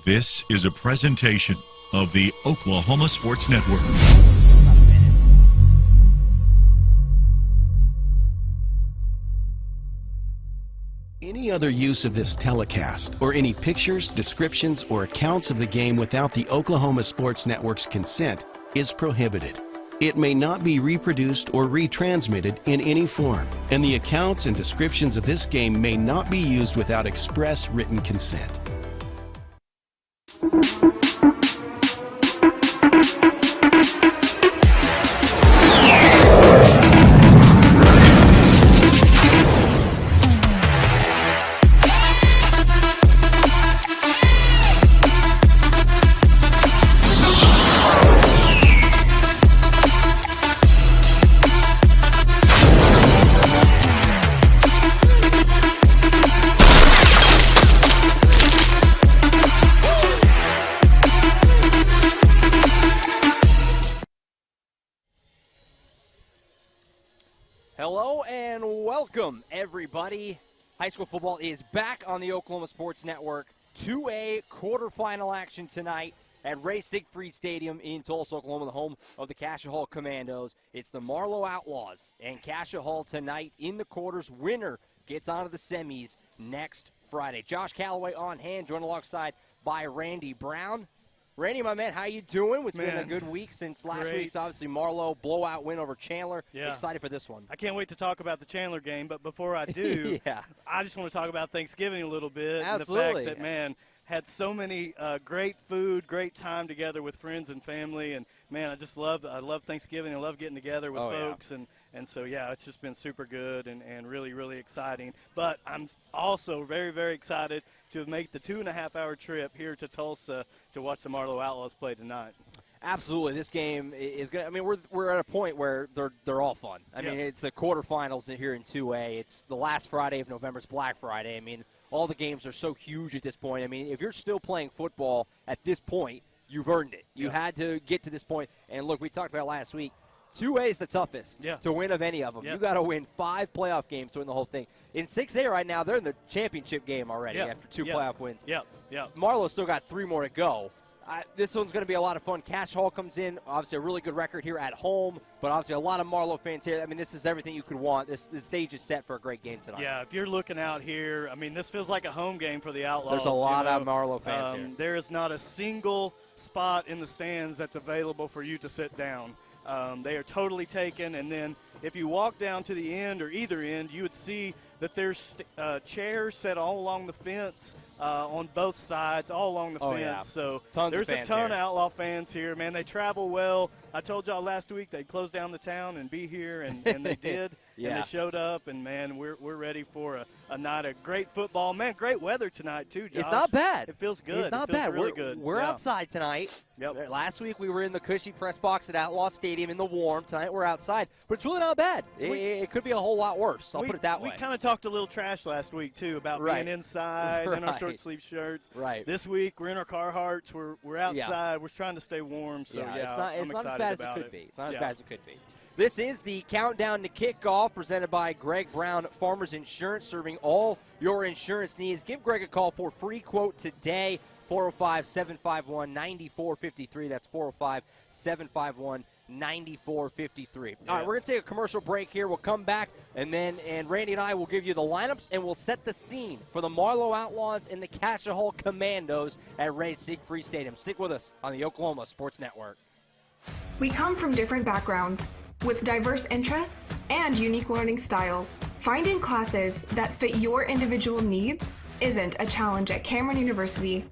This is a presentation of the Oklahoma Sports Network. Any other use of this telecast, or any pictures, descriptions, or accounts of the game without the Oklahoma Sports Network's consent is prohibited. It may not be reproduced or retransmitted in any form, and the accounts and descriptions of this game may not be used without express written consent. Hello and welcome, everybody. High school football is back on the Oklahoma Sports Network. 2A quarterfinal action tonight at Ray Siegfried Stadium in Tulsa, Oklahoma, the home of the Cascia Hall Commandos. It's the Marlow Outlaws and Cascia Hall tonight in the quarters. Winner gets onto the semis next Friday. Josh Calloway on hand, joined alongside by Randy Brown. Randy, my man, how you doing? It's been a good week since last week's, obviously, Marlow blowout win over Chandler. Yeah. Excited for this one. I can't wait to talk about the Chandler game, but before I do, I just want to talk about Thanksgiving a little bit. Absolutely. And the fact that, man, had so many great food, great time together with friends and family, and, man, I love Thanksgiving. I love getting together with folks, and so, yeah, it's just been super good and really, really exciting. But I'm also very, very excited to make the 2.5-hour trip here to Tulsa to watch the Marlow Outlaws play tonight. Absolutely. This game is going to – I mean, we're at a point where they're all fun. I mean, it's the quarterfinals here in 2A. It's the last Friday of November. It's Black Friday. I mean, all the games are so huge at this point. I mean, if you're still playing football at this point, you've earned it. You had to get to this point. And, look, we talked about it last week. 2A is the toughest to win of any of them. You got to win 5 playoff games to win the whole thing. In 6A right now, they're in the championship game already after 2 playoff wins. Marlow's still got 3 more to go. This one's going to be a lot of fun. Cascia Hall comes in, obviously a really good record here at home, but obviously a lot of Marlow fans here. I mean, this is everything you could want. The stage is set for a great game tonight. Yeah, if you're looking out here, I mean, this feels like a home game for the Outlaws. There's a lot of Marlow fans here. There is not a single spot in the stands that's available for you to sit down. They are totally taken, and then if you walk down to the end or either end, you would see that there's chairs set all along the fence on both sides, all along the fence. Yeah. So there's a ton of Outlaw fans here. Man, they travel well. I told y'all last week they'd close down the town and be here, and they did. And they showed up, and, man, we're ready for a night of great football. Man, great weather tonight, too, Josh. It's not bad. It feels good. It's not bad. Really good. We're outside tonight. Last week we were in the cushy press box at Outlaw Stadium in the warm. Tonight we're outside. But it's really not bad. It could be a whole lot worse. I'll put it that way. We kind of talked a little trash last week, too, about being inside in our short-sleeve shirts. This week we're in our Carhartts. We're outside. We're trying to stay warm. So, it's not as bad as it could be. It's not as bad as it could be. This is the countdown to kickoff presented by Greg Brown Farmers Insurance, serving all your insurance needs. Give Greg a call for a free quote today, 405-751-9453. That's 405-751-9453. All right, we're going to take a commercial break here. We'll come back, and Randy and I will give you the lineups, and we'll set the scene for the Marlow Outlaws and the Cascia Hall Commandos at Ray Siegfried Stadium. Stick with us on the Oklahoma Sports Network. We come from different backgrounds, with diverse interests and unique learning styles. Finding classes that fit your individual needs isn't a challenge at Cameron University.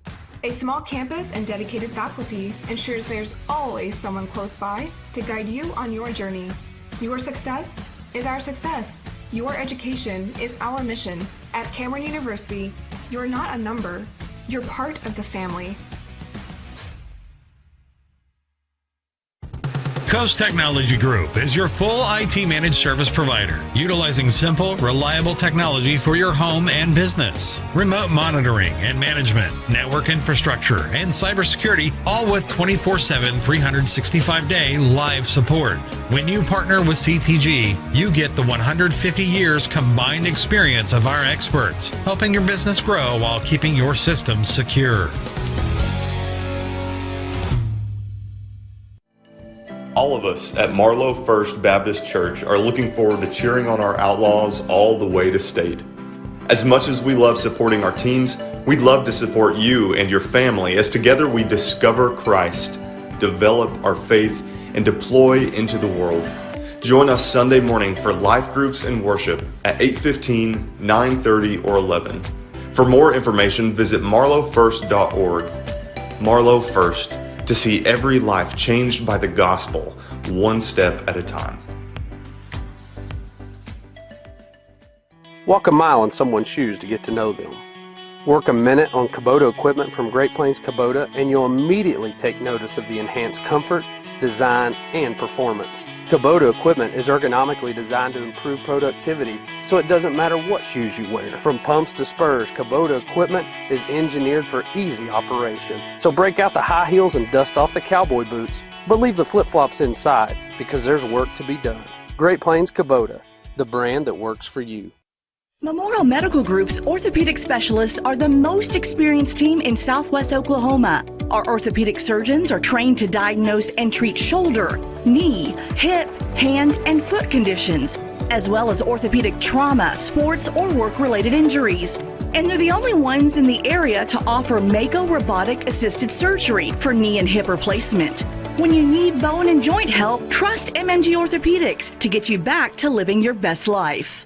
A small campus and dedicated faculty ensures there's always someone close by to guide you on your journey. Your success is our success. Your education is our mission. At Cameron University, you're not a number, you're part of the family. Coast Technology Group is your full IT managed service provider, utilizing simple, reliable technology for your home and business. Remote monitoring and management, network infrastructure, and cybersecurity, all with 24/7, 365-day live support. When you partner with CTG, you get the 150 years combined experience of our experts, helping your business grow while keeping your systems secure. All of us at Marlow First Baptist Church are looking forward to cheering on our Outlaws all the way to state. As much as we love supporting our teams, we'd love to support you and your family as together we discover Christ, develop our faith, and deploy into the world. Join us Sunday morning for life groups and worship at 8:15, 9:30, or 11. For more information, visit marlowfirst.org. Marlow First, to see every life changed by the gospel, one step at a time. Walk a mile in someone's shoes to get to know them. Work a minute on Kubota equipment from Great Plains Kubota and you'll immediately take notice of the enhanced comfort, design, and performance. Kubota equipment is ergonomically designed to improve productivity, so it doesn't matter what shoes you wear. From pumps to spurs, Kubota equipment is engineered for easy operation. So break out the high heels and dust off the cowboy boots, but leave the flip-flops inside because there's work to be done. Great Plains Kubota, the brand that works for you. Memorial Medical Group's orthopedic specialists are the most experienced team in Southwest Oklahoma. Our orthopedic surgeons are trained to diagnose and treat shoulder, knee, hip, hand, and foot conditions, as well as orthopedic trauma, sports, or work-related injuries. And they're the only ones in the area to offer Mako robotic-assisted surgery for knee and hip replacement. When you need bone and joint help, trust MMG Orthopedics to get you back to living your best life.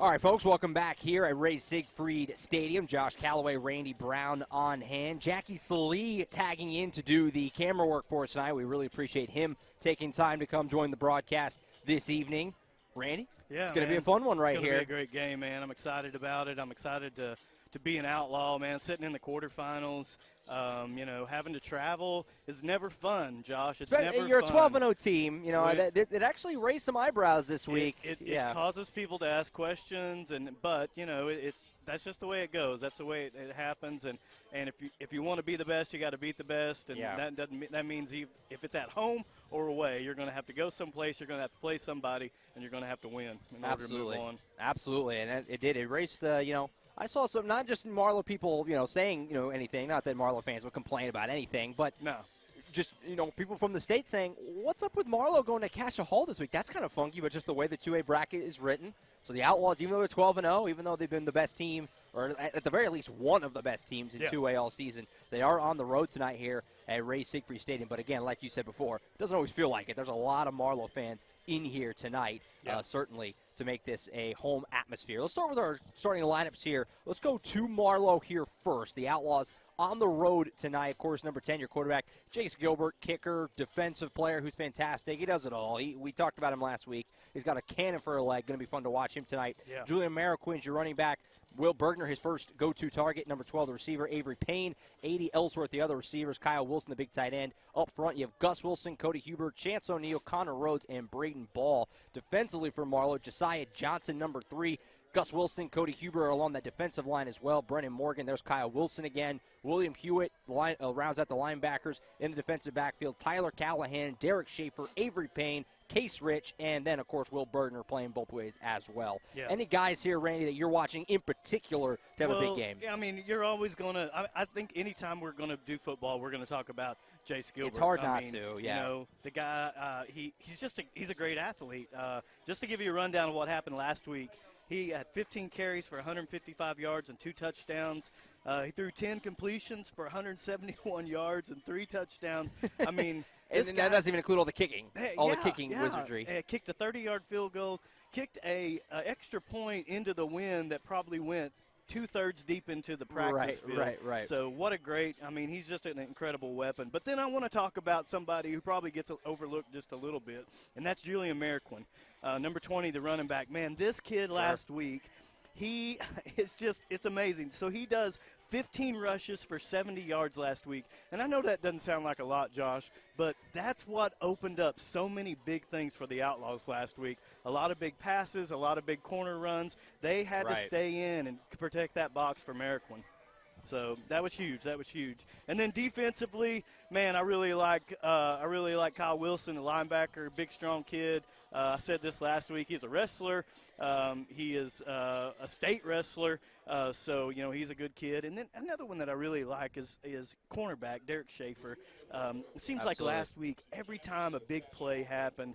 All right, folks, welcome back here at Ray Siegfried Stadium. Josh Calloway, Randy Brown on hand. Jackie Salee tagging in to do the camera work for us tonight. We really appreciate him taking time to come join the broadcast this evening. Randy? Yeah, it's going to be a fun one right here. It's going to be a great game, man. I'm excited about it. I'm excited to be an Outlaw, man, sitting in the quarterfinals. Having to travel is never fun, Josh. It's never You're fun. a 12-0 team. You know, it actually raised some eyebrows this week. It causes people to ask questions, but that's just the way it goes. That's the way it happens. And if you want to be the best, you got to beat the best. And that means if it's at home or away, you're going to have to go someplace. You're going to have to play somebody, and you're going to have to win in order to move on. Absolutely, and it did. It erased. I saw some, not just Marlow people, saying, anything. Not that Marlow fans would complain about anything, but just, people from the state saying, what's up with Marlow going to Cascia Hall this week? That's kind of funky, but just the way the 2A bracket is written. So the Outlaws, even though they're 12-0, even though they've been the best team, or at the very least one of the best teams in 2A all season, they are on the road tonight here at Ray Siegfried Stadium. But again, like you said before, it doesn't always feel like it. There's a lot of Marlow fans in here tonight, certainly, to make this a home atmosphere. Let's start with our starting lineups here. Let's go to Marlow here first. The Outlaws on the road tonight. Of course, number 10, your quarterback, Jace Gilbert, kicker, defensive player who's fantastic. He does it all. We talked about him last week. He's got a cannon for a leg. Going to be fun to watch him tonight. Yeah. Julian Mariquin's your running back. Will Bergner, his first go-to target. Number 12, the receiver, Avery Payne. 80, Ellsworth, the other receivers. Kyle Wilson, the big tight end. Up front, you have Gus Wilson, Cody Huber, Chance O'Neal, Connor Rhodes, and Braden Ball. Defensively for Marlow, Josiah Johnson, number 3. Gus Wilson, Cody Huber are along that defensive line as well. Brennan Morgan, there's Kyle Wilson again. William Hewitt rounds out the linebackers in the defensive backfield. Tyler Callahan, Derek Schaefer, Avery Payne, Case Rich, and then, of course, Will Bergner playing both ways as well. Yeah. Any guys here, Randy, that you're watching in particular to have a big game? Yeah, I mean, you're always going to – I think anytime we're going to do football, we're going to talk about Jace Gilbert. It's hard not to, yeah. The guy, he's a great athlete. Just to give you a rundown of what happened last week, he had 15 carries for 155 yards and 2 touchdowns. He threw 10 completions for 171 yards and 3 touchdowns. I mean – and that doesn't even include all the kicking, the kicking wizardry. Kicked a 30-yard field goal, kicked a extra point into the wind that probably went 2/3 deep into the practice field. Right. So what a great – I mean, he's just an incredible weapon. But then I want to talk about somebody who probably gets overlooked just a little bit, and that's Julian Mariquin, number 20, the running back. Man, this kid last week, it's amazing. So he does 15 rushes for 70 yards last week. And I know that doesn't sound like a lot, Josh, but that's what opened up so many big things for the Outlaws last week. A lot of big passes, a lot of big corner runs. They had to stay in and protect that box for Mariquin. So that was huge. And then defensively, man, I really like Kyle Wilson, the linebacker, big, strong kid. I said this last week. He's a wrestler. He is a state wrestler, so he's a good kid. And then another one that I really like is cornerback Derek Schaefer. It seems like last week, every time a big play happened,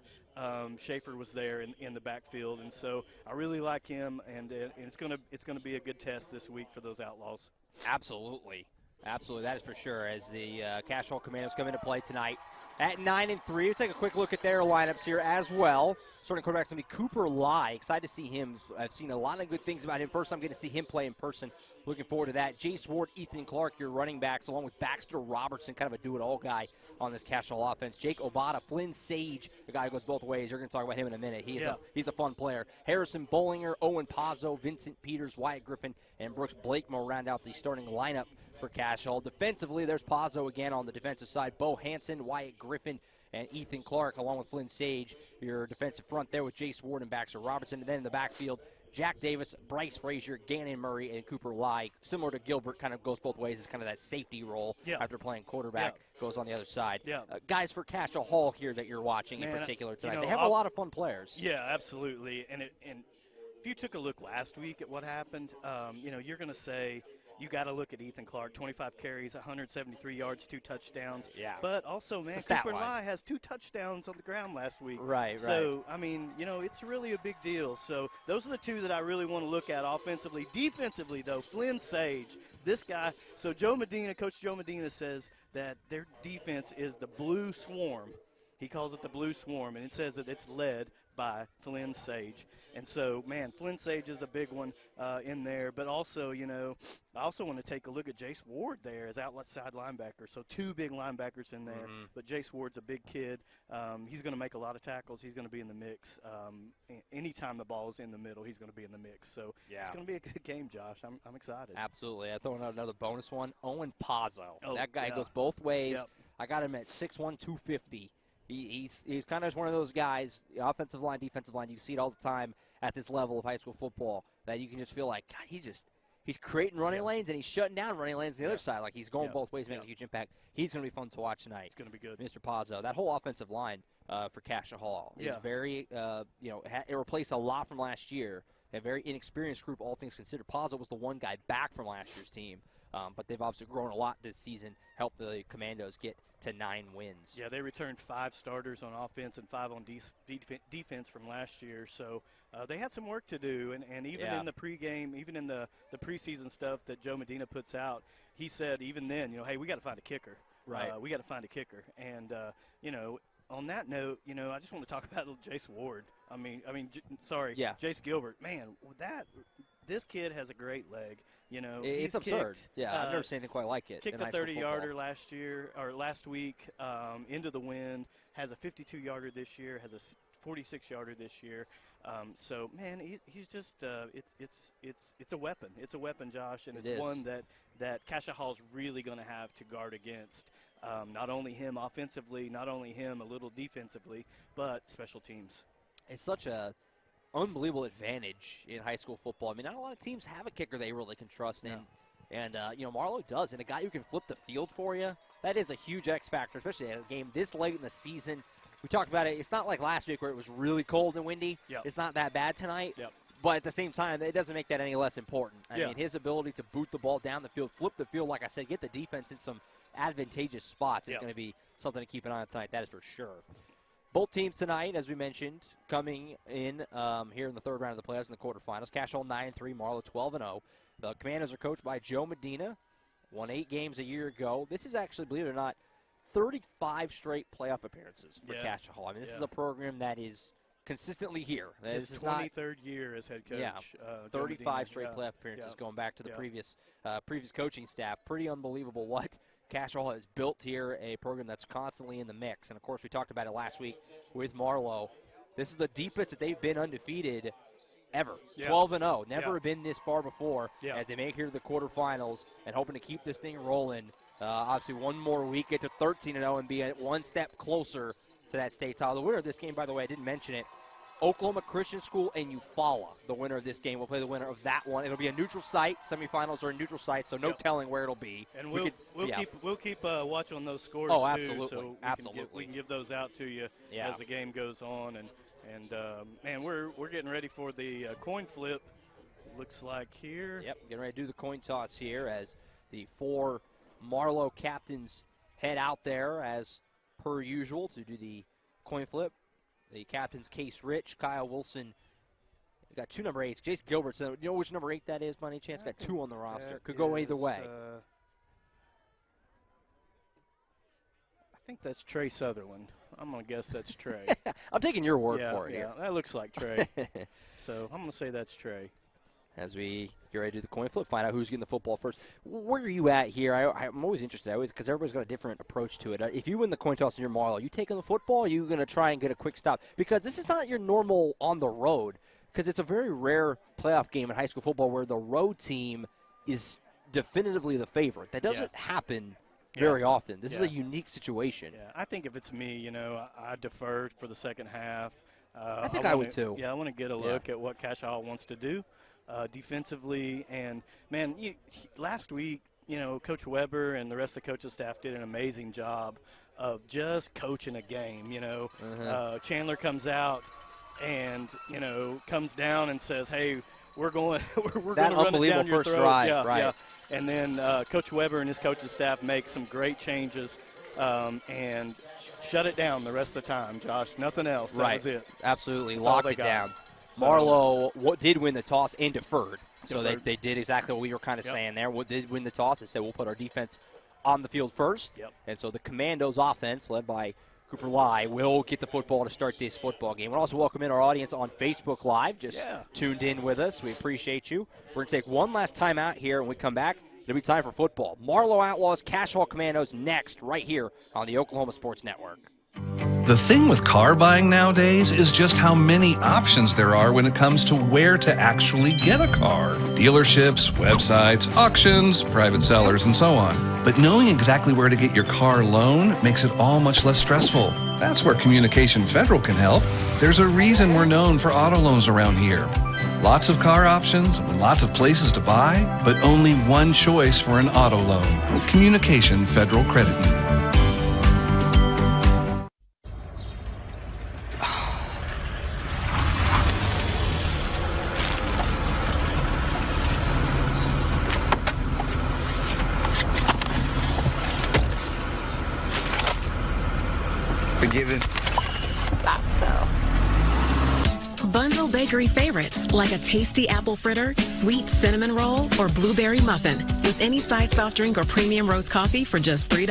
Schaefer was there in the backfield, and so I really like him. And it's gonna be a good test this week for those Outlaws. Absolutely, that is for sure. As the Cascia Hall Commandos come into play tonight at 9-3, we'll take a quick look at their lineups here as well. Starting quarterback is going to be Cooper Lai. Excited to see him. I've seen a lot of good things about him. First time getting to see him play in person. Looking forward to that. Jace Ward, Ethan Clark, your running backs, along with Baxter Robertson, kind of a do-it-all guy on this Cascia Hall offense. Jake Obata, Flynn Sage, the guy who goes both ways. You're going to talk about him in a minute. He's a fun player. Harrison Bollinger, Owen Pazzo, Vincent Peters, Wyatt Griffin, and Brooks Blakemore round out the starting lineup for Cascia Hall. Defensively, there's Pazzo again on the defensive side. Bo Hansen, Wyatt Griffin, and Ethan Clark, along with Flynn Sage, your defensive front there with Jace Ward and Baxter Robertson. And then in the backfield, Jack Davis, Bryce Frazier, Gannon Murray, and Cooper Lai. Similar to Gilbert, kind of goes both ways. It's kind of that safety role after playing quarterback, goes on the other side. Guys for Cascia Hall here that you're watching in particular tonight, they have a lot of fun players. Yeah, absolutely. And if you took a look last week at what happened, you're going to say, you got to look at Ethan Clark, 25 carries, 173 yards, 2 touchdowns. Yeah. But also, man, Cooper Lai has 2 touchdowns on the ground last week. Right. So, I mean, it's really a big deal. So those are the two that I really want to look at offensively. Defensively, though, Flynn Sage, this guy. So Coach Joe Medina says that their defense is the Blue Swarm. He calls it the Blue Swarm, and it says that it's led by Flynn Sage. And so, man, Flynn Sage is a big one in there. But also, I also want to take a look at Jace Ward there as outside linebacker. So 2 big linebackers in there. Mm-hmm. But Jace Ward's a big kid. He's going to make a lot of tackles. He's going to be in the mix. Anytime the ball is in the middle, he's going to be in the mix. So it's going to be a good game, Josh. I'm excited. Absolutely. I throw out another bonus one. Owen Pazzo. That guy goes both ways. Yep. I got him at 6'1", 250. He's kind of one of those guys, offensive line, defensive line. You see it all the time at this level of high school football that you can just feel like, God, he's creating running lanes and he's shutting down running lanes on the other side. Like he's going both ways, making a huge impact. He's going to be fun to watch tonight. It's going to be good. Mr. Pazzo. That whole offensive line for Cascia Hall is very, it replaced a lot from last year. A very inexperienced group, all things considered. Pazzo was the one guy back from last year's team. But they've obviously grown a lot this season, helped the Commandos get to 9 wins. Yeah, they returned 5 starters on offense and 5 on defense from last year. So they had some work to do. And even in the pregame, even in the preseason stuff that Joe Medina puts out, he said even then, hey, we got to find a kicker. Right. We got to find a kicker. And, on that note, I just want to talk about Jace Ward. Jace Gilbert. Man, this kid has a great leg. It's absurd. I've never seen anything quite like it. Kicked a 30-yarder last week into the wind. Has a 52-yarder this year. Has a 46-yarder this year. So man, he's just it's a weapon. It's a weapon, Josh, and it's one that Cascia Hall's really going to have to guard against. Not only him offensively, not only him a little defensively, but special teams. It's such a unbelievable advantage in high school football. I mean, not a lot of teams have a kicker they really can trust in. And, Marlow does. And a guy who can flip the field for you, that is a huge X factor, especially in a game this late in the season. We talked about it. It's not like last week where it was really cold and windy. It's not that bad tonight. But at the same time, it doesn't make that any less important. I mean, his ability to boot the ball down the field, flip the field, like I said, get the defense in some advantageous spots is going to be something to keep an eye on tonight. That is for sure. Both teams tonight, as we mentioned, coming in here in the third round of the playoffs in the quarterfinals. Cascia Hall 9-3, Marlow 12-0. The Commandos are coached by Joe Medina, won 8 games a year ago. This is actually, believe it or not, 35 straight playoff appearances for Cascia Hall. I mean, this is a program that is consistently here. His 23rd year as head coach. 35 straight playoff appearances going back to the previous coaching staff. Pretty unbelievable what Cascia Hall has built here, a program that's constantly in the mix. And, of course, we talked about it last week with Marlow. This is the deepest that they've been undefeated ever. 12-0. Never been this far before as they make it here to the quarterfinals and hoping to keep this thing rolling. Obviously, one more week, get to 13-0 and be one step closer to that state title. The winner of this game, by the way, I didn't mention it, Oklahoma Christian School and Eufaula, the winner of this game, will play the winner of that one. It'll be a neutral site. Semifinals are a neutral site, so no telling where it'll be. And we'll keep watch on those scores absolutely. too. So we can give those out to you as the game goes on. And And, man, we're getting ready for the coin flip, looks like here. Yep, getting ready to do the coin toss here as the 4 Marlow captains head out there as per usual to do the coin flip. The captains, Case Rich, Kyle Wilson. We got 2 number 8s. Jace Gilbert. So you know which number 8 that is by any chance? Got 2 on the roster. Could go either way. I think that's Trey Sutherland. I'm going to guess that's Trey. I'm taking your word for it. Yeah, that looks like Trey. So I'm going to say that's Trey. As we get ready to do the coin flip, find out who's getting the football first. Where are you at here? I'm always interested, because everybody's got a different approach to it. If you win the coin toss in your Marlow, you taking the football, or are you going to try and get a quick stop? Because this is not your normal on the road, because it's a very rare playoff game in high school football where the road team is definitively the favorite. That doesn't happen very often. This is a unique situation. Yeah, I think if it's me, I defer for the second half. I think I would too. Yeah, I want to get a look at what Cascia wants to do defensively. And, man, last week, Coach Weber and the rest of the coaching staff did an amazing job of just coaching a game. Chandler comes out and, comes down and says, hey, we're going to run it down your throat. Drive, right. And then Coach Weber and his coaching staff make some great changes and shut it down the rest of the time, Josh. Nothing else. That was it. Absolutely. That's locked it down. Marlow did win the toss and deferred. So they did exactly what we were kind of saying there. Did win the toss. They said we'll put our defense on the field first. And so the Commandos offense, led by Cooper Lai, will get the football to start this football game. We'll also welcome in our audience on Facebook Live, just tuned in with us. We appreciate you. We're going to take one last time out here. When we come back, it'll be time for football. Marlow Outlaws, Cascia Commandos next, right here on the Oklahoma Sports Network. The thing with car buying nowadays is just how many options there are when it comes to where to actually get a car. Dealerships, websites, auctions, private sellers, and so on. But knowing exactly where to get your car loan makes it all much less stressful. That's where Communication Federal can help. There's a reason we're known for auto loans around here. Lots of car options, lots of places to buy, but only one choice for an auto loan. Communication Federal Credit Union. Forgiven. Thought so. Bundle bakery favorites like a tasty apple fritter, sweet cinnamon roll, or blueberry muffin with any size soft drink or premium roast coffee for just $3.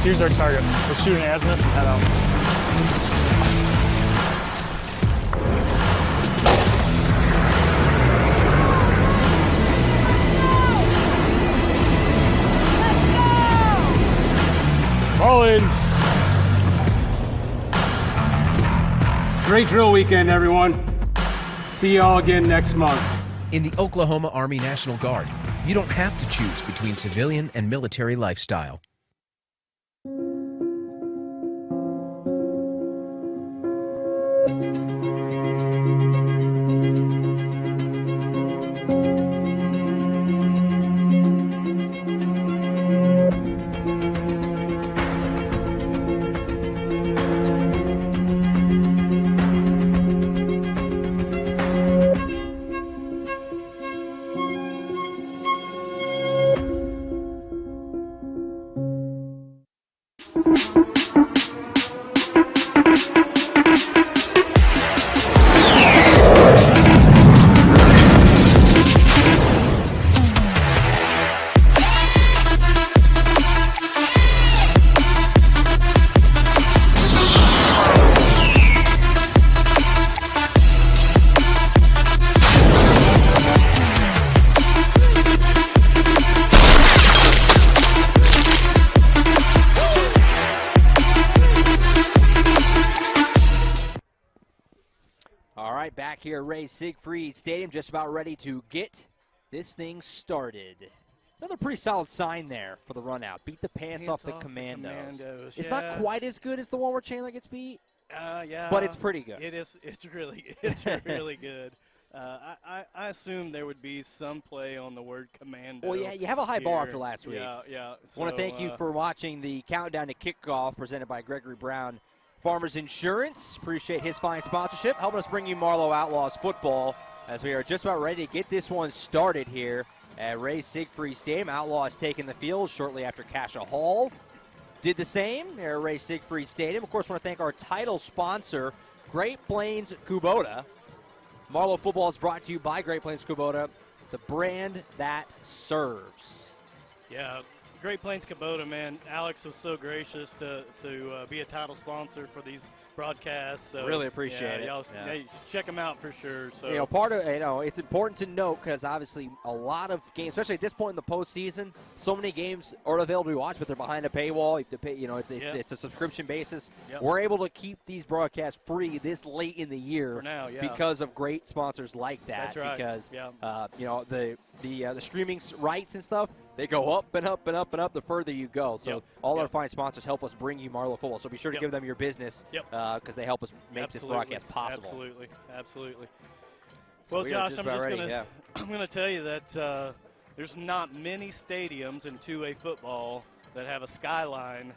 Here's our target. We're shooting azimuth and head out. Rolling. Great drill weekend, everyone. See y'all again next month. In the Oklahoma Army National Guard, you don't have to choose between civilian and military lifestyle. Here, Ray Siegfried Stadium, just about ready to get this thing started. Another pretty solid sign there for the run out. Beat the pants off the Commandos. It's not quite as good as the one where Chandler gets beat. Yeah, but it's pretty good. It is. It's really good. I assume there would be some play on the word commando. Well, yeah, you have a high bar after last week. Yeah. I want to thank you for watching the Countdown to Kickoff presented by Gregory Brown Farmers Insurance. Appreciate his fine sponsorship, helping us bring you Marlow Outlaws football as we are just about ready to get this one started here at Ray Siegfried Stadium. Outlaws taking the field shortly after Cascia Hall did the same here at Ray Siegfried Stadium. Of course, I want to thank our title sponsor, Great Plains Kubota. Marlow football is brought to you by Great Plains Kubota, the brand that serves. Yeah, Great Plains Kubota, man. Alex was so gracious to be a title sponsor for these broadcasts. So, really appreciate it. Y'all, you should check them out for sure. So it's important to note because obviously a lot of games, especially at this point in the postseason, so many games are available to watch, but they're behind a paywall. You have to pay. It's a subscription basis. Yep. We're able to keep these broadcasts free this late in the year for now, because of great sponsors like that. That's right. Because the streaming rights and stuff, they go up and up and up and up the further you go. So all our fine sponsors help us bring you Marlow football. So be sure to give them your business because they help us make this broadcast possible. Absolutely. Well, Josh, I'm going to tell you that there's not many stadiums in 2A football that have a skyline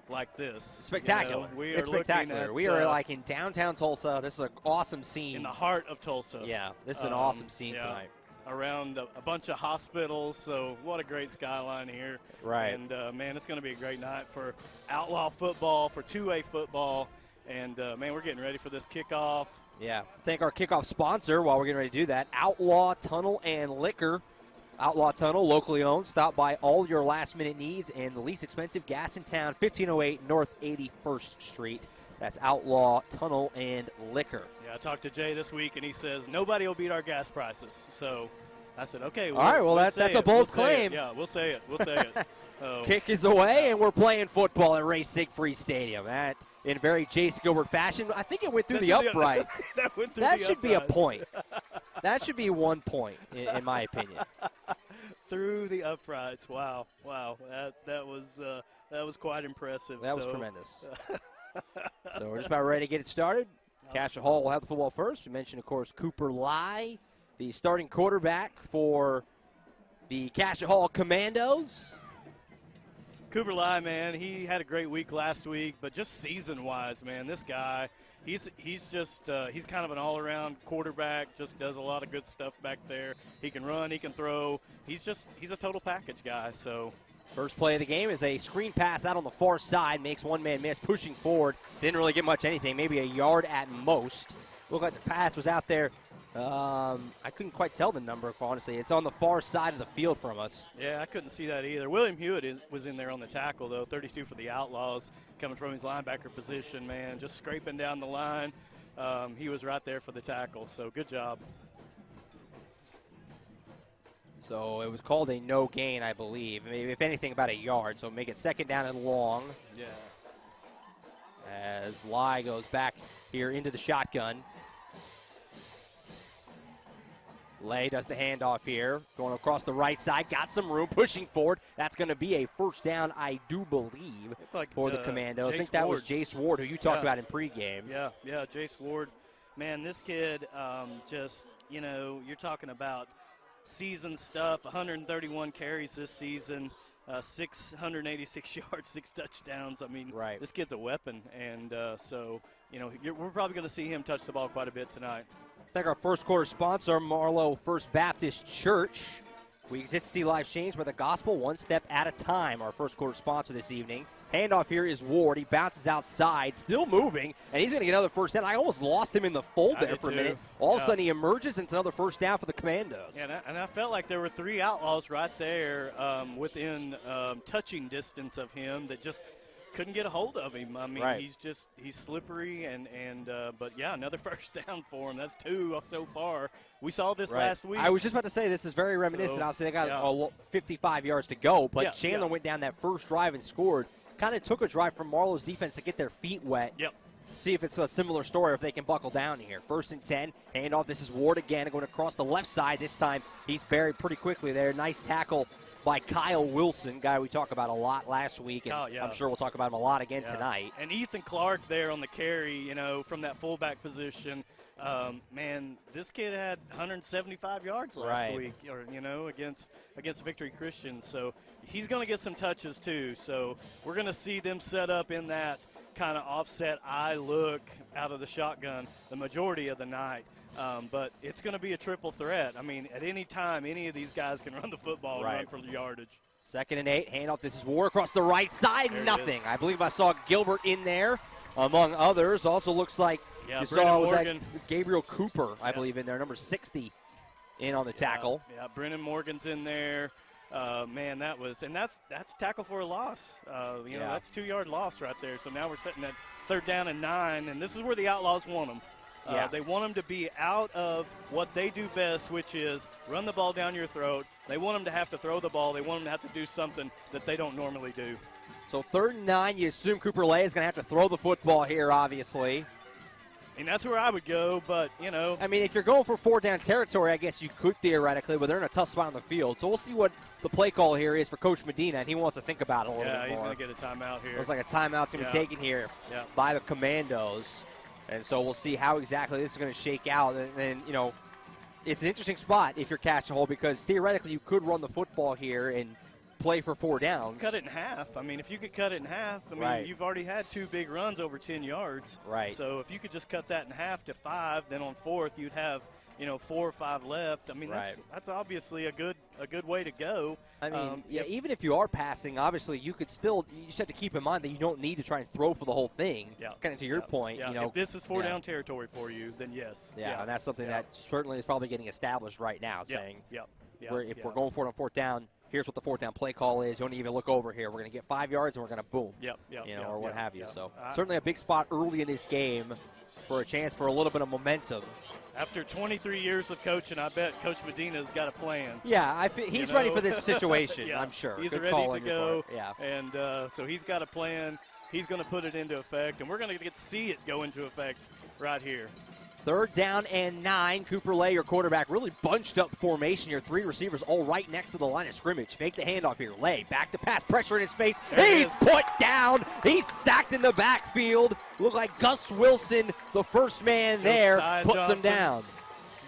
like this. Spectacular. It's spectacular. We are like in downtown Tulsa. This is an awesome scene. In the heart of Tulsa. Yeah, this is an awesome scene tonight. Around a bunch of hospitals, so what a great skyline here. Right. And, man, it's going to be a great night for outlaw football, for 2A football. And, man, we're getting ready for this kickoff. Yeah. Thank our kickoff sponsor while we're getting ready to do that, Outlaw Tunnel and Liquor. Outlaw Tunnel, locally owned. Stop by all your last-minute needs and the least expensive gas in town, 1508 North 81st Street. That's Outlaw Tunnel and Liquor. Yeah, I talked to Jay this week, and he says nobody will beat our gas prices. So I said, okay. All right, well, that's a bold claim. Yeah, we'll say it. Kick is away, and we're playing football at Ray Siegfried Stadium. In very Jace Gilbert fashion. I think it went through the uprights. That should be a point. That should be 1 point, in my opinion. Through the uprights. Wow. That was quite impressive. That was tremendous. So we're just about ready to get it started. Cascia Hall will have the football first. We mentioned, of course, Cooper Lai, the starting quarterback for the Cascia Hall Commandos. Cooper Lai, man, he had a great week last week, but just season-wise, man, this guy, he's kind of an all-around quarterback, just does a lot of good stuff back there. He can run, he can throw. He's a total package guy, so. First play of the game is a screen pass out on the far side, makes one man miss, pushing forward. Didn't really get much anything, maybe a yard at most. Looked like the pass was out there. I couldn't quite tell the number, honestly. It's on the far side of the field from us. Yeah, I couldn't see that either. William Hewitt was in there on the tackle, though, 32 for the Outlaws, coming from his linebacker position, man, just scraping down the line. He was right there for the tackle, so good job. So it was called a no gain, I believe. Maybe if anything, about a yard. So make it second down and long. Yeah. As Lai goes back here into the shotgun. Lay does the handoff here. Going across the right side. Got some room. Pushing forward. That's going to be a first down, I do believe, for the Commandos. I think that was Jace Ward, who you talked about in pregame. Yeah, Jace Ward. Man, this kid you're talking about season stuff, 131 carries this season, 686 yards, 6 touchdowns. I mean, This kid's a weapon, and we're probably going to see him touch the ball quite a bit tonight. Thank our first quarter sponsor, Marlow First Baptist Church. We exist to see lives changed by the gospel one step at a time. Our first quarter sponsor this evening. Handoff here is Ward. He bounces outside, still moving, and he's going to get another first down. I almost lost him in the fold there for a minute. All of a sudden he emerges, and it's another first down for the Commandos. Yeah, and I felt like there were 3 Outlaws right there within touching distance of him that just couldn't get a hold of him. I mean, he's slippery, but yeah, another first down for him. That's 2 so far. We saw this last week. I was just about to say this is very reminiscent. Obviously, they got 55 yards to go, but Chandler went down that first drive and scored. Kind of took a drive from Marlow's defense to get their feet wet. Yep. See if it's a similar story, if they can buckle down here. 1st and 10, handoff. This is Ward again, going across the left side. This time he's buried pretty quickly there. Nice tackle by Kyle Wilson, guy we talked about a lot last week, and I'm sure we'll talk about him a lot again tonight. And Ethan Clark there on the carry, from that fullback position. Man, this kid had 175 yards last week, against Victory Christian. So he's going to get some touches too. So we're going to see them set up in that kind of offset eye look out of the shotgun the majority of the night. But it's going to be a triple threat. I mean, at any time, any of these guys can run the football and run for the yardage. 2nd and 8, handoff. This is War across the right side. Nothing. I believe I saw Gilbert in there, among others. Also looks like you saw was Gabriel Cooper, I believe, in there, number 60, in on the tackle. Yeah, Brennan Morgan's in there. Man, that's tackle for a loss. That's 2-yard loss right there. So now we're setting at 3rd down and 9, and this is where the Outlaws want them. They want them to be out of what they do best, which is run the ball down your throat. They want them to have to throw the ball. They want them to have to do something that they don't normally do. So 3rd and 9, you assume Cooper Lay is going to have to throw the football here, obviously. And that's where I would go, but, I mean, if you're going for 4-down territory, I guess you could theoretically, but they're in a tough spot on the field. So we'll see what the play call here is for Coach Medina, and he wants to think about it a little bit more. Yeah, he's going to get a timeout here. Looks like a timeout's going to be taken here by the Commandos. And so we'll see how exactly this is going to shake out. And it's an interesting spot if you're Cascia Hole, because theoretically you could run the football here and play for 4 downs. Cut it in half. I mean, if you could cut it in half, you've already had 2 big runs over 10 yards. Right. So if you could just cut that in half to 5, then on 4th you'd have 4 or 5 left. I mean, that's obviously a good way to go. I mean, even if you are passing, obviously you just have to keep in mind that you don't need to try and throw for the whole thing. Yeah. Kind of to your point. If this is 4-down territory for you, then yes. Yeah, and that's something that certainly is probably getting established right now, saying if we're going for it on 4th down, here's what the 4th down play call is. You don't even look over here. We're going to get 5 yards and we're going to boom. Or what have you. So certainly a big spot early in this game for a chance for a little bit of momentum. After 23 years of coaching, I bet Coach Medina's got a plan. Yeah, he's ready for this situation, I'm sure. He's Good ready call to go. Yeah. And so he's got a plan. He's going to put it into effect, and we're going to get to see it go into effect right here. 3rd down and 9. Cooper Lay, your quarterback, really bunched up formation here. 3 receivers all right next to the line of scrimmage. Fake the handoff here. Lay back to pass. Pressure in his face. He's put down. He's sacked in the backfield. Looked like Gus Wilson, the first man there, puts him down.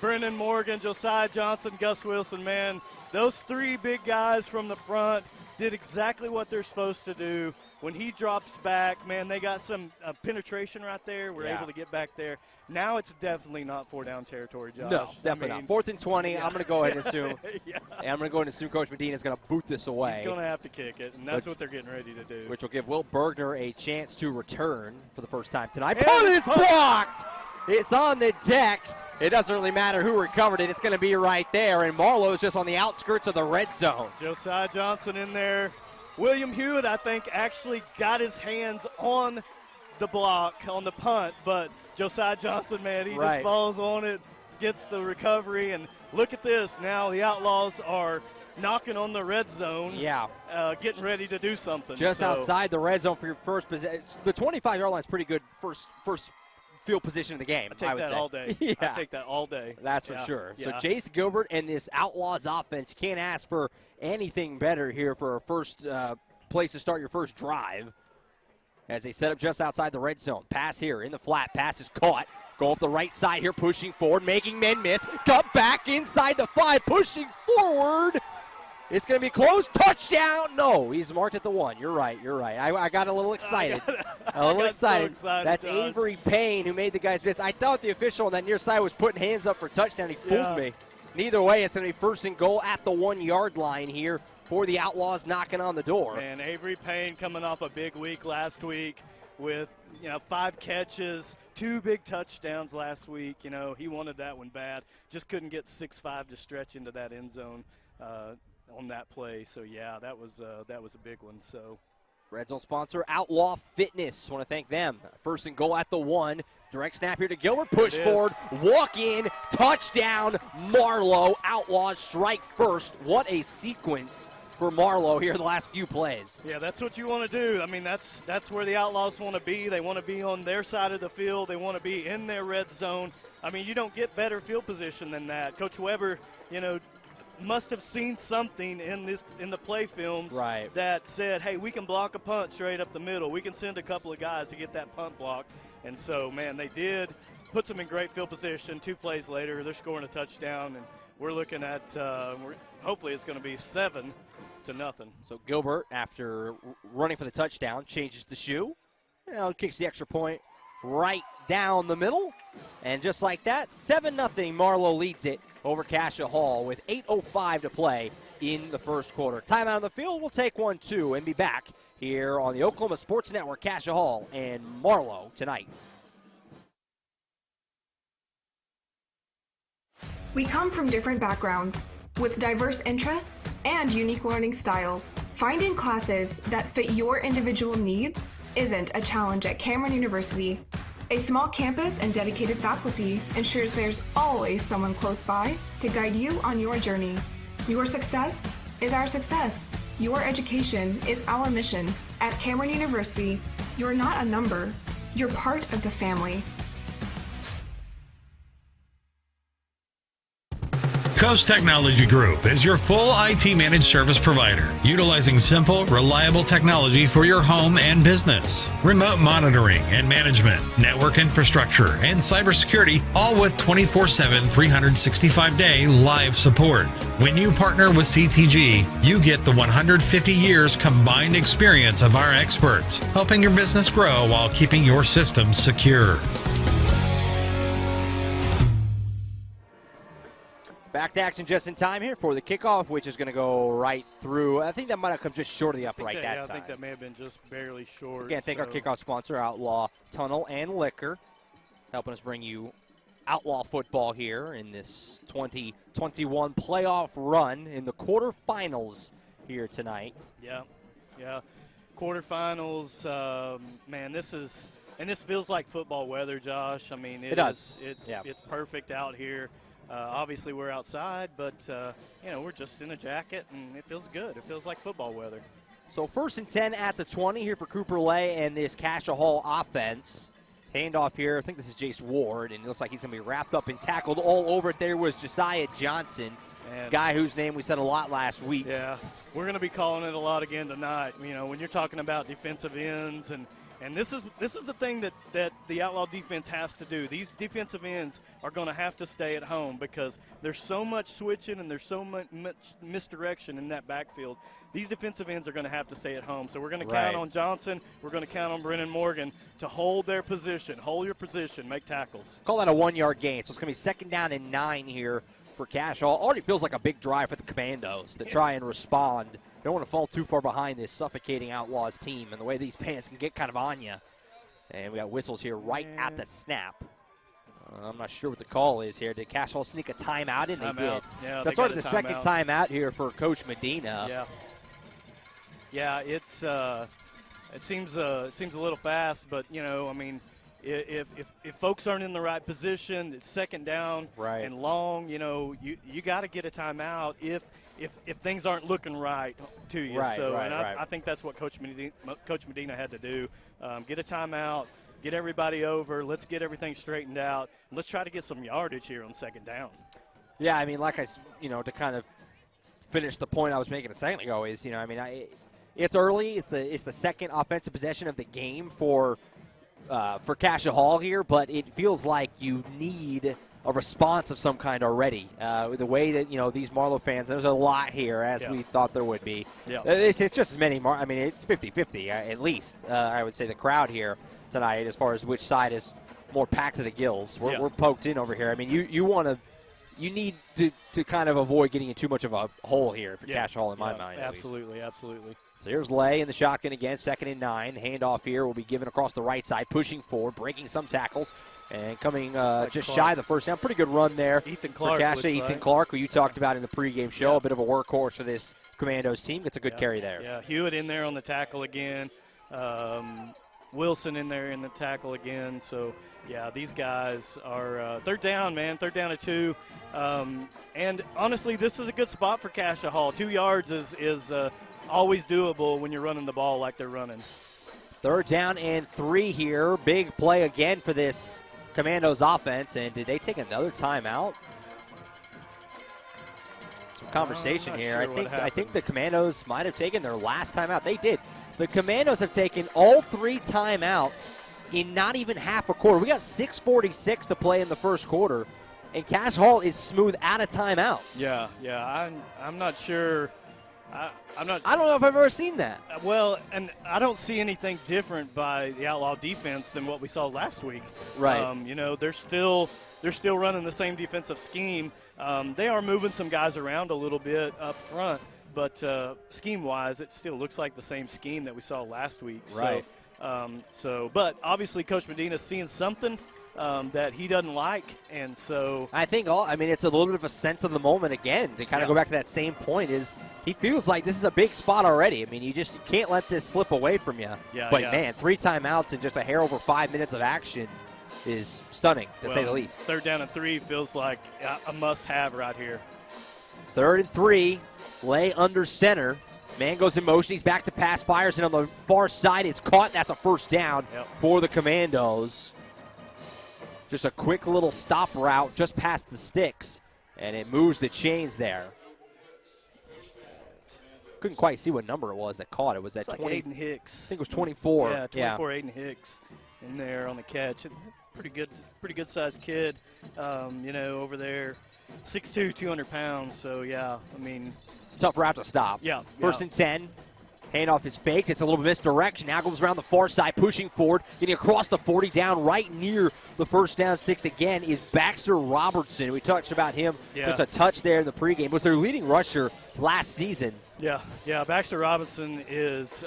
Brennan Morgan, Josiah Johnson, Gus Wilson, man. Those 3 big guys from the front did exactly what they're supposed to do. When he drops back, man, they got some penetration right there. We're able to get back there. Now it's definitely not 4-down territory, Josh. No, definitely not. 4th and 20. I'm going to go ahead and assume. And I'm going to go ahead and assume Coach Medina is going to boot this away. He's going to have to kick it, and that's what they're getting ready to do. Which will give Will Bergner a chance to return for the first time tonight. Punt is blocked. It's on the deck. It doesn't really matter who recovered it. It's going to be right there, and Marlow is just on the outskirts of the red zone. Josiah Johnson in there. William Hewitt, I think, actually got his hands on the block, on the punt, but Josiah Johnson, man, he just falls on it, gets the recovery, and look at this. Now the Outlaws are knocking on the red zone, getting ready to do something. Just outside the red zone for your first possession. The 25-yard line is pretty good first field position in the game, I would say. All day. I take that all day. That's for sure. So Jace Gilbert and this Outlaws offense can't ask for anything better here for a first place to start your first drive. As they set up just outside the red zone. Pass here in the flat. Pass is caught. Go up the right side here, pushing forward, making men miss. Cut back inside the 5, pushing forward. It's going to be close. Touchdown. No, he's marked at the 1. You're right. I got a little excited. So excited. That's Josh. Avery Payne who made the guys miss. I thought the official on that near side was putting hands up for touchdown. He fooled me. Neither way, it's going to be 1st and goal at the 1-yard line here for the Outlaws knocking on the door. And Avery Payne coming off a big week last week with 5 catches, 2 big touchdowns last week. He wanted that one bad. Just couldn't get 6'5" to stretch into that end zone on that play. So that was a big one. So red zone sponsor Outlaw Fitness. Want to thank them. 1st and goal at the 1. Direct snap here to Gilbert. Push forward. Walk in. Touchdown. Marlow. Outlaws strike first. What a sequence for Marlow here the last few plays. Yeah, that's what you want to do. I mean, that's where the Outlaws want to be. They want to be on their side of the field. They want to be in their red zone. I mean, you don't get better field position than that. Coach Weber, must have seen something in the play films right. that said, hey, we can block a punt straight up the middle. We can send a couple of guys to get that punt block. And so, man, they did. Puts them in great field position. 2 plays later, they're scoring a touchdown, and we're looking at hopefully it's going to be 7-0. So Gilbert, after running for the touchdown, changes the shoe. Kicks the extra point right down the middle. And just like that, 7-0, Marlow leads it over Cascia Hall with 8:05 to play in the first quarter. Timeout on the field. We'll take 1-2 and be back here on the Oklahoma Sports Network, Cascia Hall and Marlow tonight. We come from different backgrounds with diverse interests and unique learning styles. Finding classes that fit your individual needs isn't a challenge at Cameron University. A small campus and dedicated faculty ensures there's always someone close by to guide you on your journey. Your success is our success. Your education is our mission. At Cameron University, you're not a number, you're part of the family. Coast Technology Group is your full IT managed service provider, utilizing simple, reliable technology for your home and business. Remote monitoring and management, network infrastructure, and cybersecurity, all with 24/7, 365-day live support. When you partner with CTG, you get the 150 years combined experience of our experts, helping your business grow while keeping your systems secure. Back to action just in time here for the kickoff, which is going to go right through. I think that might have come just short of the upright that time. I think that may have been just barely short. Again, thank our kickoff sponsor, Outlaw Tunnel and Liquor, helping us bring you Outlaw football here in this 2021 playoff run in the quarterfinals here tonight. Yeah. Quarterfinals, man, this feels like football weather, Josh. I mean, it does. It's perfect out here. Obviously, we're outside, but, we're just in a jacket, and it feels good. It feels like football weather. So 1st and 10 at the 20 here for Cooper Lay and this Cascia Hall offense. Handoff here. I think this is Jace Ward, and it looks like he's going to be wrapped up and tackled all over it. There was Josiah Johnson, guy whose name we said a lot last week. Yeah, we're going to be calling it a lot again tonight. When you're talking about defensive ends and this is the thing that the Outlaw defense has to do. These defensive ends are going to have to stay at home because there's so much switching and there's so much misdirection in that backfield. These defensive ends are going to have to stay at home. So we're going to count on Johnson. We're going to count on Brennan Morgan to hold their position, hold your position, make tackles. Call that a 1-yard gain. So it's going to be 2nd down and 9 here for Cascia Hall. Already feels like a big drive for the Commandos to try and respond. Don't want to fall too far behind this suffocating Outlaws team and the way these fans can get kind of on you. And we got whistles here right at the snap. I'm not sure what the call is here. Did Cascia Hall sneak a timeout in? They did. Yeah, that's already the second timeout here for Coach Medina. Yeah, it seems a little fast, but if folks aren't in the right position, it's 2nd down and long. You got to get a timeout if things aren't looking right to you. I think that's what Coach Medina had to do. Get a timeout, get everybody over. Let's get everything straightened out. Let's try to get some yardage here on 2nd down. Yeah, to kind of finish the point I was making a second ago is, it's early. It's the second offensive possession of the game for Cascia Hall here, but it feels like you need a response of some kind already. The way that, these Marlow fans, there's a lot here, as we thought there would be. Yeah. It's just as many, it's 50-50 at least, I would say, the crowd here tonight as far as which side is more packed to the gills. We're poked in over here. You need to kind of avoid getting in too much of a hole here for Cascia Hall in my mind. Absolutely. So here's Lay in the shotgun again, 2nd and 9. Handoff here will be given across the right side, pushing forward, breaking some tackles, and coming just shy of the first down. Pretty good run there for Cascia. Ethan Clark, who you talked about in the pregame show, a bit of a workhorse for this Commandos team. Gets a good carry there. Yeah, Hewitt in there on the tackle again. Wilson in there in the tackle again. So, these guys are 3rd down, man. 3rd down to 2. And honestly, this is a good spot for Cascia Hall. 2 yards is always doable when you're running the ball like they're running. 3rd down and 3 here. Big play again for this Commandos offense. And did they take another timeout? So conversation here. Sure I think the Commandos might have taken their last timeout. They did. The Commandos have taken all 3 timeouts in not even half a quarter. We got 6:46 to play in the first quarter, and Cash Hall is smooth out of timeouts. Yeah. I'm not sure. I don't know if I've ever seen that. Well, and I don't see anything different by the Outlaw defense than what we saw last week. Right. They're still running the same defensive scheme. They are moving some guys around a little bit up front, but scheme-wise, it still looks like the same scheme that we saw last week. Right. But obviously Coach Medina's seeing something that he doesn't like, and so I think it's a little bit of a sense of the moment again to kind of go back to that same point. Is he feels like this is a big spot already. I mean, you can't let this slip away from you. Man, 3 timeouts and just a hair over 5 minutes of action is stunning, to say the least. 3rd down and 3 feels like a must-have right here. 3rd and 3, Lay under center. Man goes in motion. He's back to pass, fires it on the far side. It's caught. That's a first down for the Commandos. Just a quick little stop route just past the sticks, and it moves the chains there. Couldn't quite see what number it was that caught it. Was that 20? Like Aiden Hicks. I think it was 24. Yeah, 24 Aiden Hicks in there on the catch. Pretty good sized kid, over there. 6'2", 200 pounds. So, yeah, I mean. It's a tough route to stop. Yeah. First and 10. Handoff is faked. It's a little misdirection. Now goes around the far side, pushing forward, getting across the 40 down right near the first down sticks again is Baxter Robertson. We touched about him. Just a touch there in the pregame. Was their leading rusher last season. Yeah. Baxter Robinson is,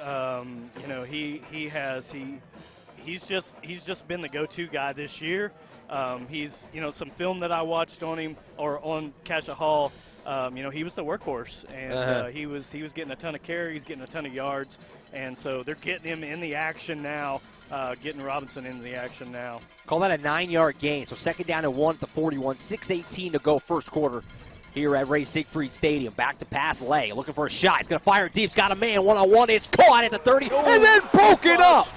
he's just been the go-to guy this year. He's, some film that I watched on him or on Cascia Hall. He was the workhorse, and he was getting a ton of carries, getting a ton of yards, and so they're getting him in the action now, getting Robinson into the action now. Call that a 9-yard gain, so 2nd down and 1 at the 41, 6:18 to go first quarter here at Ray Siegfried Stadium. Back to pass, Lay, looking for a shot. He's going to fire deep. He's got a man one-on-one. It's caught at the 30, and then broken up.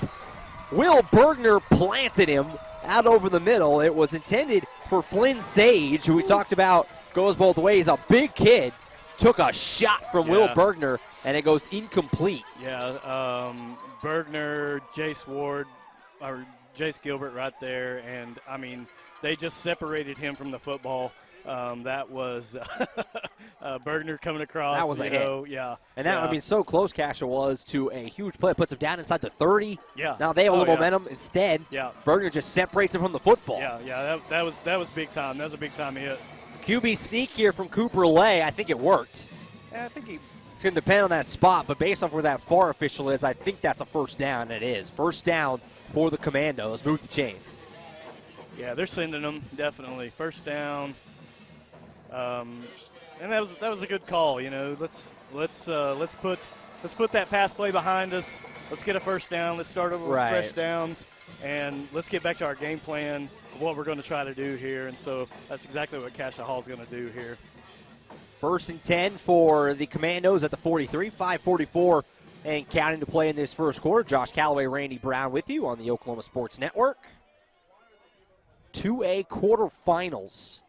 Will Bergner planted him out over the middle. It was intended for Flynn Sage, who we talked about goes both ways. A big kid took a shot from Will Bergner, and it goes incomplete. Bergner, Jace Gilbert right there, and, I mean, they just separated him from the football. That was Bergner coming across. That was a hit. Yeah. And that, so close Cascia was to a huge play. Puts him down inside the 30. Yeah. Now they have a little momentum. Instead, Bergner just separates him from the football. That was big time. That was a big time hit. QB sneak here from Cooper Lay. I think it worked. Yeah, I think it's going to depend on that spot, but based off where that far official is, I think that's a first down. It is. First down for the Commandos. Move the chains. Yeah, they're sending them, definitely. First down. And that was a good call. Let's put that pass play behind us. Let's get a first down. Let's start over with fresh downs, and let's get back to our game plan of what we're going to try to do here. And so that's exactly what Cascia Hall is going to do here. 1st and 10 for the Commandos at the 43, 5:44 and counting to play in this first quarter. Josh Calloway, Randy Brown with you on the Oklahoma Sports Network. 2A quarterfinals.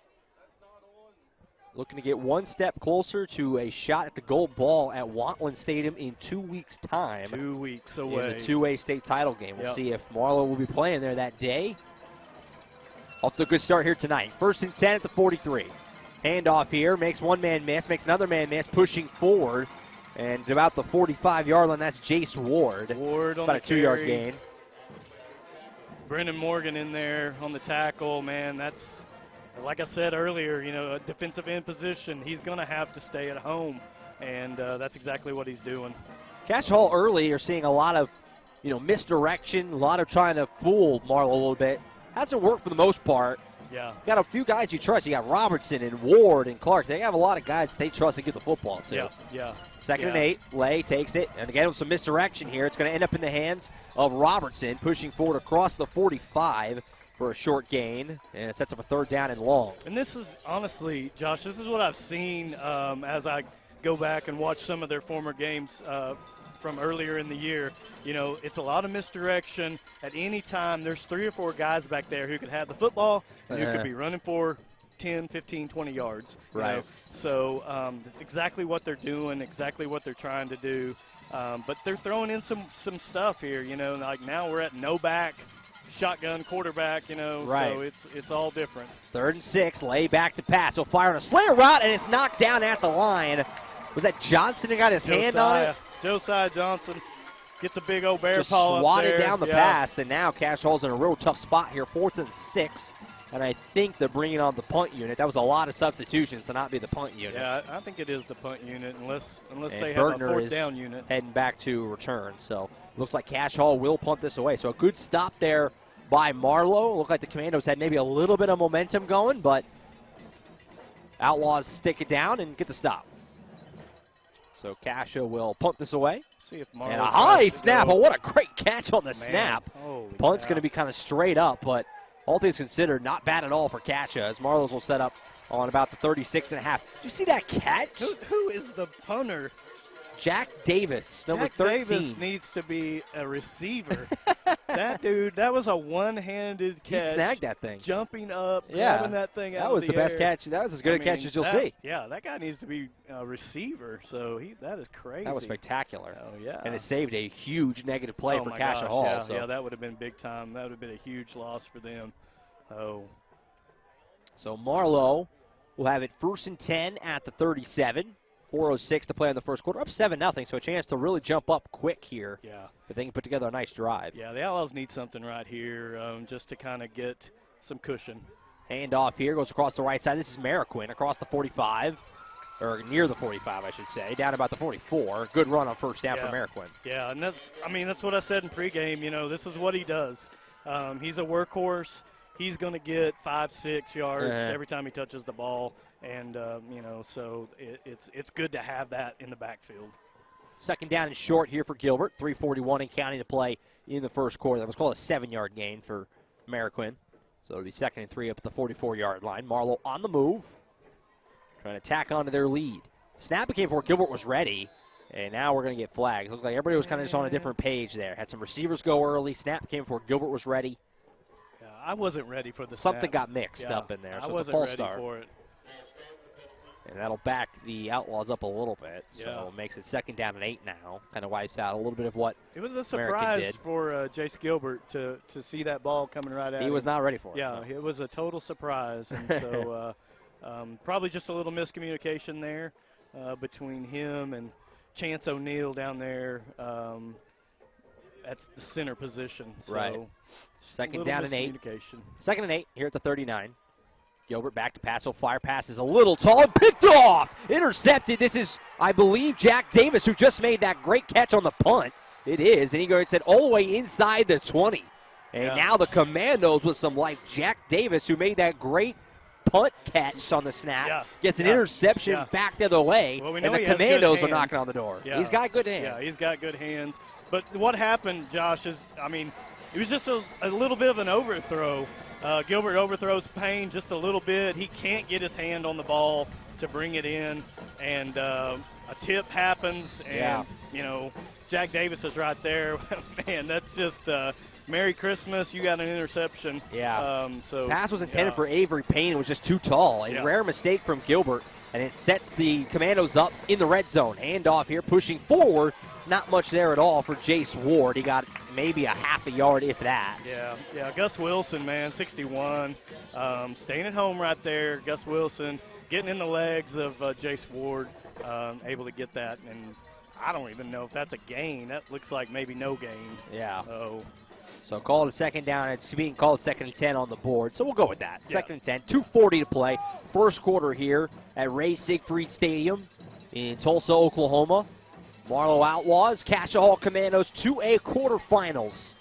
Looking to get one step closer to a shot at the gold ball at Watland Stadium in 2 weeks' time. 2 weeks away. In the 2A state title game. We'll see if Marlow will be playing there that day. Off to a good start here tonight. 1st and 10 at the 43. Handoff here, makes one man miss, makes another man miss, pushing forward. And about the 45-yard line, that's Jace Ward. Ward on about a 2-yard gain. Brendan Morgan in there on the tackle. Man, that's, like I said earlier, a defensive end position. He's going to have to stay at home, and that's exactly what he's doing. Cascia Hall early are seeing a lot of, misdirection, a lot of trying to fool Marlow a little bit. Hasn't worked for the most part. Yeah. Got a few guys you trust. You got Robertson and Ward and Clark. They have a lot of guys they trust to get the football to. Yeah. 2nd and 8. Lay takes it. And again, with some misdirection here, it's going to end up in the hands of Robertson, pushing forward across the 45 for a short gain. And it sets up a 3rd down and long. And this is, honestly, Josh, this is what I've seen as I go back and watch some of their former games from earlier in the year. It's a lot of misdirection. At any time, there's 3 or 4 guys back there who could have the football and who could be running for 10, 15, 20 yards. Right. Know? So that's exactly what they're doing, exactly what they're trying to do. But they're throwing in some stuff here, like now we're at no back, shotgun quarterback, Right. so it's all different. 3rd and 6, lay back to pass. He'll fire on a slant route, and it's knocked down at the line. Was that Johnson who got his hand on it? Josiah Johnson gets a big old bear Just paw swatted up there. down the pass, and now Cascia Hall's in a real tough spot here, 4th and 6. And I think they're bringing on the punt unit. That was a lot of substitutions to not be the punt unit. Yeah, I think it is the punt unit, unless they Bergner have a 4th is down unit. heading back to return. So looks like Cascia Hall will punt this away. So a good stop there by Marlow. Looked like the Commandos had maybe a little bit of momentum going, but Outlaws stick it down and get the stop. So Cascia will punt this away. See if Marlow and a high snap. go. Oh, what a great catch on the snap. Holy Punt's cow. going to be kind of straight up, but all things considered, not bad at all for Cascia, as Marlows will set up on about the 36.5. Did you see that catch? Who is the punter? Jack Davis, number Jack 13. Davis needs to be a receiver. That dude, that was a one-handed catch. He snagged that thing. Jumping up, Yeah. grabbing that thing out That was of the best air. catch. That was as good a catch as you'll see. Yeah, that guy needs to be a receiver. So that is crazy. That was spectacular. Oh, yeah. And it saved a huge negative play Oh for my Cascia gosh, Hall. Yeah, so. yeah, that would have been big time. That would have been a huge loss for them. Oh. So Marlow will have it 1st and 10 at the 37. 4:06 to play in the first quarter. Up 7-0, so a chance to really jump up quick here. Yeah. If they can put together a nice drive. Yeah, the Outlaws need something right here just to kind of get some cushion. Handoff here, goes across the right side. This is Mariquin across the 45, or near the 45, I should say, down about the 44. Good run on first down for Mariquin. Yeah, and that's what I said in pregame. This is what he does. He's a workhorse. He's going to get 5-6 yards every time he touches the ball. And, so it's good to have that in the backfield. 2nd down and short here for Gilbert. 3:41 and counting to play in the first quarter. That was called a 7-yard gain for Mariquin. So it'll be 2nd and 3 up at the 44-yard line. Marlow on the move, trying to tack onto their lead. Snap became before Gilbert was ready, and now we're going to get flags. Looks like everybody was kind of just on a different page there. Had some receivers go early. Snap came before Gilbert was ready. Yeah, I wasn't ready for the Something snap. got mixed up in there, so I it's a wasn't false ready start. for it. And that'll back the Outlaws up a little bit. So Yeah. it makes it 2nd down and 8 now. Kind of wipes out a little bit of what It was a Mariquin surprise did. for Jace Gilbert to see that ball coming right at him. He was not ready for it. Yeah, no. it was a total surprise. And so probably just a little miscommunication there between him and Chance O'Neal down there. That's the center position. So Right. 2nd little down and 8. miscommunication. 2nd and 8 here at the 39. Gilbert back to pass. Fire pass is a little tall and picked off. Intercepted. This is, I believe, Jack Davis, who just made that great catch on the punt. It is. And he goes all the way inside the 20. And now the Commandos with some life. Jack Davis, who made that great punt catch on the snap, gets an interception back the other way. Well, we and know the he has good Commandos are hands. knocking on the door. Yeah. He's got good hands. Yeah, he's got good hands. But what happened, Josh, is, it was just a little bit of an overthrow. Gilbert overthrows Payne just a little bit. He can't get his hand on the ball to bring it in, and a tip happens, and, Jack Davis is right there. Man, that's just Merry Christmas. You got an interception. Yeah. So pass was intended for Avery Payne. It was just too tall. A rare mistake from Gilbert, and it sets the Commandos up in the red zone. Handoff here, pushing forward. Not much there at all for Jace Ward. He got maybe a half a yard, if that. Yeah. Gus Wilson, man, 61. Staying at home right there. Gus Wilson getting in the legs of Jace Ward, able to get that. And I don't even know if that's a gain. That looks like maybe no gain. Yeah. Oh. So call it 2nd down. It's being called 2nd and 10 on the board. So we'll go with that. 2nd and 10. 2:40 to play. First quarter here at Ray Siegfried Stadium in Tulsa, Oklahoma. Marlow Outlaws, Cascia Hall Commandos, 2A quarterfinals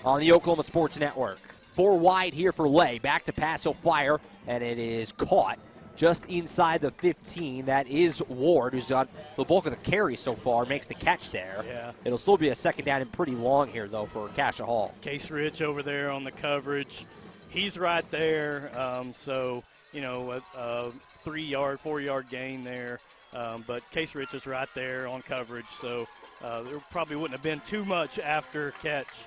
on the Oklahoma Sports Network. 4 wide here for Lay. Back to pass, he'll fire, and it is caught just inside the 15. That is Ward, who's got the bulk of the carry so far, makes the catch there. Yeah. It'll still be a 2nd down and pretty long here, though, for Cascia Hall. Case Rich over there on the coverage. He's right there. So, a 3-yard, 4-yard gain there. But Case Rich is right there on coverage, so there probably wouldn't have been too much after catch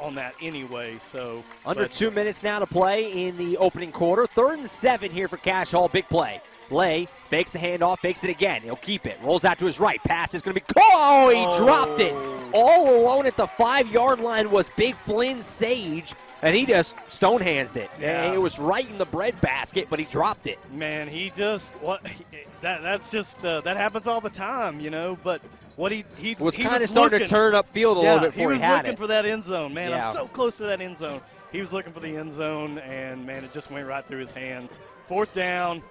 on that anyway. So under 2 minutes now to play in the opening quarter. 3rd and 7 here for Cash Hall. Big play. Lay fakes the handoff, fakes it again. He'll keep it. Rolls out to his right. Pass is going to be. Oh, he dropped it. All alone at the 5-yard line was Big Flynn Sage, and he just stone-hands it. Yeah. It was right in the breadbasket, but he dropped it. Man, he just that's just that happens all the time, you know. But what he was kind of starting to turn upfield a little bit before he had it. He was looking for that end zone, man. Yeah. I'm so close to that end zone. He was looking for the end zone, and man, it just went right through his hands. 4th down.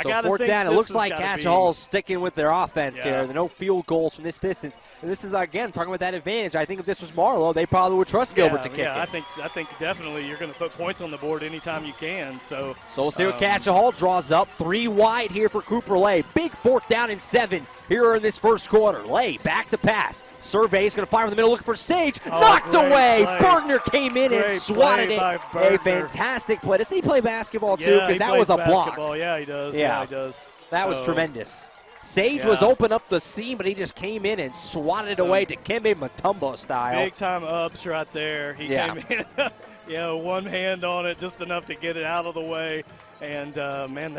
So 4th down, it looks like Cascia Hall's sticking with their offense here. There are no field goals from this distance. And this is, again, talking about that advantage. I think if this was Marlow, they probably would trust Gilbert to kick it. Yeah, I think definitely you're going to put points on the board anytime you can. So we'll see what Cascia Hall draws up. 3 wide here for Cooper Lay. Big 4th down and 7 here in this first quarter. Lay back to pass. Survey's going to fire in the middle, looking for Sage. Knocked away. Bergner came in and swatted it. A fantastic play. Does he play basketball too? Because that was a block. Yeah, he does. Yeah, he does. That was tremendous. Sage was open up the seam, but he just came in and swatted it away to Dikembe Mutombo style. Big-time ups right there. He came in, one hand on it, just enough to get it out of the way. And, man,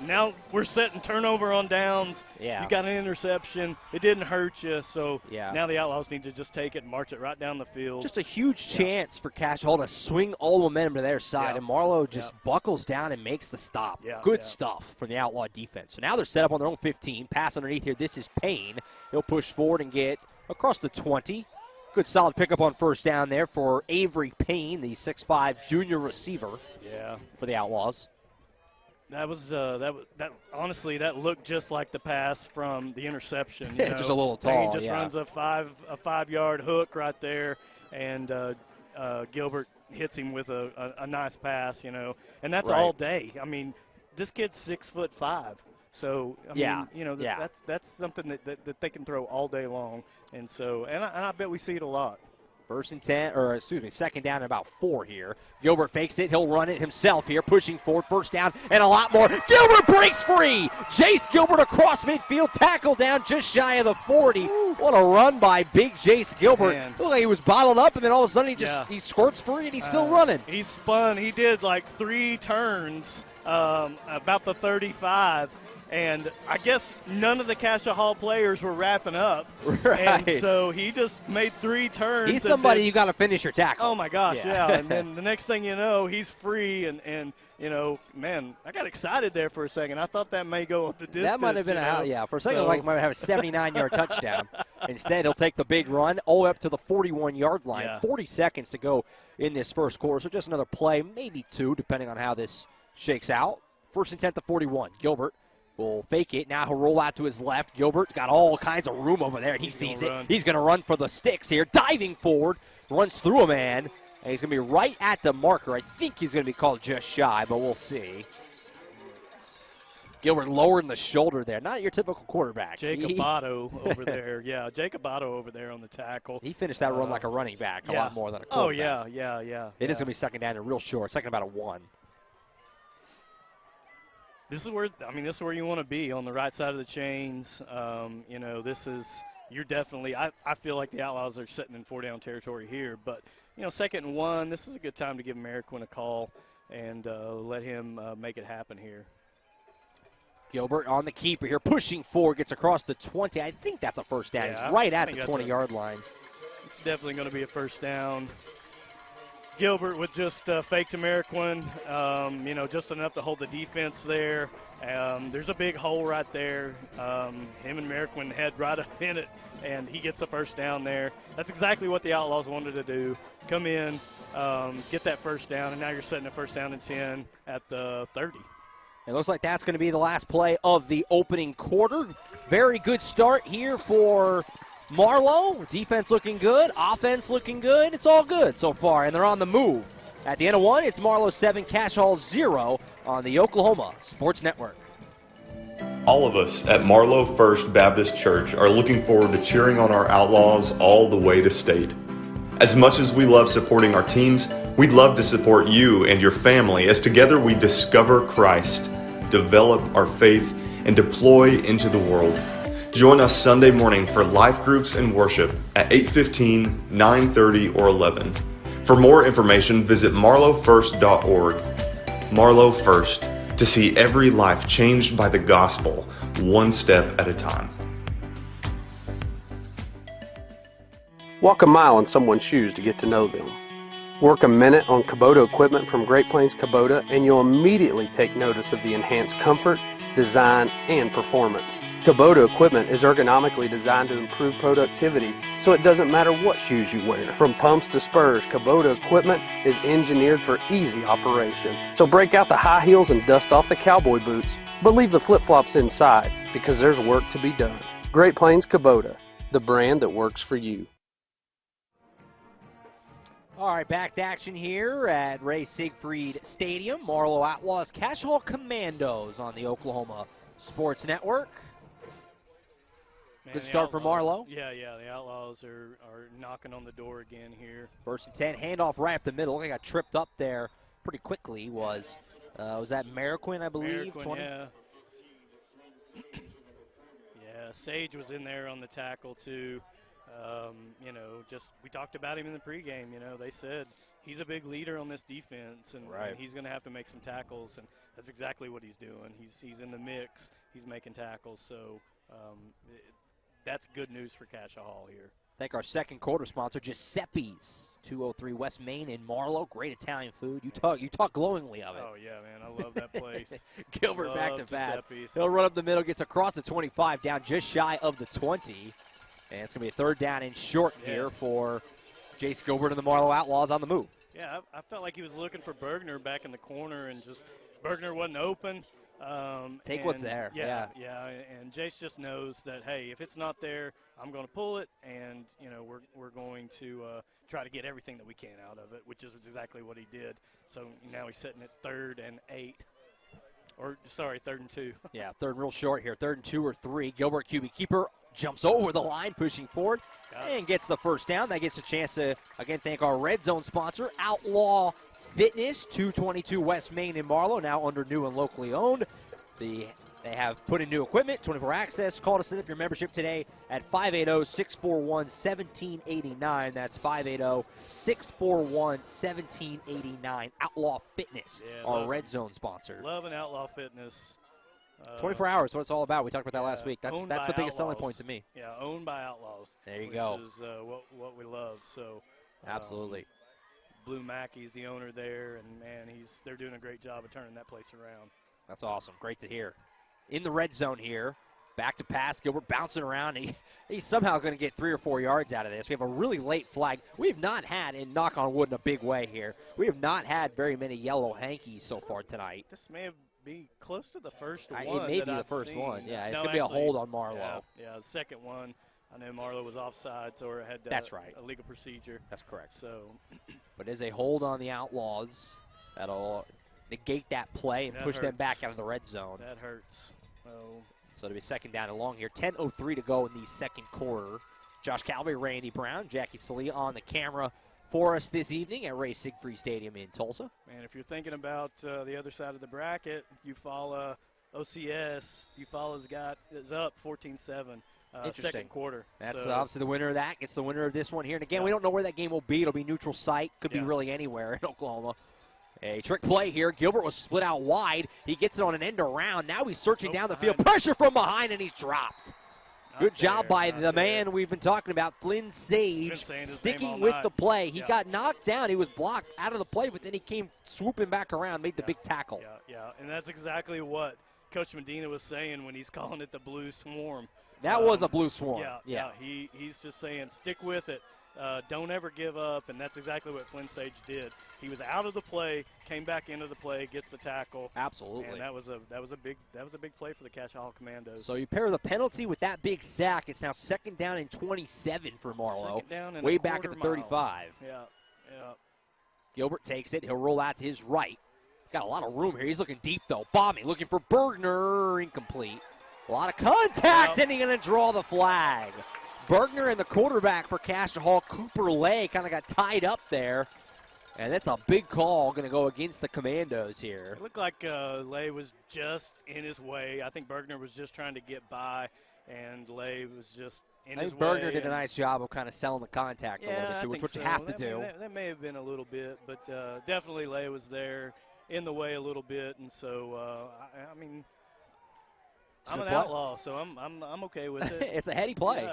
now we're setting turnover on downs. Yeah. You got an interception. It didn't hurt you. So now the Outlaws need to just take it and march it right down the field. Just a huge chance for Cascia Hall to swing all momentum to their side. And Marlow just buckles down and makes the stop. Good stuff from the Outlaw defense. So now they're set up on their own 15. Pass underneath here. This is Payne. He'll push forward and get across the 20. Good solid pickup on 1st down there for Avery Payne, the 6'5 junior receiver for the Outlaws. That was honestly, that looked just like the pass from the interception. You know? Just a little tall. He just runs a 5-yard hook right there, and Gilbert hits him with a nice pass, you know. And that's all day. I mean, this kid's 6'5". So I mean, you know, that's something that they can throw all day long. And so, and I bet we see it a lot. 2nd down and about 4 here. Gilbert fakes it. He'll run it himself here, pushing forward. 1st down and a lot more. Gilbert breaks free. Jace Gilbert across midfield. Tackle down just shy of the 40. What a run by big Jace Gilbert. Looked like he was bottled up, and then all of a sudden he squirts free, and he's still running. He spun. He did like 3 turns about the 35. And I guess none of the Cascia Hall players were wrapping up. Right. And so he just made 3 turns. He's somebody you got to finish your tackle. Oh, my gosh, yeah. And then the next thing you know, he's free. And you know, man, I got excited there for a second. I thought that may go the distance. That might have been for a second, like might have a 79-yard touchdown. Instead, he'll take the big run all the way up to the 41-yard line. 40 seconds to go in this first quarter. So just another play, maybe 2, depending on how this shakes out. 1st and 10 to 41. Gilbert will fake it. Now he'll roll out to his left. Gilbert got all kinds of room over there, and he sees it. He's going to run for the sticks here. Diving forward, runs through a man, and he's going to be right at the marker. I think he's going to be called just shy, but we'll see. Gilbert lowering the shoulder there. Not your typical quarterback. Jacob Otto over there. Yeah, Jacob Otto over there on the tackle. He finished that run like a running back, a lot more than a quarterback. Oh, yeah. It is going to be 2nd down and real short. 2nd about a 1. This is where you want to be, on the right side of the chains. You know, you're definitely, I feel like the Outlaws are sitting in 4-down territory here. But, you know, 2nd and 1, this is a good time to give Merriquin a call and let him make it happen here. Gilbert on the keeper here, pushing forward, gets across the 20. I think that's a 1st down. He's right at the 20-yard line. It's definitely going to be a 1st down. Gilbert with just fake to Merriquin, you know, just enough to hold the defense there. There's a big hole right there. Him and Merriquin head right up in it, and he gets a 1st down there. That's exactly what the Outlaws wanted to do. Come in, get that 1st down, and now you're setting a 1st down and 10 at the 30. It looks like that's going to be the last play of the opening quarter. Very good start here for Marlow. Defense looking good. Offense looking good. It's all good so far, and they're on the move. At the end of 1, it's Marlow 7, Cascia Hall 0 on the Oklahoma Sports Network. All of us at Marlow First Baptist Church are looking forward to cheering on our Outlaws all the way to state. As much as we love supporting our teams, we'd love to support you and your family as together we discover Christ, develop our faith, and deploy into the world. Join us Sunday morning for life groups and worship at 8:15, 9:30, or 11. For more information, visit marlowfirst.org. Marlow First, to see every life changed by the gospel, one step at a time. Walk a mile in someone's shoes to get to know them. Work a minute on Kubota equipment from Great Plains Kubota and you'll immediately take notice of the enhanced comfort, design, and performance. Kubota equipment is ergonomically designed to improve productivity, so it doesn't matter what shoes you wear. From pumps to spurs, Kubota equipment is engineered for easy operation. So break out the high heels and dust off the cowboy boots, but leave the flip-flops inside because there's work to be done. Great Plains Kubota, the brand that works for you. All right, back to action here at Ray Siegfried Stadium. Marlow Outlaws, Cascia Hall Commandos on the Oklahoma Sports Network. Good start for Marlow. Yeah, the Outlaws are knocking on the door again here. 1st and 10, handoff right up the middle. I got tripped up there pretty quickly. Was that Mariquin, I believe? Mariquin, 20? yeah. Yeah, Sage was in there on the tackle too. We talked about him in the pregame. They said he's a big leader on this defense, and he's going to have to make some tackles, and that's exactly what he's doing. He's in the mix. He's making tackles, so that's good news for Cascia Hall here. Thank our second quarter sponsor, Giuseppe's, 203 West Main in Marlow. Great Italian food. You talk glowingly of it. Oh yeah, man, I love that place. Gilbert back to pass. He'll run up the middle, gets across the 25, down just shy of the 20. And it's going to be a 3rd down and short here for Jace Gilbert and the Marlow Outlaws on the move. Yeah, I felt like he was looking for Bergner back in the corner, and just Bergner wasn't open. Take what's there. Yeah, and Jace just knows that, hey, if it's not there, I'm going to pull it, and we're going to try to get everything that we can out of it, which is exactly what he did. So now he's sitting at 3rd and 8. Or, sorry, 3rd and 2. Yeah, 3rd real short here. 3rd and 2 or 3. Gilbert, QB keeper, jumps over the line, pushing forward, and gets the 1st down. That gets a chance to, again, thank our red zone sponsor, Outlaw Fitness, 222 West Main in Marlow, now under new and locally owned. They have put in new equipment, 24 access. Call to set up your membership today at 580-641-1789. That's 580-641-1789. Outlaw Fitness, our red zone sponsor. Love an Outlaw Fitness. 24 hours, what it's all about. We talked about that last week. That's the biggest selling point to me. Yeah, owned by Outlaws. There you go. Which is what we love. So absolutely. Blue Mackey's the owner there, and man, they're doing a great job of turning that place around. That's awesome. Great to hear. In the red zone here, back to pass. Gilbert bouncing around. He's somehow going to get 3 or 4 yards out of this. We have a really late flag. We have not had, and knock on wood in a big way here, we have not had very many yellow hankies so far tonight. This may be close to the first one. It may be the first one. Yeah, it's going to be a hold on Marlow. Yeah, the second one, I know Marlow was offside, so it had that's right. A legal procedure. That's correct. So, but as a hold on the Outlaws, that'll negate that play and push them back out of the red zone. That hurts. So it'll be 2nd down and long here. 10:03 to go in the 2nd quarter. Josh Calvary, Randy Brown, Jackie Salee on the camera for us this evening at Ray Siegfried Stadium in Tulsa. Man, if you're thinking about the other side of the bracket, Eufaula OCS, Eufaula's is up 14-7. Second quarter. That's obviously the winner of that. Gets the winner of this one here. And again, we don't know where that game will be. It'll be neutral site. Could be really anywhere in Oklahoma. A trick play here. Gilbert was split out wide. He gets it on an end around. Now he's searching down the field. Pressure from behind, and he's dropped. Good job by the man we've been talking about, Flynn Sage, sticking with the play. He got knocked down. He was blocked out of the play, but then he came swooping back around, made the big tackle. Yeah, and that's exactly what Coach Medina was saying when he's calling it the Blue Swarm. That was a Blue Swarm. Yeah. He's just saying stick with it. Don't ever give up, and that's exactly what Flynn Sage did. He was out of the play, came back into the play, gets the tackle. Absolutely. And that was a big play for the Cascia Hall Commandos. So you pair the penalty with that big sack. It's now 2nd down and 27 for Marlow. 2nd down and way back at the 35. Yeah. Gilbert takes it. He'll roll out to his right. Got a lot of room here. He's looking deep though. Bombing, looking for Bergner. Incomplete. A lot of contact, and he's going to draw the flag. Bergner and the quarterback for Cascia Hall, Cooper Lay, kind of got tied up there. And that's a big call going to go against the Commandos here. It looked like Lay was just in his way. I think Bergner was just trying to get by. and Lay was just in I his think Bergner way. did a nice job of kind of selling the contact a little bit, too, which is what you have to do. That may have been a little bit, but definitely Lay was there in the way a little bit, and so I mean, I'm an outlaw, so I'm okay with it. It's a heady play,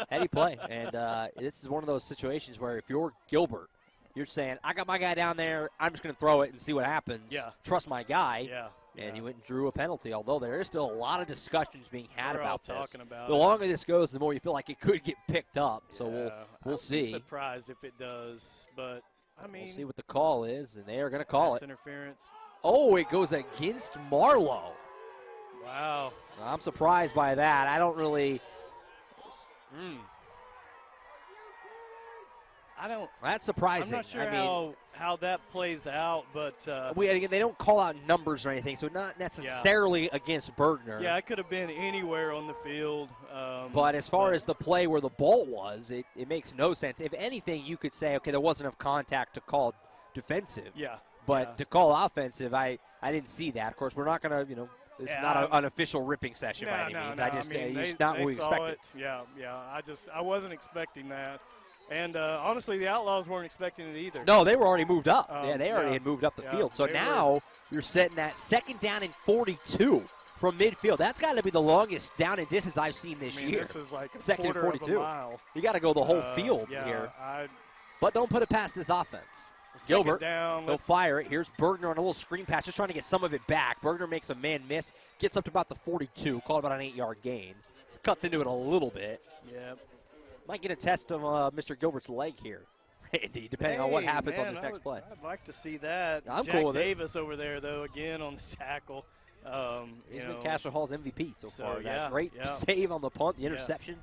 heady play, and this is one of those situations where if you're Gilbert, you're saying, I got my guy down there, I'm just going to throw it and see what happens. Yeah. Trust my guy. Yeah. And he went and drew a penalty, although there is still a lot of discussions being had about this. Talking about the longer this goes, the more you feel like it could get picked up. So we'll see. I'd be surprised if it does, but I mean, we'll see what the call is, and they are going to call it. Interference. Oh, it goes against Marlow. Wow. I'm surprised by that. I don't really. That's surprising. I'm not sure how that plays out, but they don't call out numbers or anything, so not necessarily against Bergner. Yeah, it could have been anywhere on the field. But as far as the play where the ball was, it makes no sense. If anything, you could say, okay, there wasn't enough contact to call defensive. Yeah. But to call offensive, I didn't see that. Of course, we're not going to, it's not an official ripping session by any means. It's not what we expected. Yeah. I wasn't expecting that. And honestly, the Outlaws weren't expecting it either. No, they were already moved up. They already had moved up the field. So now you're setting that 2nd down and 42 from midfield. That's got to be the longest down and distance I've seen this year. This is like a 2nd and 42. Of a mile. You got to go the whole field here. But don't put it past this offense. Gilbert, he'll fire it. Here's Bergner on a little screen pass, just trying to get some of it back. Bergner makes a man miss, gets up to about the 42, called about an 8-yard gain. Cuts into it a little bit. Yep. Might get a test of Mr. Gilbert's leg here, Andy, depending on what happens on this next play. I'd like to see that. I'm Jack cool with Davis over there, though, again on the tackle. He's been Cascia Hall's MVP so far. Yeah, that great save on the punt, the interception.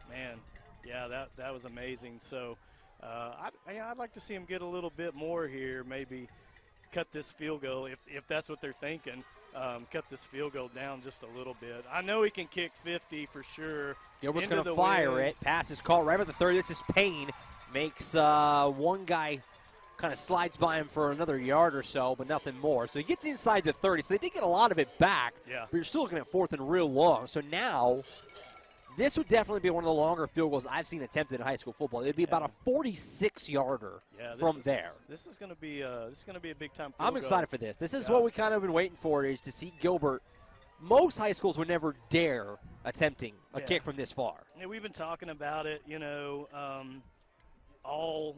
That was amazing. So I'd like to see him get a little bit more here, maybe cut this field goal, if that's what they're thinking. Cut this field goal down just a little bit. I know he can kick 50 for sure. Gilbert's going to fire it. Pass is called right at the 30. This is Payne. Makes one guy kind of slides by him for another yard or so, but nothing more. So he gets inside the 30. So they did get a lot of it back. Yeah. But you're still looking at 4th and real long. So now this would definitely be one of the longer field goals I've seen attempted in high school football. It'd be about a 46-yarder from there. This is going to be a big time. I'm excited for this. This is what we kind of been waiting for, is to see Gilbert. Most high schools would never dare attempting a kick from this far. Yeah, we've been talking about it, all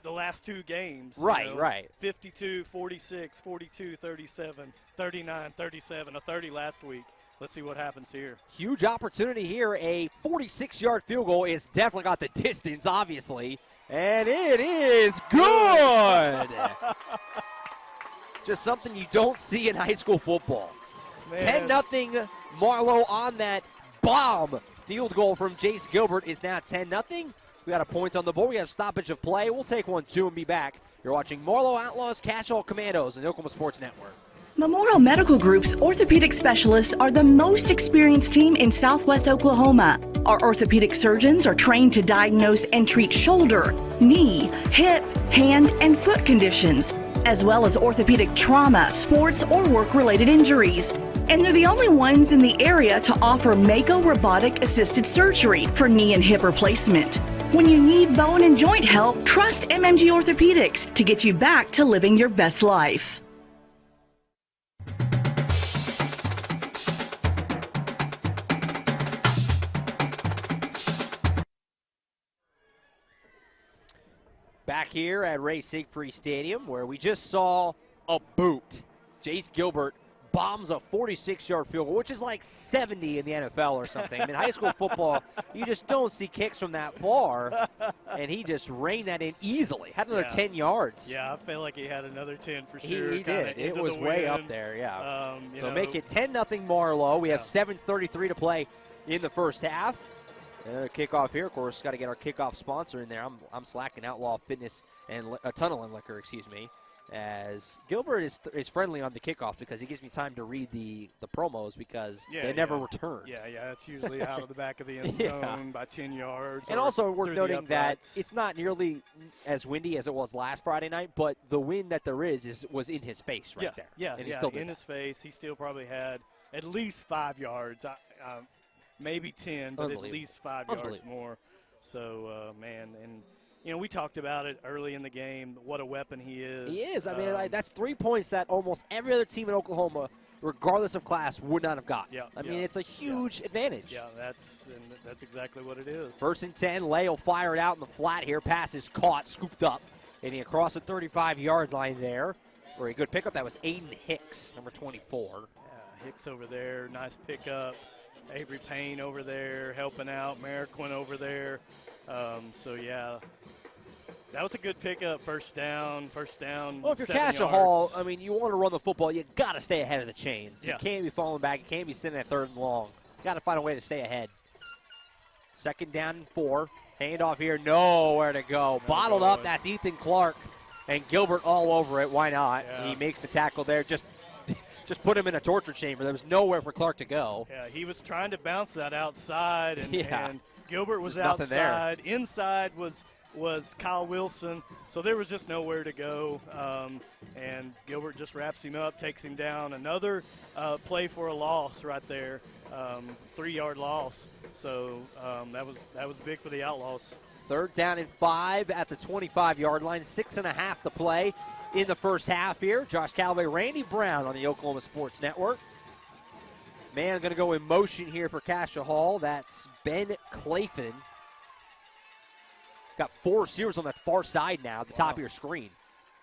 the last 2 games. Right. 52, 46, 42, 37, 39, 37, a 30 last week. Let's see what happens here. Huge opportunity here. A 46-yard field goal. It's definitely got the distance, obviously. And it is good. Just something you don't see in high school football. 10-0 Marlow on that bomb field goal from Jace Gilbert. Is now 10-0. We got a point on the board. We have stoppage of play. We'll take 1-2 and be back. You're watching Marlow Outlaws, Cascia Commandos on the Oklahoma Sports Network. Memorial Medical Group's orthopedic specialists are the most experienced team in Southwest Oklahoma. Our orthopedic surgeons are trained to diagnose and treat shoulder, knee, hip, hand, and foot conditions, as well as orthopedic trauma, sports, or work-related injuries. And they're the only ones in the area to offer Mako robotic-assisted surgery for knee and hip replacement. When you need bone and joint help, trust MMG Orthopedics to get you back to living your best life. Back here at Ray Siegfried Stadium, where we just saw a boot. Jace Gilbert bombs a 46-yard field goal, which is like 70 in the NFL or something. I mean, high school football, you just don't see kicks from that far, and he just reined that in easily. Had another 10 yards. Yeah, I feel like he had another 10 for sure. He did. It was way up there, so make it 10-0 Marlow. We have 7:33 to play in the first half. Kickoff here, of course, got to get our kickoff sponsor in there. I'm slacking Outlaw Fitness and Tunnel and Liquor, as Gilbert is friendly on the kickoff because he gives me time to read the promos because they never return. Yeah, it's usually out of the back of the end zone by 10 yards. And also worth noting that it's not nearly as windy as it was last Friday night, but the wind that there was in his face right there. Yeah, and he still did in his face. He still probably had at least 5 yards. maybe 10, but at least 5 yards more. So, man, and you know, we talked about it early in the game, what a weapon he is. He is. I mean, that's 3 points that almost every other team in Oklahoma, regardless of class, would not have got. I mean, it's a huge advantage. Yeah, that's exactly what it is. 1st and 10, Lay will fire it out in the flat here. Pass is caught, scooped up, and he across the 35-yard line there. Very good pickup. That was Aiden Hicks, number 24. Yeah, Hicks over there, nice pickup. Avery Payne over there helping out. Mariquin over there. So, yeah, that was a good pickup. First down. Well, if you're Cascia Hall, I mean, you want to run the football, you got to stay ahead of the chains. You can't be falling back. You can't be sitting at 3rd and long. You got to find a way to stay ahead. 2nd down and 4. Handoff here, nowhere to go. Bottled up. That's Ethan Clark. And Gilbert all over it. Why not? Yeah. He makes the tackle there. Just put him in a torture chamber. There was nowhere for Clark to go. Yeah, he was trying to bounce that outside, and Gilbert was There's outside. Inside was Kyle Wilson, so there was just nowhere to go. And Gilbert just wraps him up, takes him down. Another play for a loss right there, 3-yard loss. So that was big for the Outlaws. 3rd down and 5 at the 25-yard line. 6.5 to play in the first half here. Josh Callaway, Randy Brown on the Oklahoma Sports Network. Man going to go in motion here for Cascia Hall. That's Ben Clayton. Got 4 receivers on that far side now at the top of your screen.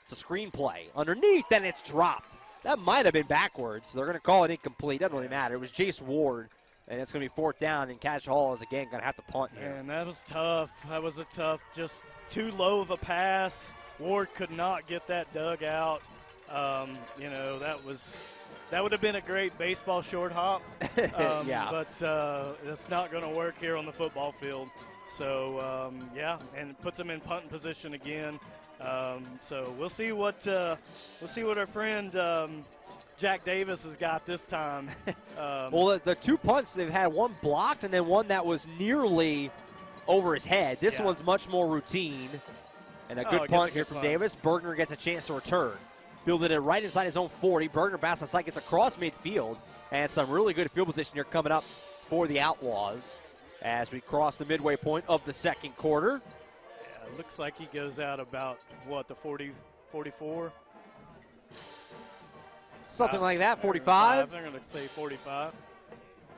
It's a screen play. Underneath, then it's dropped. That might have been backwards. They're going to call it incomplete. Doesn't really matter. It was Jace Ward. And it's going to be 4th down, and Cascia Hall is, again, going to have to punt here. And that was tough. That was a tough, just too low of a pass. Ward could not get that dug out. You know, that would have been a great baseball short hop. But that's not going to work here on the football field. So, and it puts them in punting position again. So we'll see what our friend Jack Davis has got this time. Well, the 2 punts, they've had one blocked and then one that was nearly over his head. This one's much more routine. And a good punt here from Davis. Bergner gets a chance to return. Fielded it right inside his own 40. Bergner bounces like it's across midfield. And some really good field position here coming up for the Outlaws as we cross the midway point of the 2nd quarter. Yeah, it looks like he goes out about, the 40, 44? Something like that, 45. I'm going to say 45.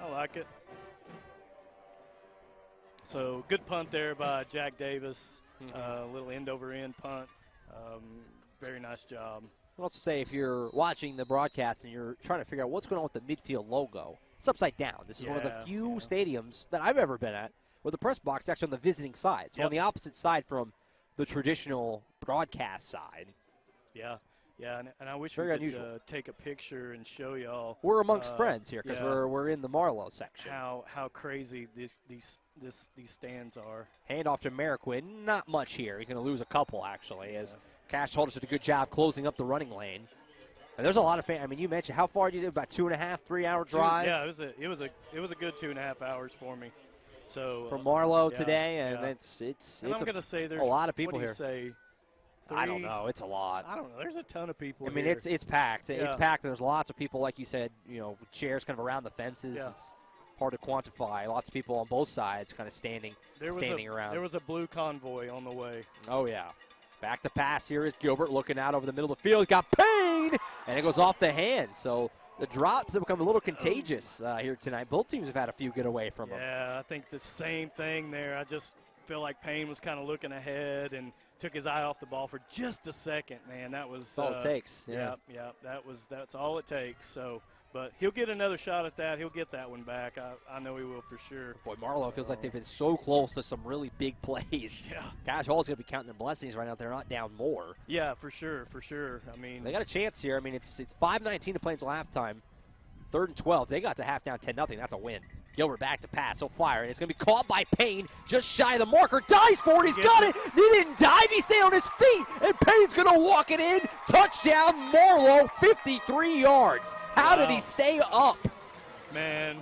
I like it. So good punt there by Jack Davis. Little end-over-end punt. Very nice job. I'll also say if you're watching the broadcast and you're trying to figure out what's going on with the midfield logo, it's upside down. This is one of the few stadiums that I've ever been at where the press box is actually on the visiting side. So on the opposite side from the traditional broadcast side. Yeah, and I wish we could take a picture and show y'all. We're amongst friends here because we're in the Marlow section. How crazy these stands are. Handoff to Mariquin. Not much here. He's going to lose a couple, actually, as Cash Holder did a good job closing up the running lane. And there's a lot of fans. I mean, you mentioned how far did you do? About 2.5, 3 hour drive. Yeah, it was a good 2.5 hours for me. So from Marlow today, and it's I'm going to say there's a lot of people here. Say 3? I don't know. It's a lot. I don't know. There's a ton of people. I mean, here. it's packed. It's packed. There's lots of people, like you said. You know, chairs kind of around the fences. Yeah. It's hard to quantify. Lots of people on both sides, kind of standing around. There was a blue convoy on the way. Oh yeah. Back to pass here is Gilbert looking out over the middle of the field. He's got Payne, and it goes off the hand. So the drops have become a little contagious here tonight. Both teams have had a few get away from them. Yeah, I think the same thing there. I just feel like Payne was kind of looking ahead and took his eye off the ball for just a second. Man, that was that's all it takes. Yeah, that's all it takes. So, but he'll get another shot at that. He'll get that one back. I know he will for sure. Boy, Marlow feels like they've been so close to some really big plays. Yeah. Cash Hall's going to be counting their blessings right now. They're not down more. Yeah, for sure. I mean, they got a chance here. I mean, it's 5:19 to play until halftime. 3rd and 12. They got to half down 10-0. That's a win. Gilbert back to pass. He'll fire, and it's going to be caught by Payne. Just shy of the marker. Dives for it. He's got it. He didn't dive. He stayed on his feet, and Payne's going to walk it in. Touchdown, Marlow, 53 yards. How did he stay up? Man,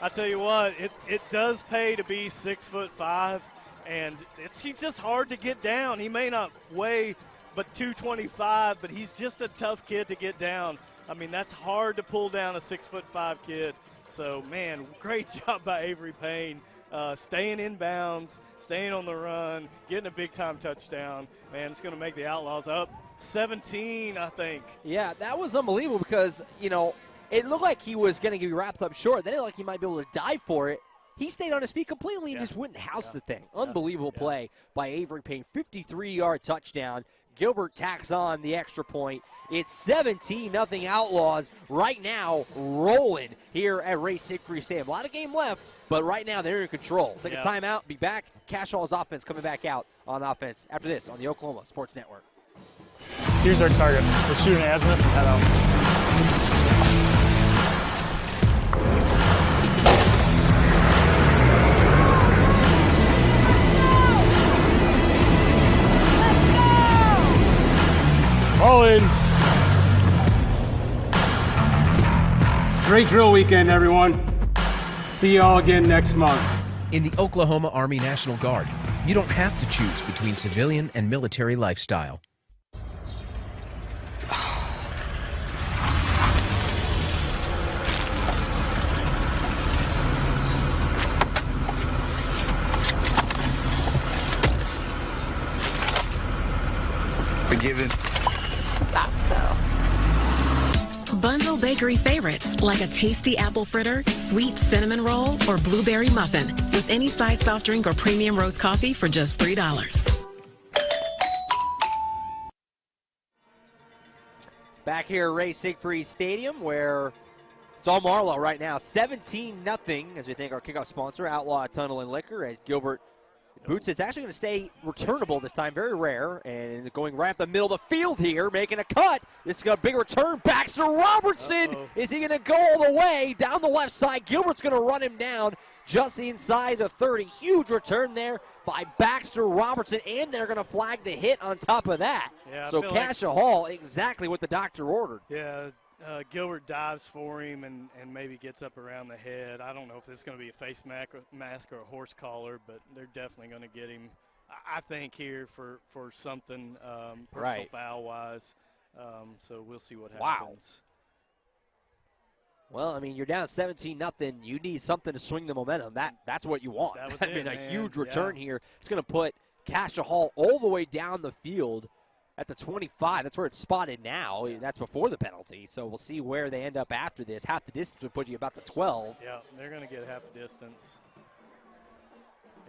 I tell you what, it does pay to be 6'5", and he's just hard to get down. He may not weigh but 225, but he's just a tough kid to get down. I mean, that's hard to pull down a 6'5" kid. So, man, great job by Avery Payne. Staying in bounds, staying on the run, getting a big-time touchdown. Man, it's going to make the Outlaws up 17, I think. Yeah, that was unbelievable because, you know, it looked like he was going to be wrapped up short. Then it looked like he might be able to dive for it. He stayed on his feet completely and just wouldn't house the thing. Unbelievable play by Avery Payne. 53-yard touchdown. Gilbert tacks on the extra point. It's 17-0 Outlaws right now rolling here at Ray Siegfried Stadium. A lot of game left, but right now they're in control. Take a timeout, be back. Cashaw's offense coming back out on offense after this on the Oklahoma Sports Network. Here's our target. We're shooting azimuth and head out. Rolling. Great drill weekend, everyone. See y'all again next month. In the Oklahoma Army National Guard, you don't have to choose between civilian and military lifestyle. Forgiven. Thought so. Bundle bakery favorites like a tasty apple fritter, sweet cinnamon roll, or blueberry muffin with any size soft drink or premium roast coffee for just $3. Back here at Ray Siegfried Stadium where it's all Marlow right now. 17-0 as we thank our kickoff sponsor, Outlaw Tunnel and Liquor, as Gilbert Boots is actually going to stay returnable this time, very rare, and going right up the middle of the field here, making a cut. This is a big return. Baxter Robertson, is he going to go all the way down the left side? Gilbert's going to run him down just inside the 30. Huge return there by Baxter Robertson, and they're going to flag the hit on top of that. Yeah, so Cascia Hall, exactly what the doctor ordered. Yeah. Gilbert dives for him and maybe gets up around the head. I don't know if this is going to be a face mask or a horse collar, but they're definitely going to get him, I think, here for something personal foul-wise. So we'll see what happens. Wow. Well, I mean, you're down 17-0. You need something to swing the momentum. That's what you want. That was I mean, a man. huge return here. It's going to put Cascia Hall all the way down the field at the 25. That's where it's spotted now. That's before the penalty. So we'll see where they end up after this. Half the distance would put you about the 12. Yeah, they're going to get half the distance.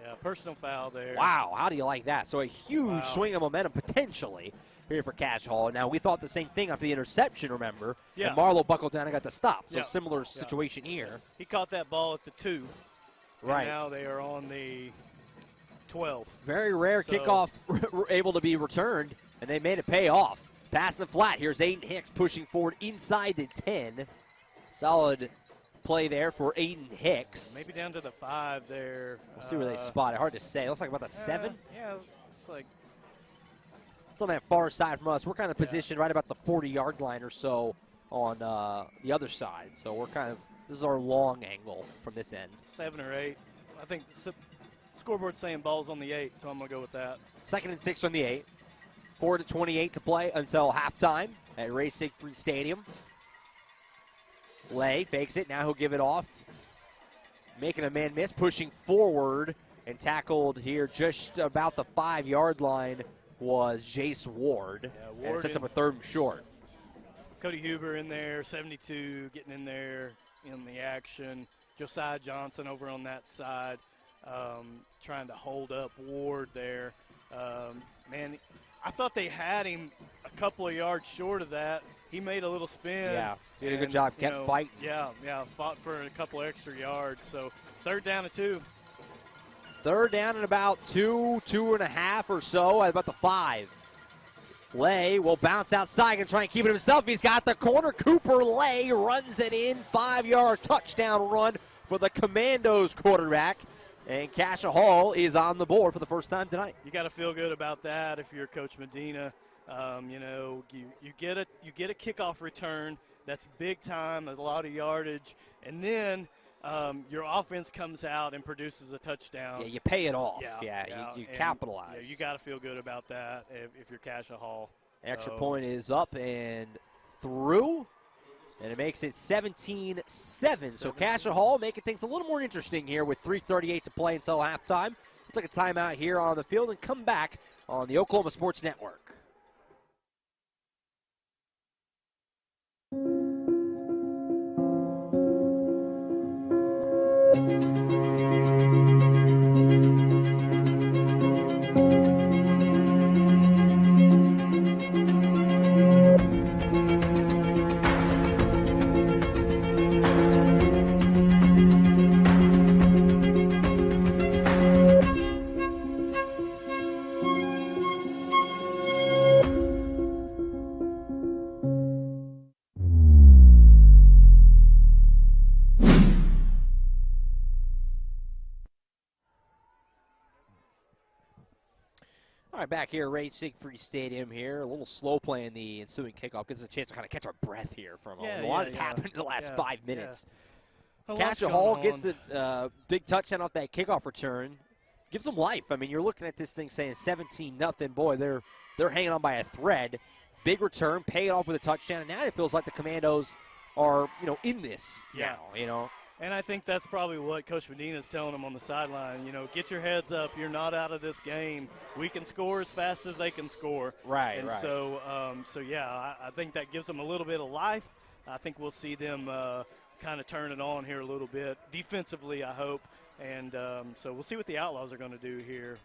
Yeah, personal foul there. Wow, how do you like that? So a huge swing of momentum potentially here for Cascia Hall. Now, we thought the same thing after the interception, remember? Yeah. And Marlow buckled down and got the stop. So similar situation here. He caught that ball at the 2. Right. And now they are on the 12. Very rare kickoff able to be returned. And they made it pay off. Pass in the flat. Here's Aiden Hicks pushing forward inside the 10. Solid play there for Aiden Hicks. Maybe down to the 5 there. We'll see where they spot it. Hard to say. It looks like about the 7. Yeah, it's like. It's on that far side from us. We're kind of positioned right about the 40-yard line or so on the other side. So we're kind of, this is our long angle from this end. 7 or 8. I think the scoreboard's saying ball's on the 8, so I'm going to go with that. 2nd and 6 on the 8. 4:28 to play until halftime at Ray Siegfried Stadium. Lay fakes it. Now he'll give it off. Making a man miss, pushing forward, and tackled here just about the 5-yard line was Jace Ward. Yeah, and it sets up a 3rd and short. Cody Huber in there, 72, getting in there in the action. Josiah Johnson over on that side, trying to hold up Ward there. Man, I thought they had him a couple of yards short of that. He made a little spin. Yeah, did a good job, kept fighting. Yeah, fought for a couple extra yards. So 3rd down and 2. 3rd down and about 2.5 or so at about the 5. Lay will bounce outside and try and keep it himself. He's got the corner. Cooper Lay runs it in. 5-yard touchdown run for the Commandos quarterback. And Cascia Hall is on the board for the first time tonight. You got to feel good about that if you're Coach Medina. You know, you get a kickoff return that's big time, a lot of yardage, and then your offense comes out and produces a touchdown. Yeah, you pay it off. You capitalize. Yeah, you got to feel good about that if you're Cascia Hall. Extra point is up and through. And it makes it 17-7. So Cascia Hall making things a little more interesting here with 3:38 to play until halftime. We'll take a timeout here on the field and come back on the Oklahoma Sports Network. All right, back here at Ray Siegfried Stadium here. A little slow playing the ensuing kickoff. Gives us a chance to kind of catch our breath here from a lot has happened in the last 5 minutes. Cascia Hall gets the big touchdown off that kickoff return. Gives them life. I mean, you're looking at this thing saying 17-0. Boy, they're hanging on by a thread. Big return, pay it off with a touchdown. And now it feels like the Commandos are, in this now, And I think that's probably what Coach Medina's telling them on the sideline. Get your heads up. You're not out of this game. We can score as fast as they can score. Right, right. So I think that gives them a little bit of life. I think we'll see them kind of turn it on here a little bit defensively, I hope. And so we'll see what the Outlaws are going to do here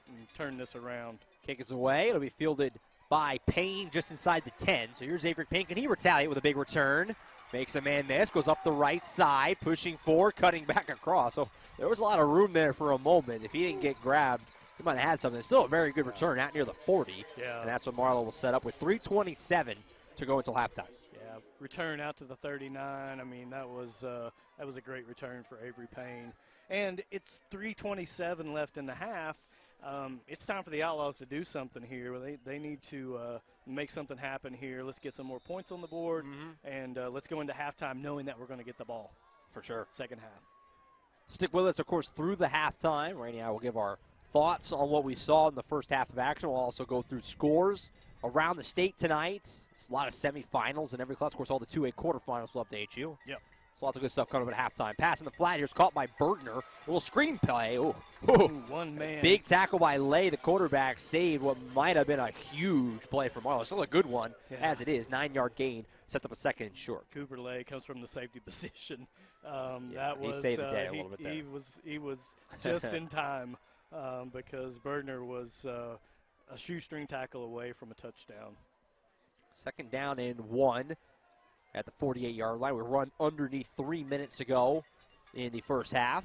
and turn this around. Kick is away. It'll be fielded by Payne just inside the 10. So here's Avery Payne. Can he retaliate with a big return? Makes a man miss, goes up the right side, pushing forward, cutting back across. So there was a lot of room there for a moment. If he didn't get grabbed, he might have had something. Still a very good return out near the 40. Yeah. And that's what Marlow will set up with 3:27 to go until halftime. Yeah, return out to the 39. I mean, that was a great return for Avery Payne. And it's 3:27 left in the half. It's time for the Outlaws to do something here. They need to make something happen here. Let's get some more points on the board, and let's go into halftime knowing that we're going to get the ball. For sure. Second half. Stick with us, of course, through the halftime. Randy and I will give our thoughts on what we saw in the first half of action. We'll also go through scores around the state tonight. It's a lot of semifinals in every class. Of course, all the 2A quarterfinals will update you. Yep. So lots of good stuff coming up at halftime. Pass in the flat here is caught by Bergner. A little screen play. Ooh. One man. Big tackle by Lay. The quarterback saved what might have been a huge play for Marlow. Still a good one as it is. 9-yard gain. Sets up a second and short. Cooper Lay comes from the safety position. He saved the day a little bit there. He was just in time because Bergner was a shoestring tackle away from a touchdown. Second down and 1 at the 48-yard line. We run underneath 3 minutes to go in the first half.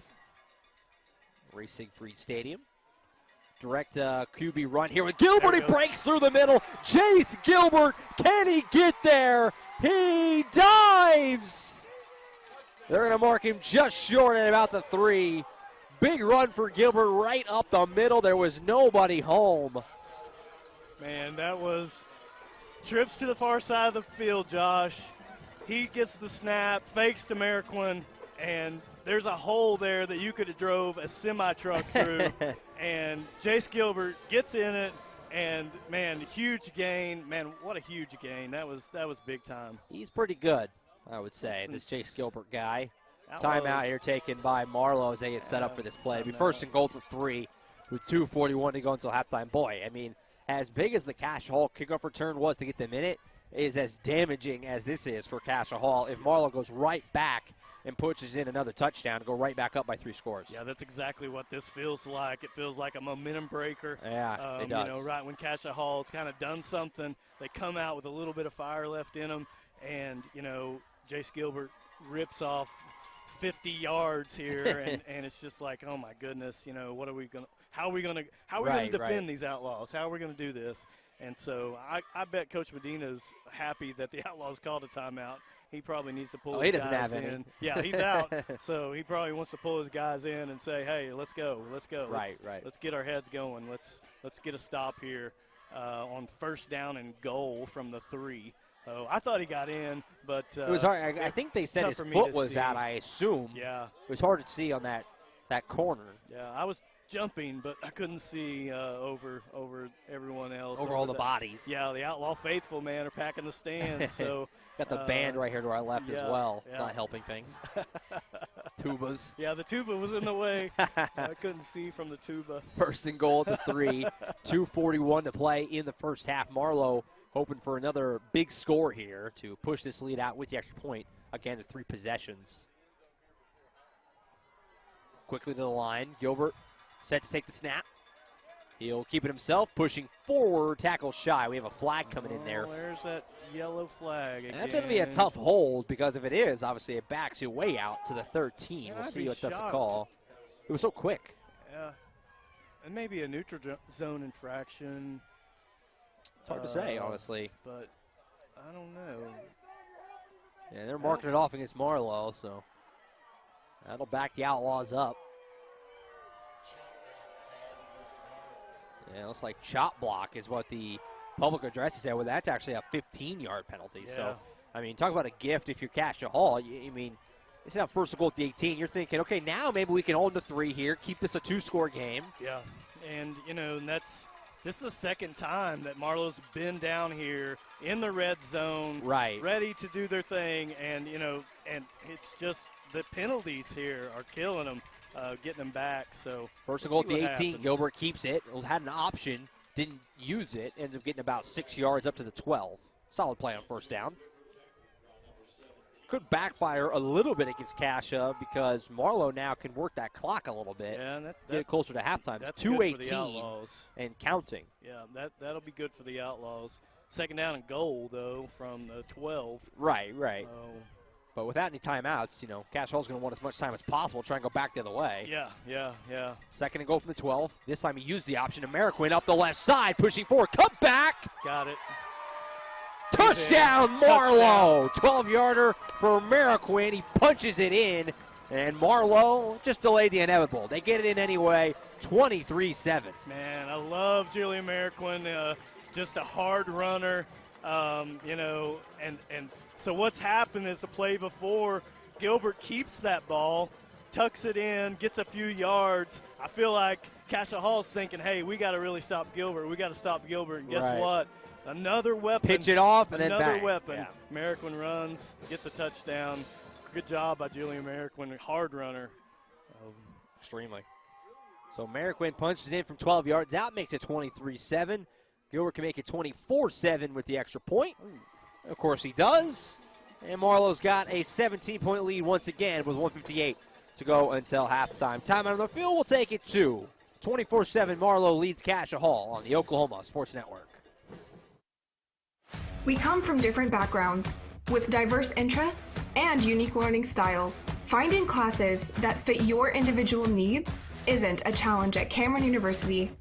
Ray Siegfried Stadium. Direct QB run here with Gilbert. He breaks through the middle. Jace Gilbert, can he get there? He dives. They're going to mark him just short at about the 3. Big run for Gilbert right up the middle. There was nobody home. Man, that was trips to the far side of the field, Josh. He gets the snap, fakes to Marquand, and there's a hole there that you could have drove a semi-truck through. And Jace Gilbert gets in it, and, man, huge gain. Man, what a huge gain. That was big time. He's pretty good, I would say, this Jace Gilbert guy. Timeout here taken by Marlow as they get set up for this play. It'll be first and goal for 3 with 2:41 to go until halftime. Boy, I mean, as big as the Cascia Hall kickoff return was to get them in it, is as damaging as this is for Cascia Hall if Marlow goes right back and pushes in another touchdown to go right back up by 3 scores. Yeah, that's exactly what this feels like. It feels like a momentum breaker. Yeah, it does. Right when Cascia Hall's kind of done something, they come out with a little bit of fire left in them, and, Jace Gilbert rips off 50 yards here, and it's just like, oh my goodness, what are we going to – how are we going to defend these Outlaws? How are we going to do this? And so I bet Coach Medina's happy that the Outlaws called a timeout. He probably needs to pull his guys in. He doesn't have any. Yeah, he's out. So he probably wants to pull his guys in and say, hey, let's go. Right. Let's get our heads going. Let's get a stop here on first down and goal from the 3. So I thought he got in, but it was hard. I think they said his foot was out, I assume. Yeah. It was hard to see on that corner. Yeah, I was jumping, but I couldn't see over everyone else. Over all the bodies. Yeah, the Outlaw faithful, man, are packing the stands. So Got the band right here to our left as well, yeah. not helping things. Tubas. Yeah, the tuba was in the way. I couldn't see from the tuba. First and goal at the 3. 2:41 to play in the first half. Marlow hoping for another big score here to push this lead out with the extra point. Again, to 3 possessions. Quickly to the line. Gilbert set to take the snap. He'll keep it himself, pushing forward, tackle shy. We have a flag coming in there. There's that yellow flag again. And that's going to be a tough hold because if it is, obviously it backs you way out to the 13. Yeah, we'll I'd see be what does the shocked. call. It was so quick. Yeah. And maybe a neutral zone infraction. It's hard to say, honestly. But I don't know. Yeah, they're marking it off against Marlow, so that'll back the Outlaws up. Yeah, it looks like chop block is what the public address is there. Well, that's actually a 15-yard penalty. Yeah. So, I mean, talk about a gift if you're Cascia Hall. I mean, it's not first and goal at the 18. You're thinking, okay, now maybe we can hold the 3 here, keep this a 2-score game. Yeah, and, and this is the second time that Marlow's been down here in the red zone, right, ready to do their thing, and, and it's just the penalties here are killing them. Getting them back. So first and goal at the 18. Happens. Gilbert keeps it. Had an option, didn't use it. Ends up getting about 6 yards up to the 12. Solid play on first down. Could backfire a little bit against Cascia because Marlow now can work that clock a little bit. Yeah, and get it closer to halftime. That's it's 2:18 and counting. Yeah, that'll be good for the Outlaws. Second down and goal though from the 12. Right. But without any timeouts, Cascia Hall's going to want as much time as possible, try and go back the other way. Yeah. Second and goal from the 12. This time he used the option. Ameriquin up the left side, pushing forward. Cut back. Got it. Touchdown, Marlow. 12-yarder for Ameriquin. He punches it in, and Marlow just delayed the inevitable. They get it in anyway, 23-7. Man, I love Julian Ameriquin. Just a hard runner, and so what's happened is the play before, Gilbert keeps that ball, tucks it in, gets a few yards. I feel like Cascia Hall's thinking, hey, we got to really stop Gilbert. We got to stop Gilbert. And guess what? Another weapon. Pitch it off and then bang. Another weapon. Yeah. Ameriquin runs, gets a touchdown. Good job by Julian Ameriquin, hard runner. Extremely. So Ameriquin punches it in from 12 yards out, makes it 23-7. Gilbert can make it 24-7 with the extra point. Of course he does. And Marlow's got a 17-point lead once again with 1:58 to go until halftime. Time out on the field, we'll take it to 24-7. Marlow leads Cascia Hall on the Oklahoma Sports Network. We come from different backgrounds with diverse interests and unique learning styles. Finding classes that fit your individual needs isn't a challenge at Cameron University.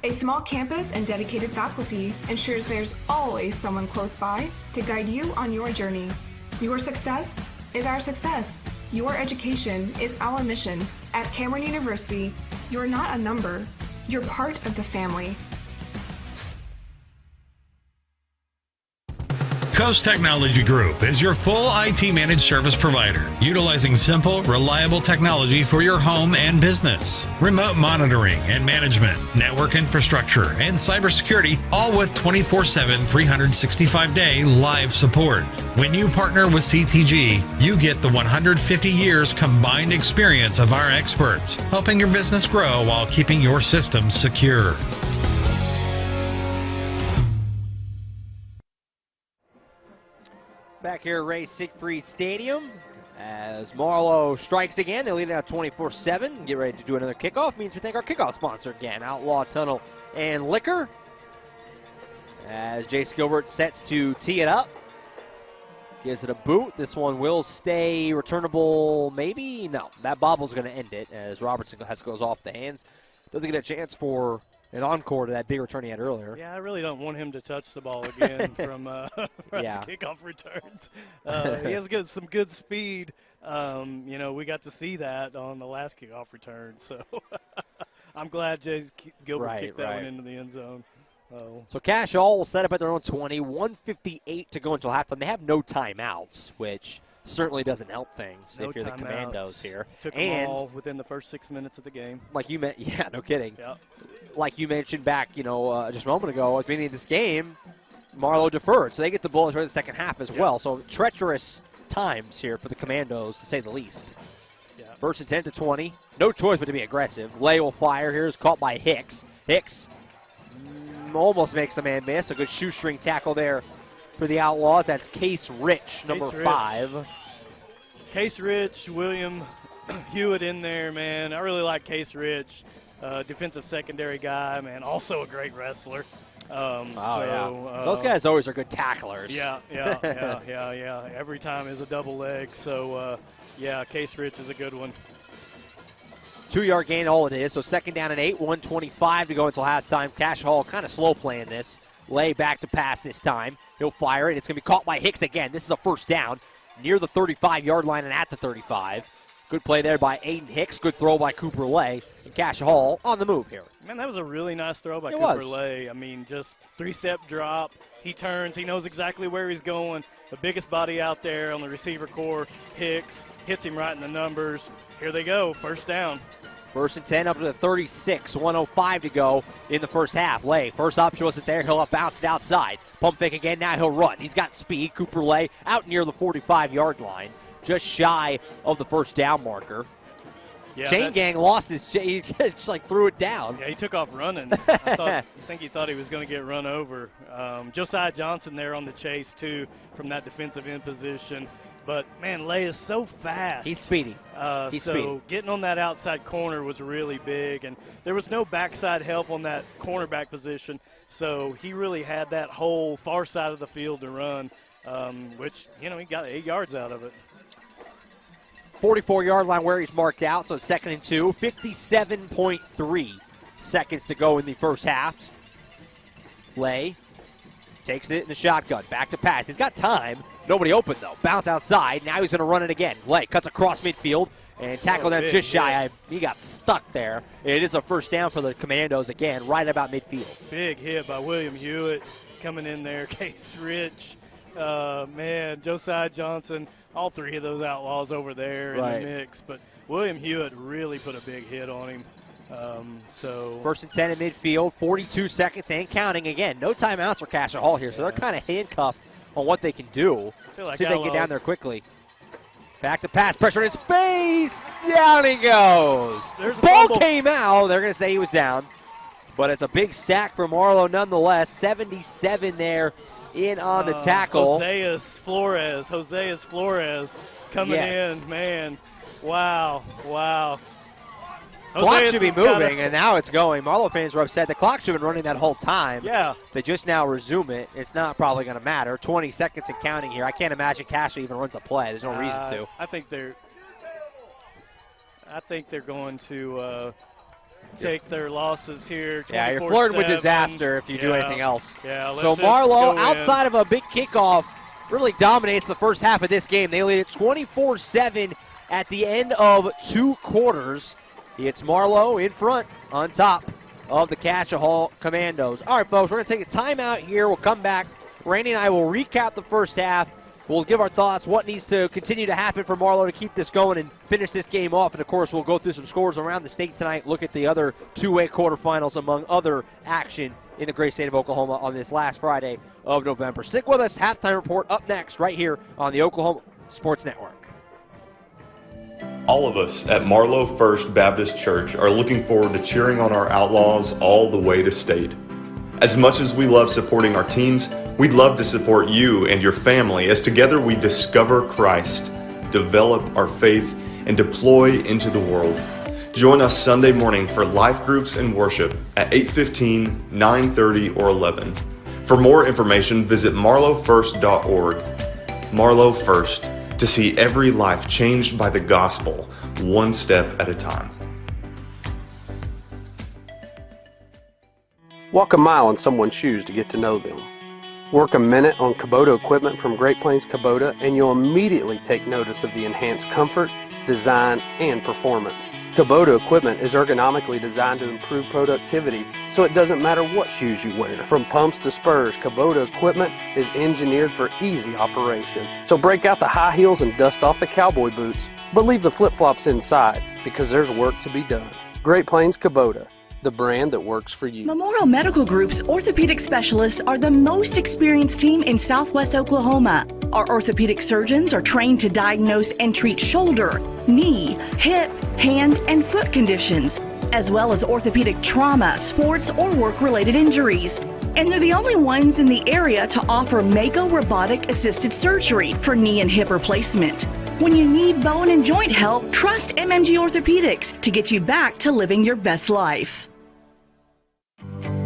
A small campus and dedicated faculty ensures there's always someone close by to guide you on your journey. Your success is our success. Your education is our mission. At Cameron University, you're not a number, you're part of the family. Coast Technology Group is your full IT managed service provider, utilizing simple, reliable technology for your home and business. Remote monitoring and management, network infrastructure, and cybersecurity, all with 24/7, 365-day live support. When you partner with CTG, you get the 150 years combined experience of our experts, helping your business grow while keeping your systems secure. Back here at Ray Siegfried Stadium as Marlow strikes again. They lead it out 24-7. Get ready to do another kickoff. Means we thank our kickoff sponsor again, Outlaw Tunnel and Liquor. As Jace Gilbert sets to tee it up. Gives it a boot. This one will stay returnable, maybe? No, that bobble's going to end it as Robertson goes off the hands. Doesn't get a chance for an encore to that big return he had earlier. Yeah, I really don't want him to touch the ball again from his kickoff returns. He has some good speed. We got to see that on the last kickoff return. So I'm glad Jace Gilbert kicked that one into the end zone. So Cascia Hall will set up at their own 20. 1:58 to go until halftime. They have no timeouts, which certainly doesn't help things if you're the Commandos here. Took them all within the first 6 minutes of the game. Like you meant, yeah, no kidding. Yeah. Like you mentioned back, just a moment ago, at the beginning of this game, Marlow deferred, so they get the bullets right in the second half as well. So treacherous times here for the Commandos, to say the least. Yeah. First and 10 to 20. No choice but to be aggressive. Lay will fire. Here's caught by Hicks. Hicks almost makes the man miss. A good shoestring tackle there for the Outlaws. That's Case Rich, number 5. Case Rich, William Hewitt in there, man. I really like Case Rich. Defensive secondary guy, man. Also a great wrestler. Those guys always are good tacklers. Yeah. Every time is a double leg. So, Case Rich is a good one. 2-yard gain, all it is. So second down and 8, 1:25 to go until halftime. Cash Hall kind of slow playing this. Lay back to pass this time. He'll fire it. It's going to be caught by Hicks again. This is a first down near the 35-yard line and at the 35. Good play there by Aiden Hicks. Good throw by Cooper Lay. And Cash Hall on the move here. Man, that was a really nice throw by Cooper Lay. I mean, just 3-step drop. He turns. He knows exactly where he's going. The biggest body out there on the receiver core. Hicks hits him right in the numbers. Here they go. First down. First and 10 up to the 36. 1:05 to go in the first half. Lay, first option wasn't there. He'll have bounced outside. Pump fake again. Now he'll run. He's got speed. Cooper Lay out near the 45-yard line. Just shy of the first down marker. Yeah, Chain Gang lost his chain. He just threw it down. Yeah, he took off running. I think he thought he was going to get run over. Josiah Johnson there on the chase, too, from that defensive end position. But, man, Lay is so fast. He's speedy. So getting on that outside corner was really big. And there was no backside help on that cornerback position. So he really had that whole far side of the field to run, which, he got 8 yards out of it. 44-yard line where he's marked out, so it's second and 2. 57.3 seconds to go in the first half. Lay takes it in the shotgun. Back to pass. He's got time. Nobody open, though. Bounce outside. Now he's going to run it again. Lay cuts across midfield and tackle them just shy. He got stuck there. It is a first down for the Commandos again, right about midfield. Big hit by William Hewitt coming in there. Case Rich. Josiah Johnson. All 3 of those Outlaws over there in the mix. But William Hewitt really put a big hit on him. First and 10 in midfield, 42 seconds and counting again. No timeouts for Cascia Hall here, so they're kind of handcuffed on what they can do. See if they can get down there quickly. Back to pass, pressure in his face. Down he goes. Ball came out. They're going to say he was down. But it's a big sack for Marlow nonetheless. 77 there in on the tackle. Joseas Flores coming in, man. Wow. Clock should be moving, and now it's going. Marlow fans were upset. The clock should have been running that whole time. Yeah. They just now resume it. It's not probably going to matter. 20 seconds and counting here. I can't imagine Cascia even runs a play. There's no reason to. I think they're going to take their losses here. Yeah, you're flirting with disaster if you do anything else. Yeah, so Marlow, outside of a big kickoff, really dominates the first half of this game. They lead it 24-7 at the end of 2 quarters. It's Marlow in front on top of the Cascia Hall Commandos. All right, folks, we're going to take a timeout here. We'll come back. Randy and I will recap the first half. We'll give our thoughts, what needs to continue to happen for Marlow to keep this going and finish this game off. And, of course, we'll go through some scores around the state tonight, look at the other 2-way quarterfinals, among other action in the great state of Oklahoma on this last Friday of November. Stick with us. Halftime report up next right here on the Oklahoma Sports Network. All of us at Marlow First Baptist Church are looking forward to cheering on our Outlaws all the way to state. As much as we love supporting our teams, we'd love to support you and your family as together we discover Christ, develop our faith, and deploy into the world. Join us Sunday morning for life groups and worship at 8:15, 9:30, or 11. For more information, visit marlowfirst.org. Marlow First, to see every life changed by the gospel, one step at a time. Walk a mile in someone's shoes to get to know them. Work a minute on Kubota equipment from Great Plains Kubota and you'll immediately take notice of the enhanced comfort, design, and performance. Kubota equipment is ergonomically designed to improve productivity, so it doesn't matter what shoes you wear. From pumps to spurs, Kubota equipment is engineered for easy operation. So break out the high heels and dust off the cowboy boots, but leave the flip-flops inside because there's work to be done. Great Plains Kubota. the brand that works for you. Memorial Medical Group's orthopedic specialists are the most experienced team in Southwest Oklahoma. Our orthopedic surgeons are trained to diagnose and treat shoulder, knee, hip, hand, and foot conditions, as well as orthopedic trauma, sports, or work-related injuries. And they're the only ones in the area to offer Mako robotic-assisted surgery for knee and hip replacement. When you need bone and joint help, trust MMG Orthopedics to get you back to living your best life.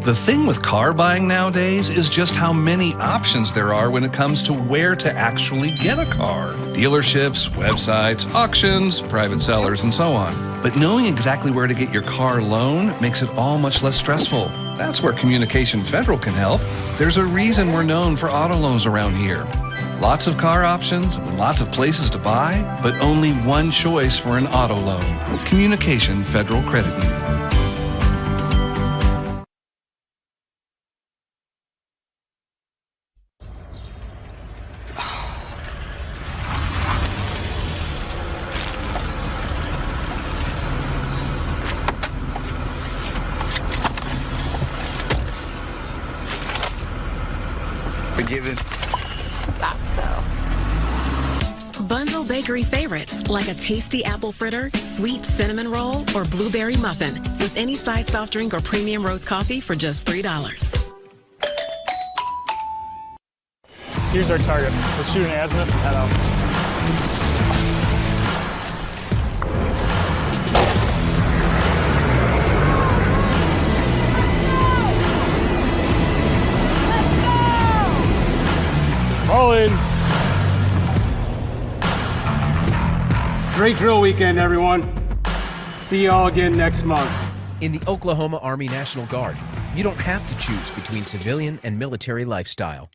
The thing with car buying nowadays is just how many options there are when it comes to where to actually get a car. Dealerships, websites, auctions, private sellers, and so on. But knowing exactly where to get your car loan makes it all much less stressful. That's where Communication Federal can help. There's a reason we're known for auto loans around here. Lots of car options, lots of places to buy, but only one choice for an auto loan. Communication Federal Credit Union. Forgiven. Thought so. Bundle bakery favorites like a tasty apple fritter, sweet cinnamon roll, or blueberry muffin with any size soft drink or premium roast coffee for just $3. Here's our target. We're shooting azimuth, head out. All in. Great drill weekend, everyone. See y'all again next month. In the Oklahoma Army National Guard, you don't have to choose between civilian and military lifestyle.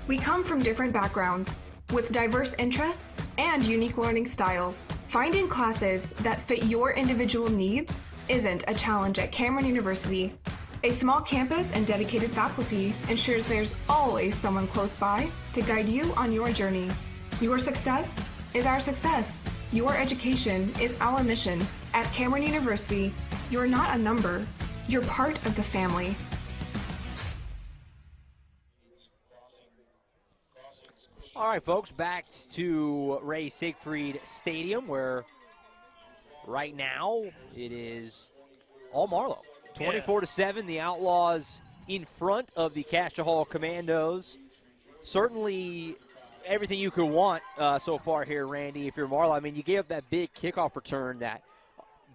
We come from different backgrounds, with diverse interests and unique learning styles. Finding classes that fit your individual needs isn't a challenge at Cameron University. A small campus and dedicated faculty ensures there's always someone close by to guide you on your journey. Your success is our success. Your education is our mission. At Cameron University, you're not a number, you're part of the family. All right, folks, back to Ray Siegfried Stadium, where right now it is all Marlow. 24-7, the Outlaws in front of the Cascia Hall Commandos. Certainly everything you could want so far here, Randy, if you're Marlow. I mean, you gave up that big kickoff return that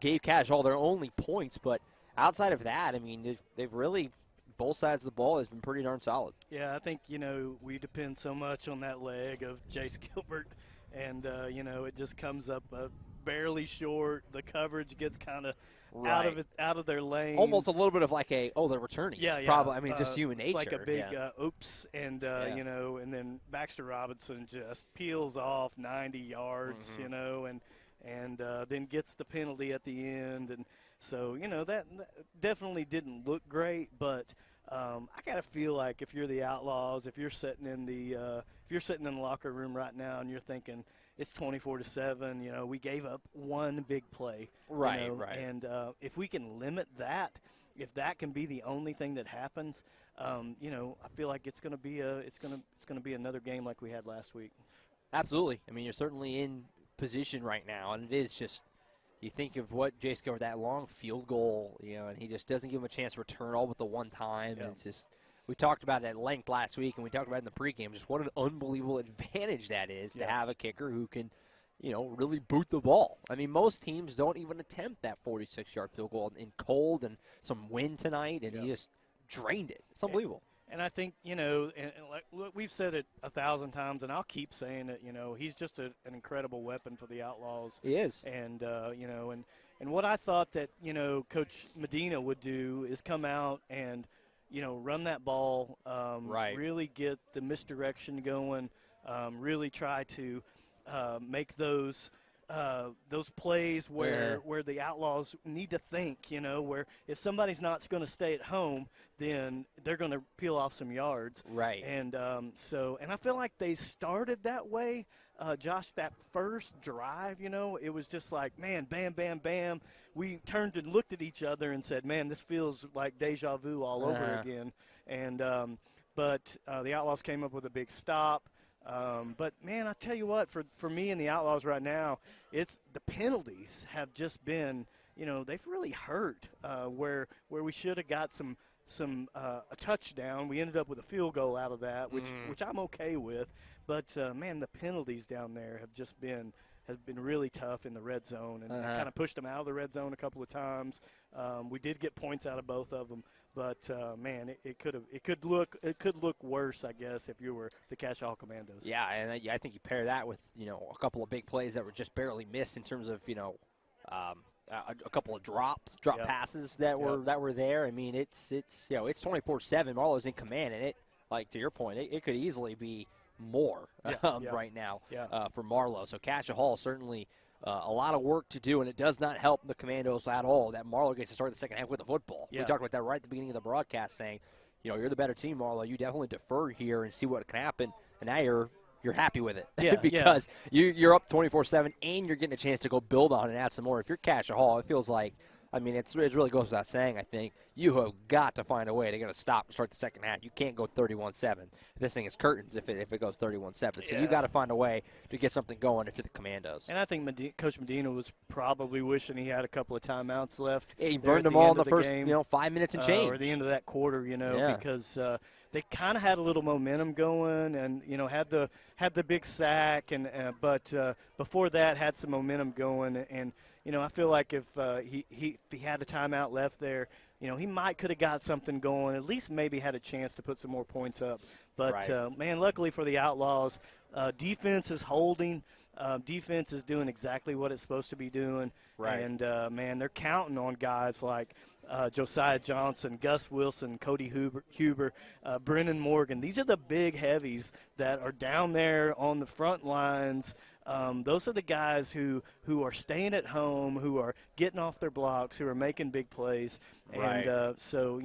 gave Cascia Hall their only points, but outside of that, I mean, they've really – both sides of the ball has been pretty darn solid. Yeah, I think, we depend so much on that leg of Jace Gilbert, and, it just comes up barely short. The coverage gets kind of out of their lane. Almost a little bit of like they're returning. Yeah. Probably, I mean, just human nature. It's like a big oops, and, and then Baxter Robinson just peels off 90 yards, and then gets the penalty at the end. And so, that definitely didn't look great, but I gotta feel like if you're the Outlaws, if you're sitting in the locker room right now and you're thinking it's 24-7, we gave up one big play, right. And if we can limit that, if that can be the only thing that happens, I feel like it's gonna be another game like we had last week. Absolutely. I mean, you're certainly in position right now, and it is just. You think of what Jace Gilbert, that long field goal, and he just doesn't give him a chance to return all but the one time. Yeah. And it's just, we talked about it at length last week, and we talked about it in the pregame, just what an unbelievable advantage that is to have a kicker who can, really boot the ball. I mean, most teams don't even attempt that 46-yard field goal in cold and some wind tonight, and he just drained it. It's unbelievable. And I think, and like we've said it 1,000 times, and I'll keep saying it, he's just an incredible weapon for the Outlaws. He is. And, what I thought that, Coach Medina would do is come out and, run that ball, really get the misdirection going, really try to make those plays where the Outlaws need to think, where if somebody's not going to stay at home, then they're going to peel off some yards. Right. And and I feel like they started that way. Josh, that first drive, it was just like, man, bam, bam, bam. We turned and looked at each other and said, man, this feels like deja vu all over again. And but the Outlaws came up with a big stop. But, man, I tell you what, for me and the Outlaws right now, it's the penalties have just been, they've really hurt where we should have got a touchdown. We ended up with a field goal out of that, which I'm okay with. But, man, the penalties down there have been really tough in the red zone and kind of pushed them out of the red zone a couple of times. We did get points out of both of them. But man, it could look worse, I guess, if you were the Cascia Commandos. Yeah, and I think you pair that with a couple of big plays that were just barely missed in terms of a couple of drop passes that were there. I mean, it's 24/7. Marlow's in command, and it, like to your point, it could easily be more right now for Marlow. So Cascia Hall certainly. A lot of work to do, and it does not help the Commandos at all that Marlow gets to start the second half with the football. We talked about that right at the beginning of the broadcast, saying, you're the better team, Marlow. You definitely defer here and see what can happen, and now you're happy with it because you're up 24/7, and you're getting a chance to go build on it and add some more. If you're Cascia Hall, it feels like, it really goes without saying, I think, you have got to find a way to get a stop to start the second half. You can't go 31-7. This thing is curtains if it goes 31-7. So you got to find a way to get something going if you're the Commandos. And I think Coach Medina was probably wishing he had a couple of timeouts left. Yeah, he burned them all in the first 5 minutes and change. Or the end of that quarter, because they kind of had a little momentum going and, had the big sack. But before that had some momentum going. And I feel like if he had a timeout left there, he could have got something going, at least maybe had a chance to put some more points up. But, man, luckily for the Outlaws, defense is holding. Defense is doing exactly what it's supposed to be doing. Right. And, man, they're counting on guys like Josiah Johnson, Gus Wilson, Cody Huber, Brennan Morgan. These are the big heavies that are down there on the front lines. Those are the guys who are staying at home, who are getting off their blocks, who are making big plays. And so,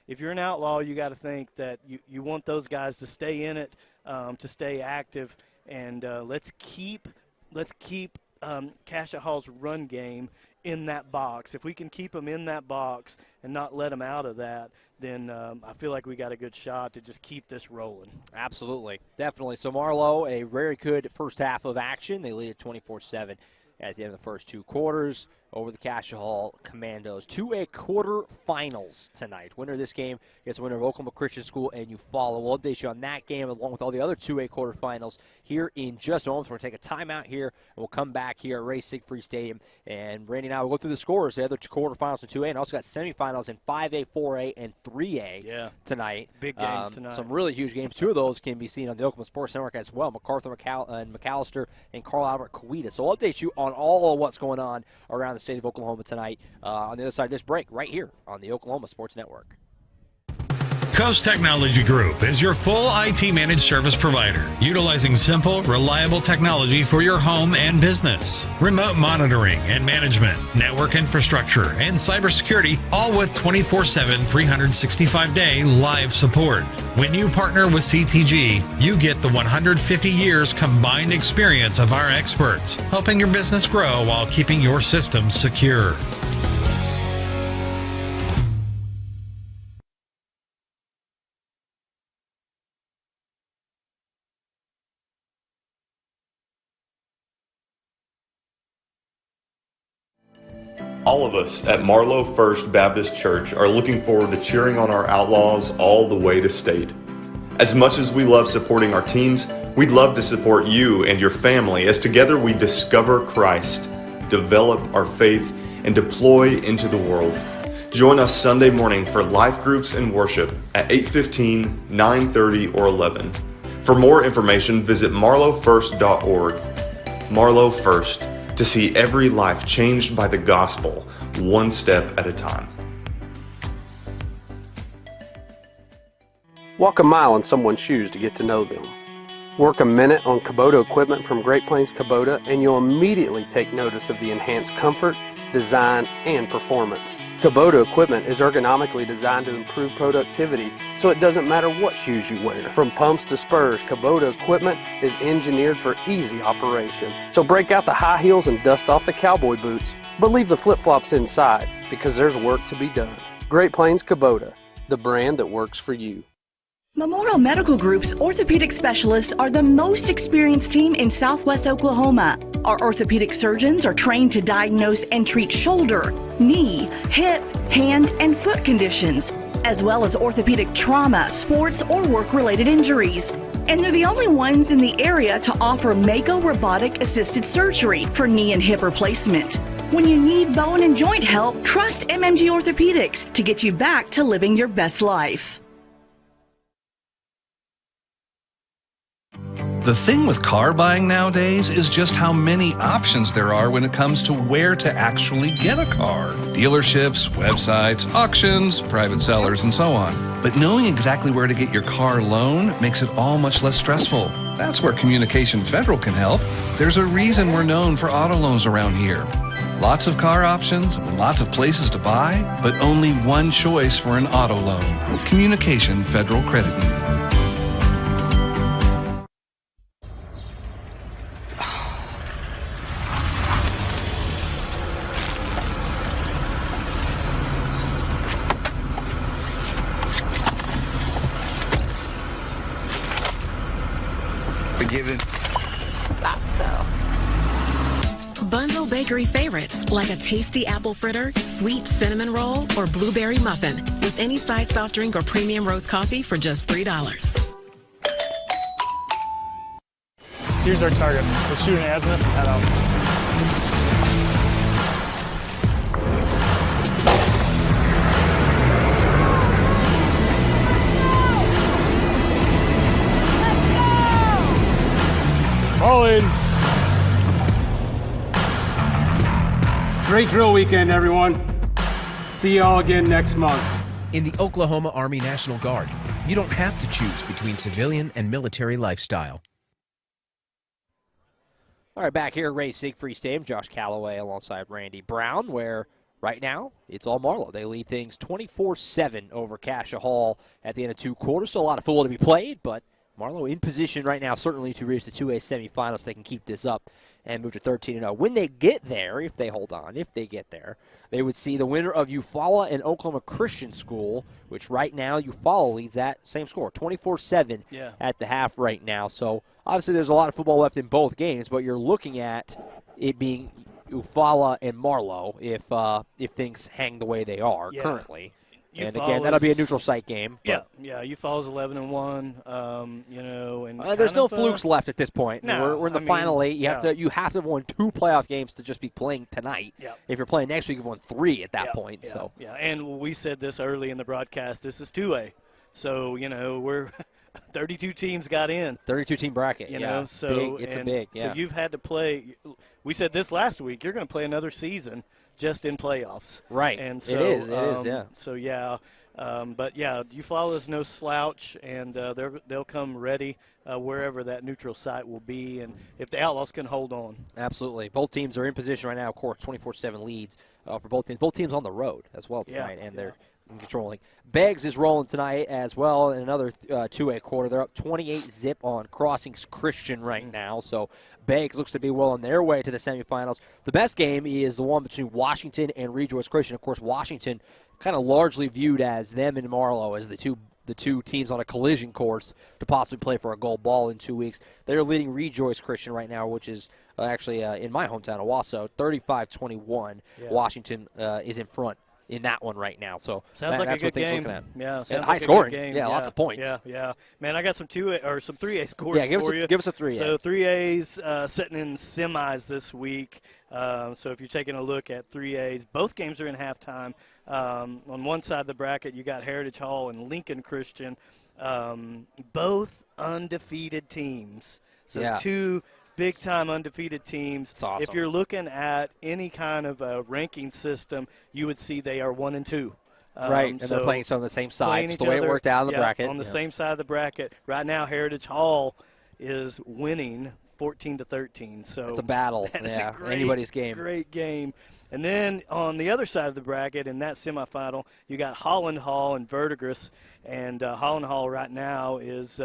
if you're an Outlaw, you got to think that you want those guys to stay in it, to stay active. And let's keep Cascia Hall's run game in that box. If we can keep them in that box and not let them out of that, then I feel like we got a good shot to just keep this rolling. Absolutely. Definitely. So Marlow, a very good first half of action. They lead at 24-7 at the end of the first two quarters over the Cascia Hall Commandos to a quarterfinals tonight. Winner of this game gets the winner of Oklahoma Christian School, and you follow. We'll update you on that game along with all the other 2A quarterfinals here in just a moment. We're going to take a timeout here, and we'll come back here at Ray Siegfried Stadium. And Randy and I will go through the scores, the other two quarterfinals in 2A, and also got semifinals in 5A, 4A, and 3A tonight. Big games tonight. Some really huge games. Two of those can be seen on the Oklahoma Sports Network as well, MacArthur and McAllister and Carl Albert Coweta. So we'll update you on all of what's going on around the state of Oklahoma tonight on the other side of this break right here on the Oklahoma Sports Network. Coast Technology Group is your full IT managed service provider, utilizing simple, reliable technology for your home and business. Remote monitoring and management, network infrastructure, and cybersecurity, all with 24/7, 365-day live support. When you partner with CTG, you get the 150 years combined experience of our experts, helping your business grow while keeping your systems secure. All of us at Marlow First Baptist Church are looking forward to cheering on our Outlaws all the way to state. As much as we love supporting our teams, we'd love to support you and your family as together we discover Christ, develop our faith, and deploy into the world. Join us Sunday morning for life groups and worship at 8:15, 9:30, or 11. For more information, visit marlowfirst.org. Marlow First, to see every life changed by the gospel, one step at a time. Walk a mile in someone's shoes to get to know them. Work a minute on Kubota equipment from Great Plains Kubota and you'll immediately take notice of the enhanced comfort, design, and performance. Kubota equipment is ergonomically designed to improve productivity, so it doesn't matter what shoes you wear. From pumps to spurs, Kubota equipment is engineered for easy operation. So break out the high heels and dust off the cowboy boots, but leave the flip-flops inside because there's work to be done. Great Plains Kubota, the brand that works for you. Memorial Medical Group's orthopedic specialists are the most experienced team in Southwest Oklahoma. Our orthopedic surgeons are trained to diagnose and treat shoulder, knee, hip, hand, and foot conditions, as well as orthopedic trauma, sports, or work-related injuries. And they're the only ones in the area to offer Mako robotic-assisted surgery for knee and hip replacement. When you need bone and joint help, trust MMG Orthopedics to get you back to living your best life. The thing with car buying nowadays is just how many options there are when it comes to where to actually get a car. Dealerships, websites, auctions, private sellers, and so on. But knowing exactly where to get your car loan makes it all much less stressful. That's where Communication Federal can help. There's a reason we're known for auto loans around here. Lots of car options, lots of places to buy, but only one choice for an auto loan. Communication Federal Credit Union. Forgiven. Thought so. Bundle bakery favorites like a tasty apple fritter, sweet cinnamon roll, or blueberry muffin with any size soft drink or premium roast coffee for just $3. Here's our target. We're shooting azimuth and head out. All in. Great drill weekend, everyone. See y'all again next month. In the Oklahoma Army National Guard, you don't have to choose between civilian and military lifestyle. All right, back here at Ray Siegfried Stadium, Josh Calloway alongside Randy Brown, where right now it's all Marlow. They lead things 24-7 over Cascia Hall at the end of two quarters, so a lot of football to be played, but Marlow in position right now, certainly to reach the 2A semifinals. They can keep this up and move to 13-0. When they get there, if they hold on, if they get there, they would see the winner of Eufaula and Oklahoma Christian School, which right now Eufaula leads that same score, 24-7 at the half right now. So obviously there's a lot of football left in both games, but you're looking at it being Eufaula and Marlow if things hang the way they are currently. And again, that'll be a neutral site game. Eufaula's 11-1. You know, and there's no flukes left at this point. No, we're in the final 8. You have to have won 2 playoff games to just be playing tonight. If you're playing next week, you've won 3 at that point. So and we said this early in the broadcast. This is 2A, so you know we're 32 teams got in. 32-team bracket. You know, so big. It's a big. So you've had to play. We said this last week. You're going to play another season just in playoffs. Right. And so, it is, yeah. So, but, Eufaula's no slouch, and they'll come ready wherever that neutral site will be, and if the Outlaws can hold on. Absolutely. Both teams are in position right now, of course, 24-7 leads for both teams. Both teams on the road as well tonight, and they're controlling. Beggs is rolling tonight as well in another 2A quarter. They're up 28-0 on Crossings Christian right now, so Beggs looks to be well on their way to the semifinals. The best game is the one between Washington and Rejoice Christian. Of course, Washington kind of largely viewed as them and Marlow as the two teams on a collision course to possibly play for a gold ball in 2 weeks. They're leading Rejoice Christian right now, which is actually in my hometown, Owasso, 35-21. Washington is in front in that one right now. So sounds like that's a good game. Yeah, sounds high like scoring. A good game. Yeah, lots of points. Yeah. Man, I got some 2A or some 3A scores for you. Give us a 3A. So 3A's sitting in semis this week. So if you're taking a look at 3A's, both games are in halftime. On one side of the bracket, you got Heritage Hall and Lincoln Christian, both undefeated teams. So two big-time undefeated teams. It's awesome. If you're looking at any kind of a ranking system, you would see they are 1 and 2. Right, and they're playing on the same side. Just the way it worked out in the bracket. On the same side of the bracket. Right now, Heritage Hall is winning 14-13. So it's a battle. That's a anybody's game. Great game. And then on the other side of the bracket, in that semifinal, you got Holland Hall and Verdigris. And Holland Hall right now is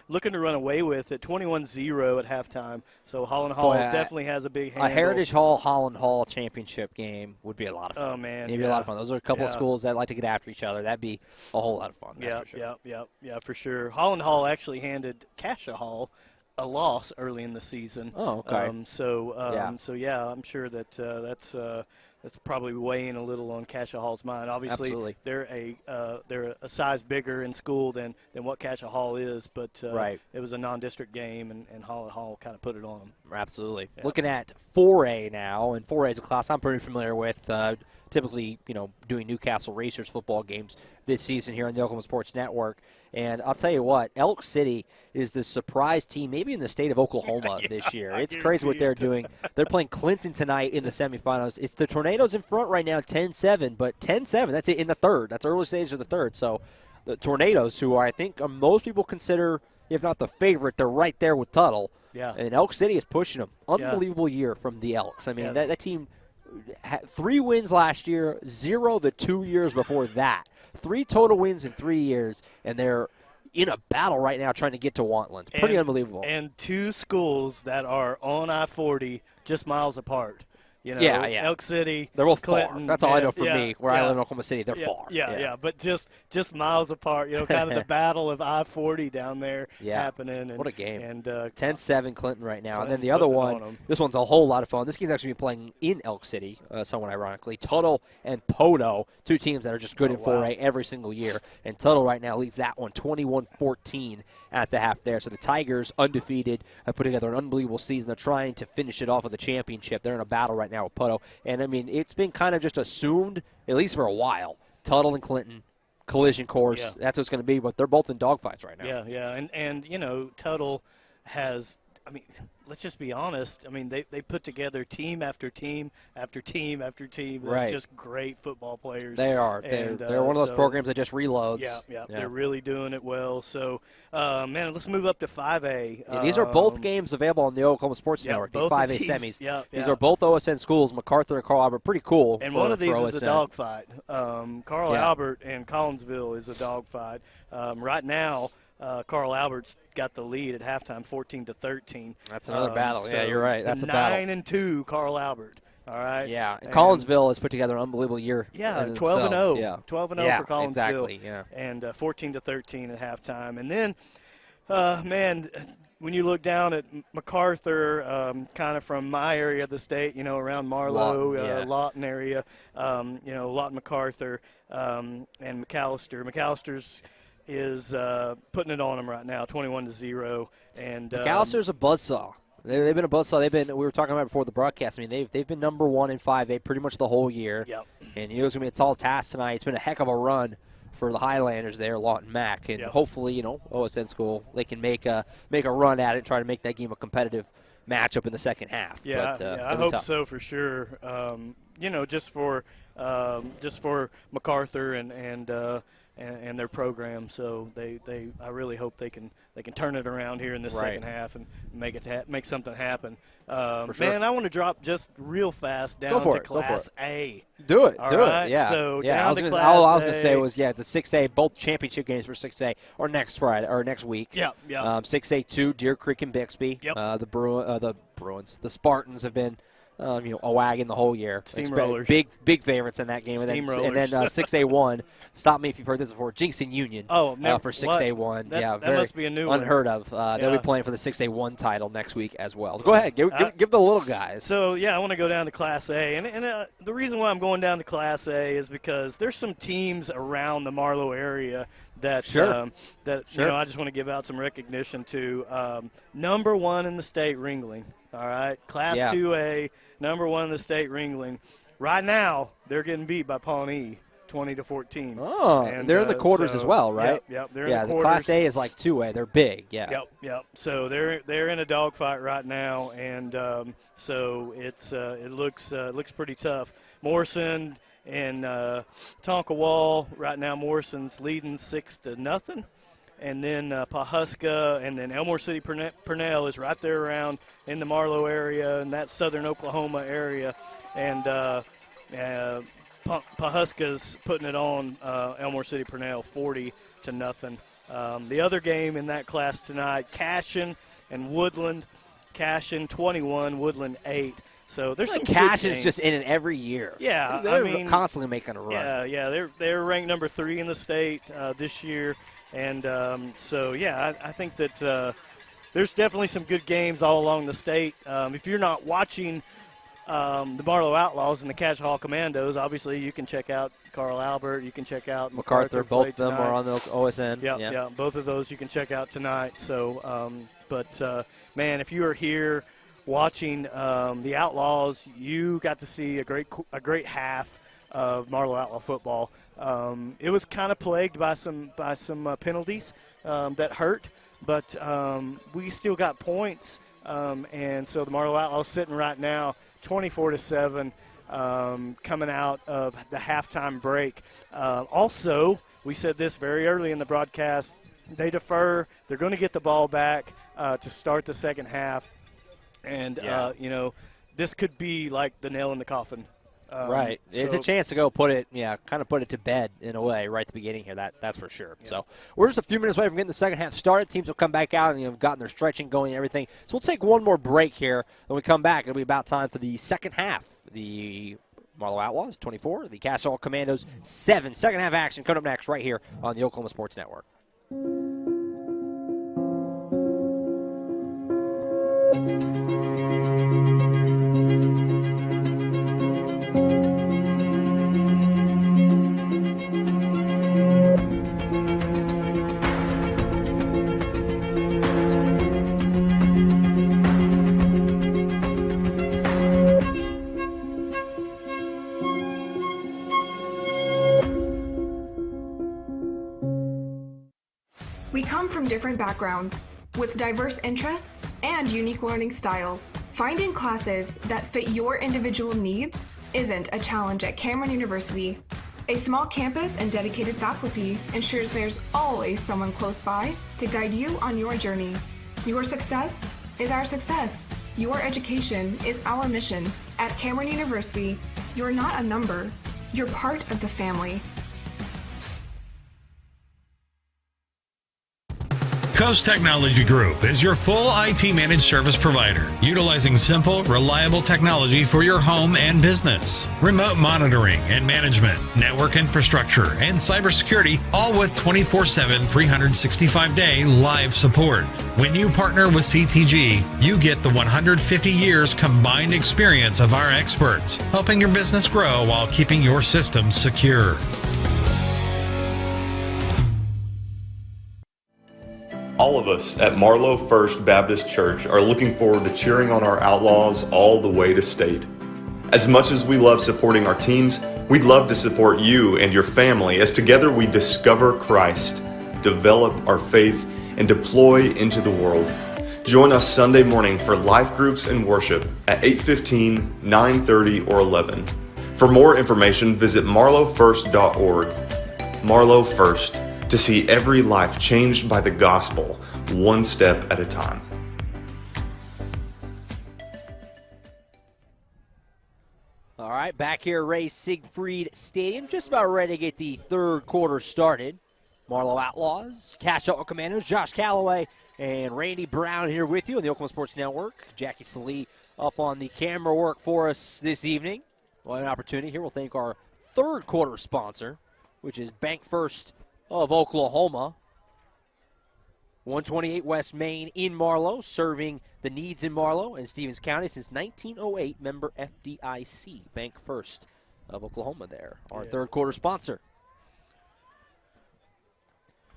looking to run away with it, 21-0 at halftime. So Holland Hall definitely has a big handle. A Heritage Hall, Holland Hall championship game would be a lot of fun. Oh, man. It'd be a lot of fun. Those are a couple of schools that like to get after each other. That'd be a whole lot of fun. Yeah, for sure. Holland Hall actually handed Cascia Hall a loss early in the season. Oh, okay. So I'm sure that that's probably weighing a little on Cascia Hall's mind. Obviously, Absolutely. they're a size bigger in school than what Cascia Hall is, but it was a non-district game, and Holland Hall kind of put it on them. Absolutely. Yeah. Looking at 4A now, and 4A is a class I'm pretty familiar with. Typically, doing Newcastle Racers football games this season here on the Oklahoma Sports Network. And I'll tell you what, Elk City is the surprise team maybe in the state of Oklahoma this year. It's crazy what they're doing. They're playing Clinton tonight in the semifinals. It's the Tornadoes in front right now, 10-7, but 10-7, that's it in the third. That's early stage of the third. So the Tornadoes, who I think most people consider, if not the favorite, they're right there with Tuttle. Yeah. And Elk City is pushing them. Unbelievable year from the Elks. I mean, that team had 3 wins last year, 0 the 2 years before that. 3 total wins in 3 years, and they're in a battle right now trying to get to Wantland. Pretty unbelievable. And 2 schools that are on I-40 just miles apart. Elk City, they're both Clinton, far. That's all I know from me, where I live in Oklahoma City. They're far. Yeah, but just miles apart. Kind of the battle of I-40 down there happening. And, what a game. And 10-7 Clinton right now. Clinton, and then the other one, this one's a whole lot of fun. This game's actually been playing in Elk City, somewhat ironically. Tuttle and Poto, 2 teams that are just good in 4A every single year. And Tuttle right now leads that one 21-14 at the half there. So the Tigers, undefeated, have put together an unbelievable season. They're trying to finish it off with a championship. They're in a battle right now with Poto. And, I mean, it's been kind of just assumed, at least for a while, Tuttle and Clinton, collision course. Yeah. That's what it's going to be, but they're both in dogfights right now. Yeah. And Tuttle has – I mean, let's just be honest. I mean, they put together team after team after team after team. They're just great football players. They are. They're one of those programs that just reloads. Yeah. They're really doing it well. So, man, let's move up to 5A. Yeah, these are both games available on the Oklahoma Sports Network, these 5A semis. These are both OSN schools, MacArthur and Carl Albert. Pretty cool. And one of these is a dogfight. Carl Albert and Collinsville is a dogfight. Right now, Carl Albert's got the lead at halftime, 14-13. That's another battle. So you're right. That's a battle. 9-2, Carl Albert. All right. Yeah. And Collinsville has put together an unbelievable year. Yeah, 12-0. Yeah. 12-0 for Collinsville. Exactly. Yeah. And 14-13 at halftime. And then, man, when you look down at MacArthur, kind of from my area of the state, around Marlow, Lawton area, Lawton, MacArthur, and McAllister. McAllister's is putting it on them right now, 21-0. And McAllister's a buzzsaw. They've been a buzzsaw. We were talking about it before the broadcast. I mean, they've been number 1 in 5A pretty much the whole year. Yep. And it's going to be a tall task tonight. It's been a heck of a run for the Highlanders there, Lawton Mac. And hopefully, OSN school, they can make a run at it, try to make that game a competitive matchup in the second half. Yeah, but, I hope so for sure. Just for MacArthur and their program, so I really hope they can turn it around here in this second half and make something happen. For sure. Man, I want to drop just real fast down to Class A. Do it. Right? Yeah. So down to Class A. All I was going to say was the 6A, both championship games for 6A are next Friday or next week. Yeah. 6A2, Deer Creek and Bixby. Yep. The Bruins, the Spartans have been. A wagon the whole year. Steamrollers. Big favorites in that game. And then 6A1, stop me if you've heard this before, Jinxon Union for 6A1. That must be a new one. Unheard of. They'll be playing for the 6A1 title next week as well. So go ahead. Give the little guys. So, I want to go down to Class A. And the reason why I'm going down to Class A is because there's some teams around the Marlow area that I just want to give out some recognition to. Number 1 in the state, Ringling. All right, Class 2A, number 1 in the state, Ringling. Right now, they're getting beat by Pawnee. 20-14. Oh, and they're in the quarters as well, right? Yep, they're in the quarters. The Class A is like 2A. They're big, yeah. Yep. So they're in a dogfight right now, and so it looks pretty tough. Morrison and Tonka right now. Morrison's leading 6-0, and then Pawhuska, and then Elmore City Purnell is right there around in the Marlow area and that southern Oklahoma area, and Pawhuska's putting it on Elmore City Purnell 40-0. The other game in that class tonight, Cascia and Woodland. Cascia 21, Woodland 8. So there's some Cassia's just in it every year. Yeah, they're constantly making a run. Yeah. They're ranked number 3 in the state this year, and I think that there's definitely some good games all along the state. If you're not watching the Marlow Outlaws and the Cascia Hall Commandos, obviously you can check out Carl Albert. You can check out MacArthur. Both of them are on the OSN. Yeah, both of those you can check out tonight. So, man, if you are here watching the Outlaws, you got to see a great half of Marlow Outlaw football. It was kind of plagued by some penalties that hurt, but we still got points, and so the Marlow Outlaws sitting right now 24-7, coming out of the halftime break. Also, we said this very early in the broadcast, they defer. They're going to get the ball back to start the second half. And, this could be like the nail in the coffin. Right. It's a chance to go put it to bed in a way right at the beginning here. That's for sure. Yeah. So we're just a few minutes away from getting the second half started. Teams will come back out and have gotten their stretching going and everything. So we'll take one more break here. When we come back, it'll be about time for the second half. The Marlow Outlaws 24, the Cascia Hall Commandos 7. Second half action coming up next right here on the Oklahoma Sports Network. We come from different backgrounds, with diverse interests and unique learning styles. Finding classes that fit your individual needs isn't a challenge at Cameron University. A small campus and dedicated faculty ensures there's always someone close by to guide you on your journey. Your success is our success. Your education is our mission. At Cameron University, you're not a number, you're part of the family. Coast Technology Group is your full IT managed service provider, utilizing simple, reliable technology for your home and business. Remote monitoring and management, network infrastructure, and cybersecurity, all with 24/7, 365-day live support. When you partner with CTG, you get the 150 years combined experience of our experts, helping your business grow while keeping your systems secure. All of us at Marlow First Baptist Church are looking forward to cheering on our Outlaws all the way to state. As much as we love supporting our teams, we'd love to support you and your family as together we discover Christ, develop our faith, and deploy into the world. Join us Sunday morning for life groups and worship at 8:15, 9:30, or 11. For more information, visit marlowfirst.org. Marlow First, to see every life changed by the gospel, one step at a time. All right, back here at Ray Siegfried Stadium, just about ready to get the third quarter started. Marlow Outlaws, Cascia Hall Commandos, Josh Calloway, and Randy Brown here with you on the Oklahoma Sports Network. Jackie Salee up on the camera work for us this evening. What an opportunity here. We'll thank our third quarter sponsor, which is Bank First of Oklahoma. 128 West Main in Marlow, serving the needs in Marlow and Stevens County since 1908, member FDIC. Bank First of Oklahoma there, our third quarter sponsor.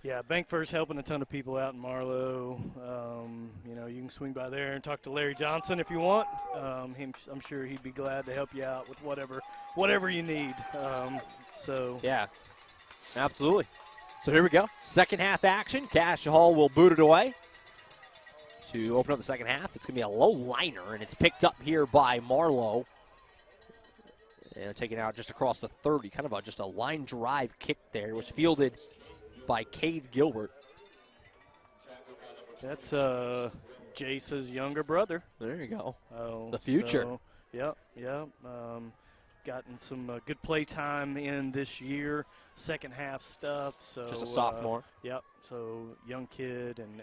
Yeah, Bank First helping a ton of people out in Marlow. You know, you can swing by there and talk to Larry Johnson if you want. I'm sure he'd be glad to help you out with whatever you need. Yeah, absolutely. So here we go. Second half action. Cascia Hall will boot it away to open up the second half. It's going to be a low liner, and it's picked up here by Marlow. And taken out just across the 30. Kind of just a line drive kick there. It was fielded by Cade Gilbert. That's Jace's younger brother. There you go. Oh, the future. So, yep. Gotten some good play time in this year, second half stuff. So just a sophomore. Yep. So young kid and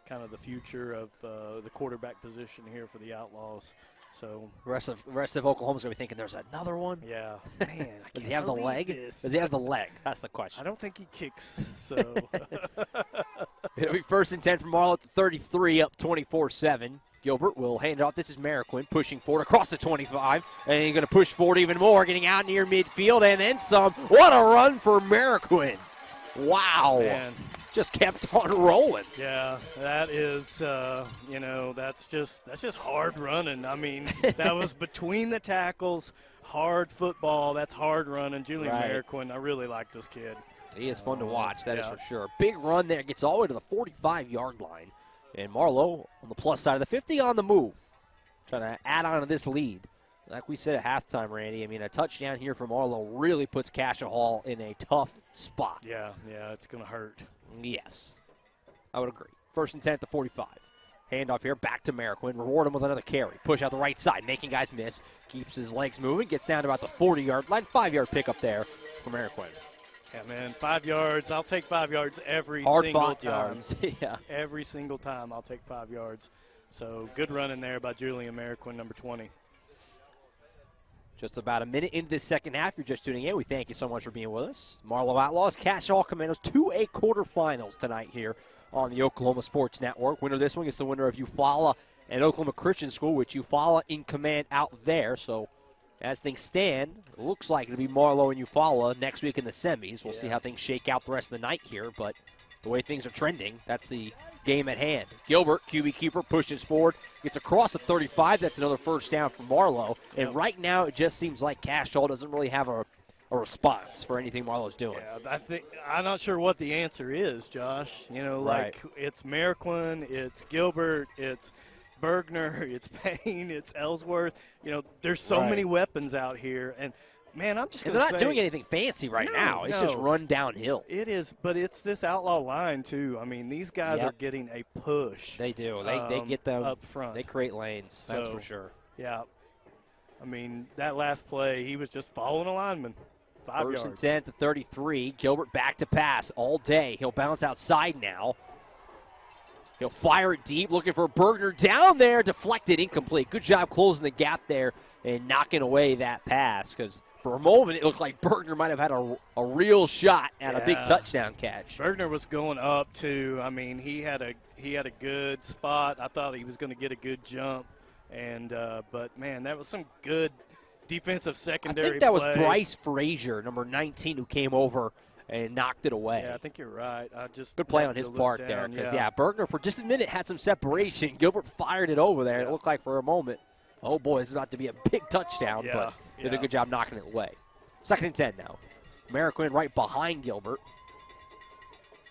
kind of the future of the quarterback position here for the Outlaws. So the rest of Oklahoma's going to be thinking there's another one. Yeah, man. Does he have the leg? Does he have the leg? That's the question. I don't think he kicks. So it'll be 1st and 10 from Marlow at the 33, up 24-7. Gilbert will hand it off. This is Mariquin pushing forward across the 25, and he's going to push forward even more, getting out near midfield and then some. What a run for Mariquin! Wow. Man. Just kept on rolling. Yeah, that is, that's just hard running. I mean, that was between the tackles, hard football. That's hard running. Julian Mariquin, I really like this kid. He is fun to watch, that is for sure. Big run there, gets all the way to the 45-yard line. And Marlow on the plus side of the 50 on the move, trying to add on to this lead. Like we said at halftime, Randy, I mean, a touchdown here from Marlow really puts Cascia Hall in a tough spot. Yeah, it's going to hurt. Yes, I would agree. 1st and 10 at the 45. Handoff here, back to Mariquin. Reward him with another carry. Push out the right side, making guys miss. Keeps his legs moving, gets down to about the 40-yard line. 5-yard pickup there for Mariquin. Yeah, man, 5 yards. I'll take 5 yards every single time. Yards. Yeah. Every single time I'll take 5 yards. So good run in there by Julian Mariquin, number 20. Just about a minute into this second half. You're just tuning in. We thank you so much for being with us. Marlow Outlaws, Cascia Hall Commandos, 2A quarterfinals tonight here on the Oklahoma Sports Network. Winner of this one gets the winner of Eufaula and Oklahoma Christian School, with Eufaula in command out there. So as things stand, it looks like it'll be Marlow and Eufaula next week in the semis. We'll see how things shake out the rest of the night here, but the way things are trending, that's the game at hand. Gilbert, QB keeper, pushes forward, gets across the 35. That's another first down for Marlow. And right now, it just seems like Cascia Hall doesn't really have a response for anything Marlow's doing. Yeah, I'm not sure what the answer is, Josh. You know, like it's Mariquin, it's Gilbert, it's Bergner, it's Payne, it's Ellsworth. You know, there's so many weapons out here, and man, I'm just going to say, they're not doing anything fancy now. It's just run downhill. It is, but it's this outlaw line too. I mean, these guys are getting a push. They do. They get them up front. They create lanes. That's for sure. Yeah. I mean, that last play, he was just following a lineman. 5 yards. 1st and 10 to 33. Gilbert back to pass all day. He'll bounce outside now. He'll fire it deep, looking for Bergner down there. Deflected, incomplete. Good job closing the gap there and knocking away that pass, because for a moment it looked like Bergner might have had a real shot at a big touchdown catch. Bergner was going up too. I mean, he had a good spot. I thought he was going to get a good jump, and but man, that was some good defensive secondary. I think that play. Was Bryce Frazier, number 19, who came over and knocked it away. Yeah, I think you're right. Good play on his part there, because Bergner for just a minute had some separation. Gilbert fired it over there. It looked like for a moment, oh boy, this is about to be a big touchdown, but did a good job knocking it away. 2nd and 10 now. Mariquin right behind Gilbert.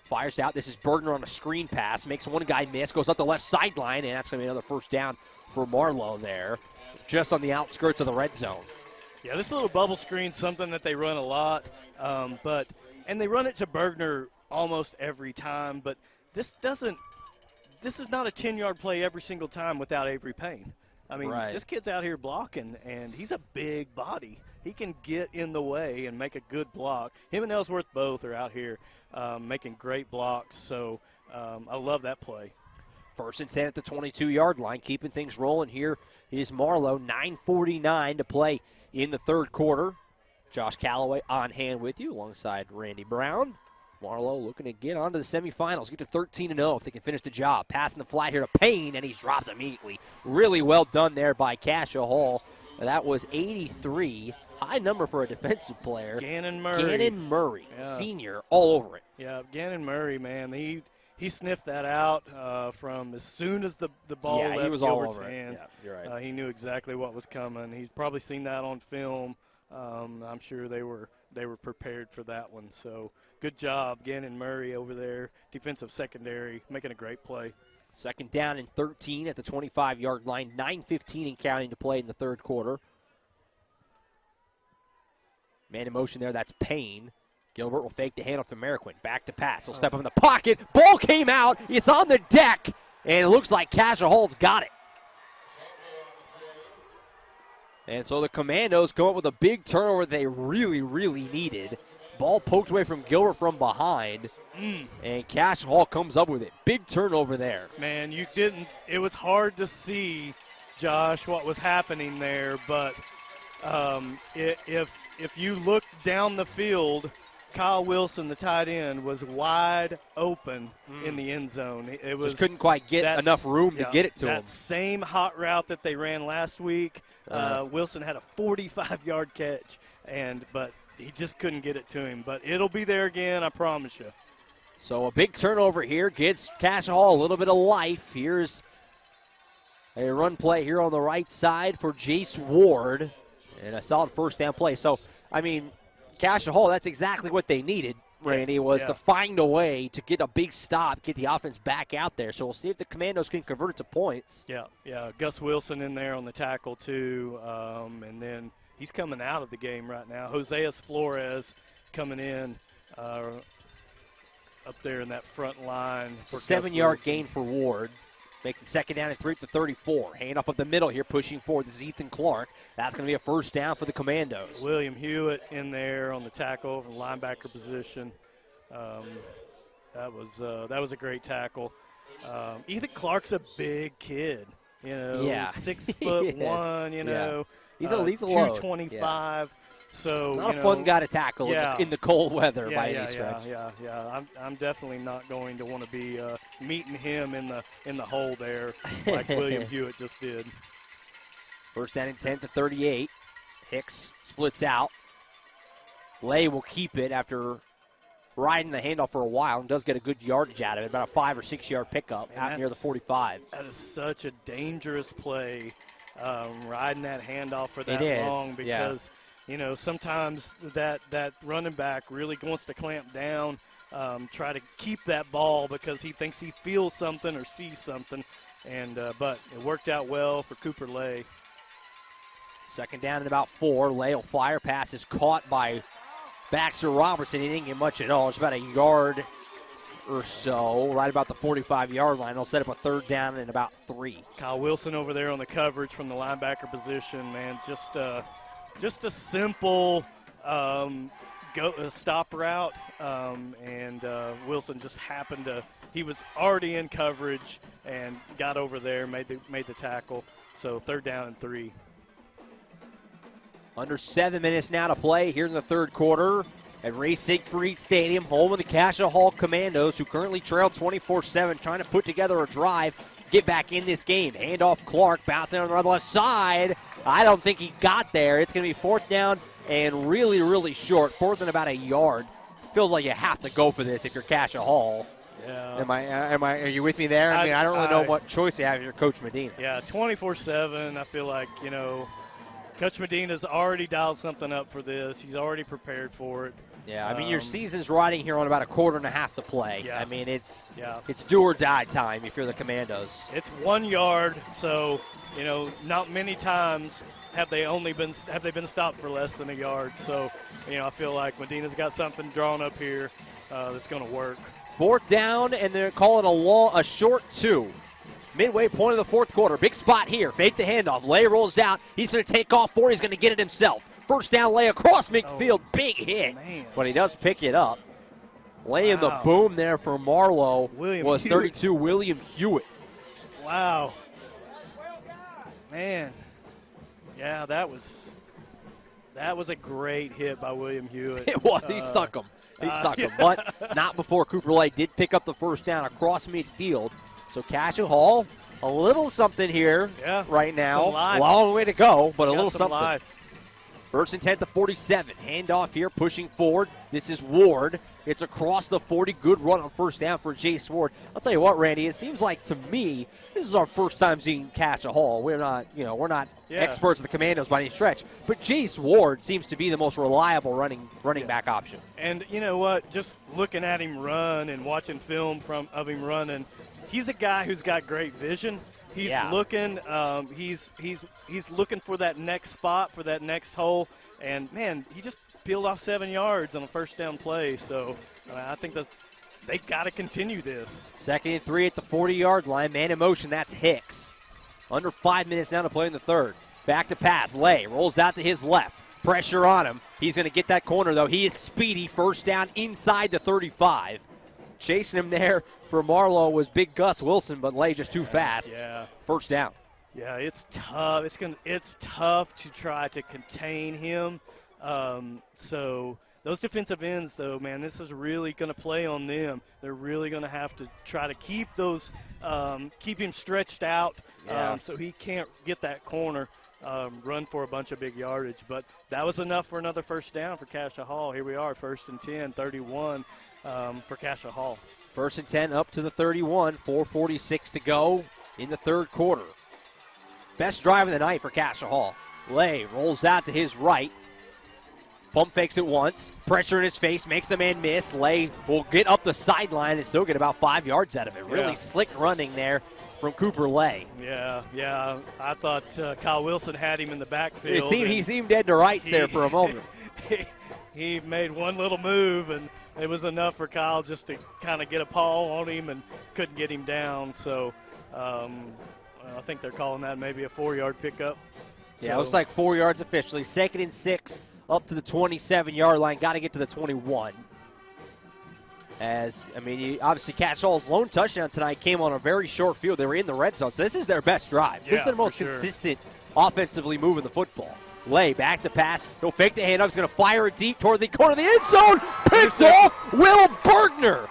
Fires out. This is Bergner on a screen pass. Makes one guy miss. Goes up the left sideline, and that's going to be another first down for Marlow there, just on the outskirts of the red zone. Yeah, this little bubble screen, something that they run a lot, and they run it to Bergner almost every time, but this is not a 10-yard play every single time without Avery Payne. I mean, this kid's out here blocking, and he's a big body. He can get in the way and make a good block. Him and Ellsworth both are out here making great blocks, so I love that play. 1st and 10 at the 22-yard line, keeping things rolling here is Marlow. 9:49 to play in the third quarter. Josh Calloway on hand with you alongside Randy Brown. Marlow looking to get on to the semifinals, get to 13-0 if they can finish the job. Passing the flat here to Payne, and he's dropped immediately. Really well done there by Cascia Hall. That was 83 high number for a defensive player. Gannon Murray. Yeah. Senior, all over it. Yeah, Gannon Murray, man, he sniffed that out from as soon as the ball left Gilbert's hands. Yeah, you're right. He knew exactly what was coming. He's probably seen that on film. I'm sure they were prepared for that one. So good job, Gannon Murray over there, defensive secondary, making a great play. Second down and 13 at the 25-yard line. 9:15 and counting to play in the third quarter. Man in motion there, that's Payne. Gilbert will fake the handoff to Marquand. Back to pass. He'll step up in the pocket. Ball came out. It's on the deck. And it looks like Cascia Hall's got it. And so the Commandos come up with a big turnover they really, really needed. Ball poked away from Gilbert from behind. And Cascia Hall comes up with it. Big turnover there. Man, it was hard to see, Josh, what was happening there. But if you look down the field, Kyle Wilson, the tight end, was wide open in the end zone. It was just couldn't quite get enough room to get it to him. That same hot route that they ran last week, Wilson had a 45-yard catch, but he just couldn't get it to him. But it'll be there again, I promise you. So a big turnover here gives Cascia Hall a little bit of life. Here's a run play here on the right side for Jace Ward, and a solid first down play. So, I mean, Cascia Hall, that's exactly what they needed, Randy, was to find a way to get a big stop, get the offense back out there. So we'll see if the Commandos can convert it to points. Yeah. Gus Wilson in there on the tackle, too. And then he's coming out of the game right now. Joseas Flores coming in up there in that front line. For 7-yard gain for Ward. Make the second down and 3 at the 34. Hand up the middle here, pushing forward. This is Ethan Clark. That's going to be a first down for the Commandos. William Hewitt in there on the tackle from linebacker position. That was a great tackle. Ethan Clark's a big kid. 6'1", He's a 225. Yeah. So not a fun guy to tackle in the cold weather by any stretch. I'm definitely not going to want to be meeting him in the hole there like William Hewitt just did. First down and 10 at the 38. Hicks splits out. Lay will keep it after riding the handoff for a while and does get a good yardage out of it, about a 5 or 6 yard pickup out near the 45. That is such a dangerous play, riding that handoff for that long because sometimes that running back really wants to clamp down, try to keep that ball because he thinks he feels something or sees something, but it worked out well for Cooper Lay. Second down and about 4. Lay will fire. Pass is caught by Baxter Robertson. He didn't get much at all. It's about a yard or so, right about the 45-yard line. He'll set up a third down and about 3. Kyle Wilson over there on the coverage from the linebacker position, man. Just a simple stop route, and Wilson just happened to. He was already in coverage and got over there, made the tackle. So third down and 3. Under 7 minutes now to play here in the third quarter at Ray Siegfried Stadium, home of the Cascia Hall Commandos, who currently trail 24-7, trying to put together a drive, get back in this game. Handoff Clark, bouncing on the left side. I don't think he got there. It's going to be fourth down and really, really short. Fourth and about a yard. Feels like you have to go for this if you're Cascia Hall. Yeah. Are you with me there? I mean, I don't really know what choice you have if you're Coach Medina. Yeah, 24-7, I feel like, Coach Medina's already dialed something up for this. He's already prepared for it. Yeah, I mean, your season's riding here on about a quarter and a half to play. Yeah. I mean, it's do or die time if you're the Commandos. It's 1 yard, so, not many times have they been stopped for less than a yard. So, I feel like Medina's got something drawn up here that's going to work. Fourth down, and they're calling a short 2. Midway point of the fourth quarter. Big spot here. Fake the handoff. Lay rolls out. He's going to take off for it. He's going to get it himself. First down lay across midfield. Big hit. Man. But he does pick it up. Laying the boom there for Marlow was 32, William Hewitt. Wow. Man. Yeah, that was a great hit by William Hewitt. It was. He stuck him. But not before Cooper Lay did pick up the first down across midfield. So Cascia Hall, a little something here right now. Long way to go, but a little something. First and 10 at the 47. Handoff here, pushing forward. This is Ward. It's across the 40. Good run on first down for Jace Ward. I'll tell you what, Randy, it seems like to me this is our first time seeing Cascia Hall. We're not experts of the Commandos by any stretch, but Jace Ward seems to be the most reliable running back option. And you know what? Just looking at him run and watching film of him running, he's a guy who's got great vision. He's looking. He's looking for that next spot, for that next hole, and man, he just peeled off 7 yards on a first down play. So I think they got to continue this. 2nd and 3 at the 40-yard line. Man in motion. That's Hicks. Under 5 minutes now to play in the third. Back to pass. Lay rolls out to his left. Pressure on him. He's going to get that corner though. He is speedy. First down inside the 35. Chasing him there for Marlow was Big Gus Wilson, but Lay just too fast. Yeah. First down. Yeah, it's tough. It's tough to try to contain him. So those defensive ends, though, man, this is really going to play on them. They're really going to have to try to keep those, keep him stretched out, so he can't get that corner. Run for a bunch of big yardage, but that was enough for another first down for Cascia Hall. Here we are, 1st and 10, 31 for Cascia Hall. 1st and 10 up to the 31, 4:46 to go in the third quarter. Best drive of the night for Cascia Hall. Lay rolls out to his right. Pump fakes it once. Pressure in his face, makes a man miss. Lay will get up the sideline and still get about 5 yards out of it. Really slick running there from Cooper Lay. Yeah. I thought Kyle Wilson had him in the backfield. He seemed dead to rights there for a moment. He made one little move, and it was enough for Kyle just to kind of get a paw on him and couldn't get him down. So I think they're calling that maybe a 4-yard pickup. Yeah, it looks like 4 yards officially. 2nd and 6 up to the 27-yard line. Got to get to the 21. Obviously Cascia Hall's lone touchdown tonight came on a very short field. They were in the red zone, so this is their best drive. This is their most consistent offensively moving the football. Lay back to pass. He'll fake the handoff. He's going to fire it deep toward the corner of the end zone. Picks off Will Bergner.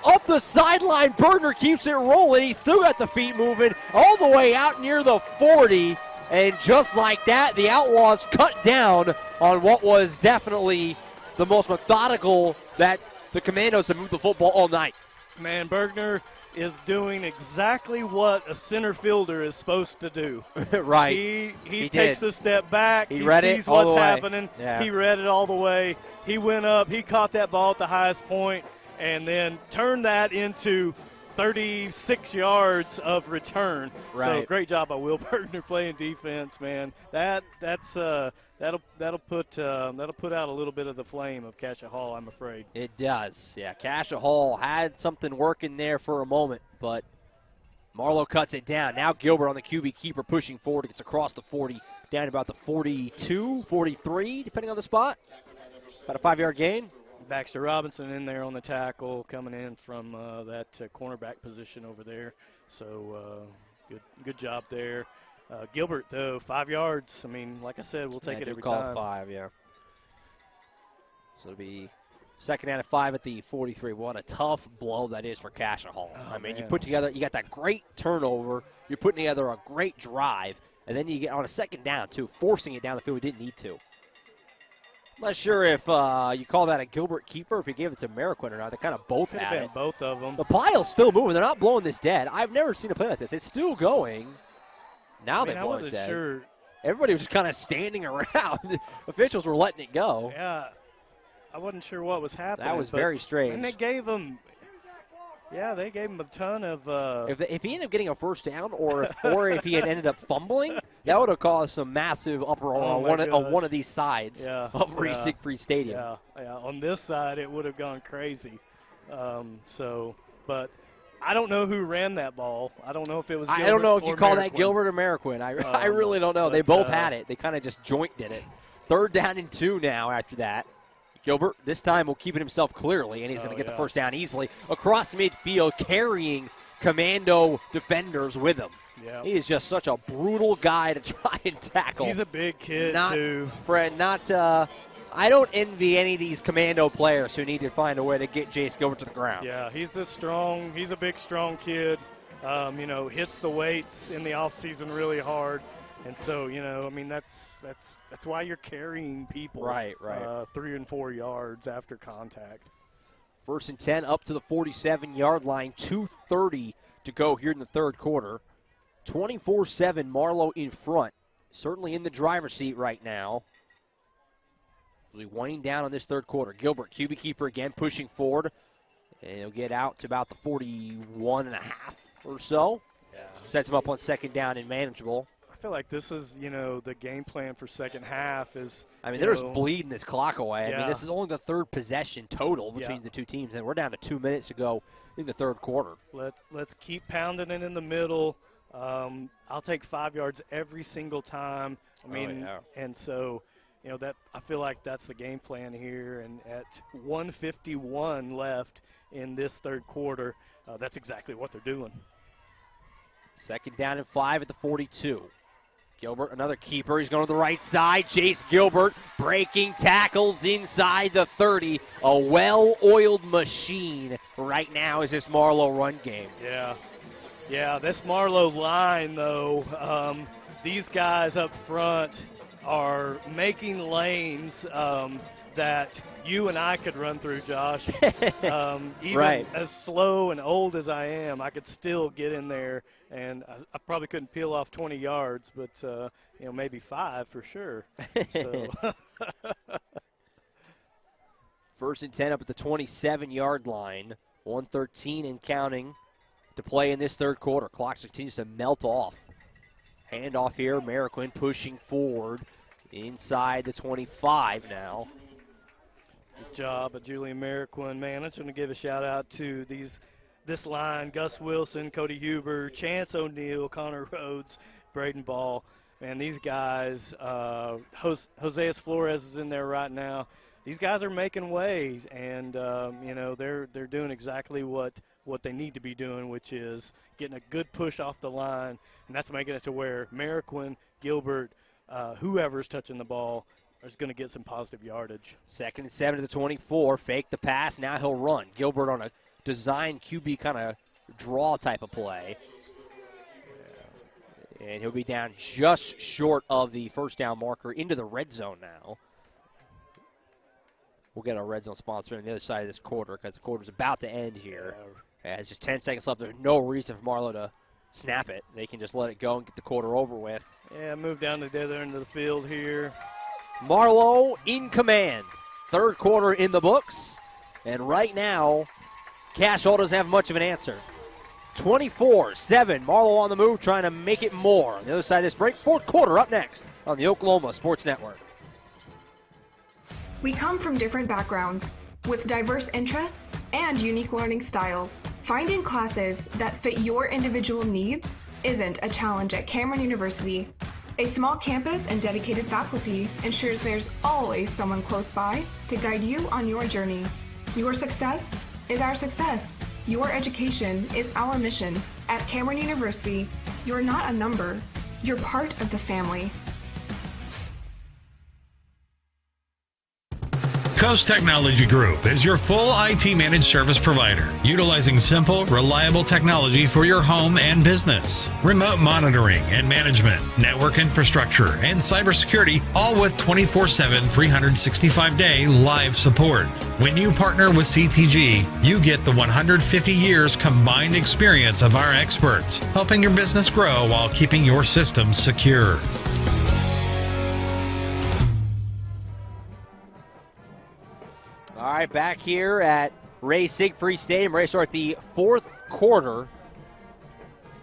Up the sideline, Bergner keeps it rolling. He's still got the feet moving all the way out near the 40. And just like that, the Outlaws cut down on what was definitely the most methodical that the Commandos have moved the football all night. Man, Bergner is doing exactly what a center fielder is supposed to do. Right. He takes a step back. He sees what's happening. Yeah. He read it all the way. He went up. He caught that ball at the highest point and then turned that into 36 yards of return. Right. So great job by Will Bergner playing defense, man. That'll put out a little bit of the flame of Cascia Hall, I'm afraid. It does. Yeah, Cascia Hall had something working there for a moment, but Marlow cuts it down. Now Gilbert on the QB keeper pushing forward. Gets across the 40, down to about the 42, 43, depending on the spot. About a 5-yard gain. Baxter Robinson in there on the tackle, coming in from that cornerback position over there. So good job there. Gilbert, though, 5 yards. I mean, like I said, we'll take it every time. 5, yeah. So it'll be 2nd down and 5 at the 43. What a tough blow that is for Cascia Hall. You put together, you got that great turnover. You're putting together a great drive, and then you get on a 2nd down, too, forcing it down the field. We didn't need to. I'm not sure if you call that a Gilbert keeper, if you gave it to Mariquin or not. They kind of both had it. Both of them. The pile's still moving. They're not blowing this dead. I've never seen a play like this. It's still going. Now they blow it dead. Sure. Everybody was just kind of standing around. Officials were letting it go. Yeah. I wasn't sure what was happening. That was very strange. And they gave him a ton of. If he ended up getting a first down, or if he had ended up fumbling, that would have caused some massive uproar on one of these sides of Reese Siegfried Stadium. Yeah. On this side, it would have gone crazy. But I don't know who ran that ball. I don't know if it was Gilbert. I don't know if you call Mariquin. that Gilbert or Mariquin. I really don't know. They both had it. They kind of just joint did it. 3rd down and 2 now after that. Gilbert, this time, will keep it himself clearly, and he's going to get the first down easily. Across midfield, carrying Commando defenders with him. Yeah. He is just such a brutal guy to try and tackle. He's a big kid, too. I don't envy any of these Commando players who need to find a way to get Jace Gilbert to the ground. Yeah, he's a big, strong kid. Hits the weights in the offseason really hard. And so, you know, I mean, that's why you're carrying people right. 3 and 4 yards after contact. 1st and 10 up to the 47-yard line. 2:30 to go here in the third quarter. 24-7, Marlow in front. Certainly in the driver's seat right now. We're winding down on this third quarter. Gilbert, QB keeper again, pushing forward. And he'll get out to about the 41.5 or so. Yeah. Sets him up on second down and manageable. I feel like this is, you know, the game plan for second half is. I mean, they're just bleeding this clock away. Yeah. I mean, this is only the third possession total between the two teams, and we're down to 2 minutes to go in the third quarter. Let's keep pounding it in the middle. I'll take 5 yards every single time. I mean, and so, you know, that I feel like that's the game plan here. And at 1:51 left in this third quarter, that's exactly what they're doing. Second down and 5 at the 42. Gilbert, another keeper. He's going to the right side. Jace Gilbert breaking tackles inside the 30. A well-oiled machine right now is this Marlow run game. Yeah, this Marlow line, though, these guys up front are making lanes that you and I could run through, Josh. Even as slow and old as I am, I could still get in there, and I probably couldn't peel off 20 yards, but, you know, maybe 5 for sure. So. 1st and 10 up at the 27-yard line. 1:13 and counting to play in this third quarter. Clock continues to melt off. Handoff here. Mariquin pushing forward inside the 25 now. Good job of Julian Mariquin. Man, I just want to give a shout-out to this line, Gus Wilson, Cody Huber, Chance O'Neal, Connor Rhodes, Braden Ball. Man, these guys, Joseas Flores is in there right now. These guys are making waves, and, you know, they're doing exactly what they need to be doing, which is getting a good push off the line, and that's making it to where Mariquin, Gilbert, whoever's touching the ball is going to get some positive yardage. 2nd and 7 to the 24. Fake the pass. Now he'll run. Gilbert on a design QB kind of draw type of play. And he'll be down just short of the first down marker into the red zone now. We'll get our red zone sponsor on the other side of this quarter because the quarter's about to end here. It's just 10 seconds left. There's no reason for Marlow to snap it. They can just let it go and get the quarter over with. Yeah, move down to the other end of the field here. Marlow in command. Third quarter in the books. And right now, Cascia doesn't have much of an answer. 24-7. Marlow on the move, trying to make it more. On the other side of this break, fourth quarter up next on the Oklahoma Sports Network. We come from different backgrounds with diverse interests and unique learning styles. Finding classes that fit your individual needs isn't a challenge at Cameron University. A small campus and dedicated faculty ensures there's always someone close by to guide you on your journey. Your success is our success. Your education is our mission. At Cameron University, you're not a number, you're part of the family. Coast Technology Group is your full IT managed service provider, utilizing simple, reliable technology for your home and business. Remote monitoring and management, network infrastructure, and cybersecurity, all with 24/7, 365-day live support. When you partner with CTG, you get the 150 years combined experience of our experts, helping your business grow while keeping your systems secure. All right, back here at Ray Siegfried Stadium. Ready to start the fourth quarter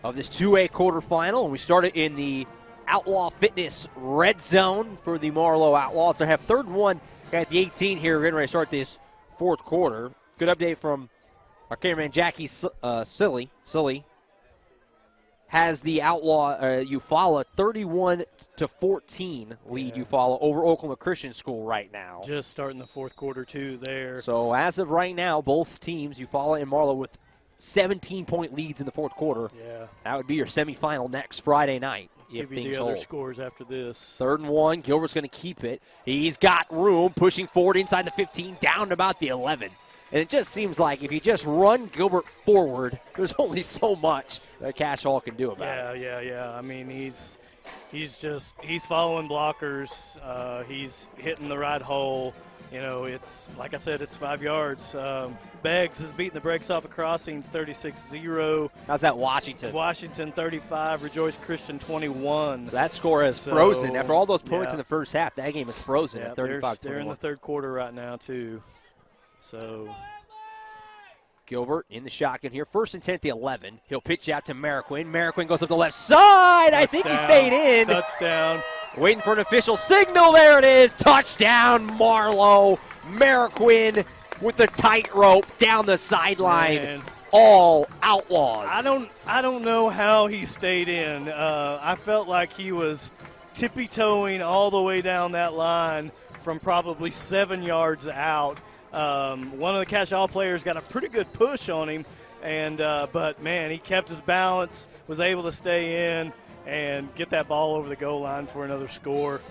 of this 2A quarterfinal. And we started in the Outlaw Fitness red zone for the Marlow Outlaws. So have 3rd and 1 at the 18 here. We're ready to start this fourth quarter. Good update from our cameraman Jackie Silly. Has the Outlaw Eufaula 31-14 lead Eufaula over Oklahoma Christian School right now. Just starting the fourth quarter too there. So as of right now, both teams, Eufaula and Marlow, with 17-point leads in the fourth quarter. Yeah. That would be your semifinal next Friday night. Give you the other scores after this. 3rd and 1. Gilbert's going to keep it. He's got room, pushing forward inside the 15, down to about the 11. And it just seems like if you just run Gilbert forward, there's only so much that Cash Hall can do about it. Yeah. I mean, he's following blockers. He's hitting the right hole. You know, it's like I said, it's 5 yards. Beggs is beating the brakes off of crossings, 36-0. How's that, Washington? Washington 35, Rejoice Christian 21. So that score is frozen. After all those points in the first half, that game is frozen at 35-21. They're in the third quarter right now, too. So Gilbert in the shotgun here. 1st and 10 at the 11. He'll pitch out to Marquin. Marquin goes up the left side. I think he stayed in. Touchdown. Waiting for an official signal. There it is. Touchdown, Marlow. Marquin with the tightrope down the sideline. Man. All Outlaws. I don't know how he stayed in. I felt like he was tippy-toeing all the way down that line from probably 7 yards out. One of the Cash Hall players got a pretty good push on him, but man, he kept his balance, was able to stay in and get that ball over the goal line for another score.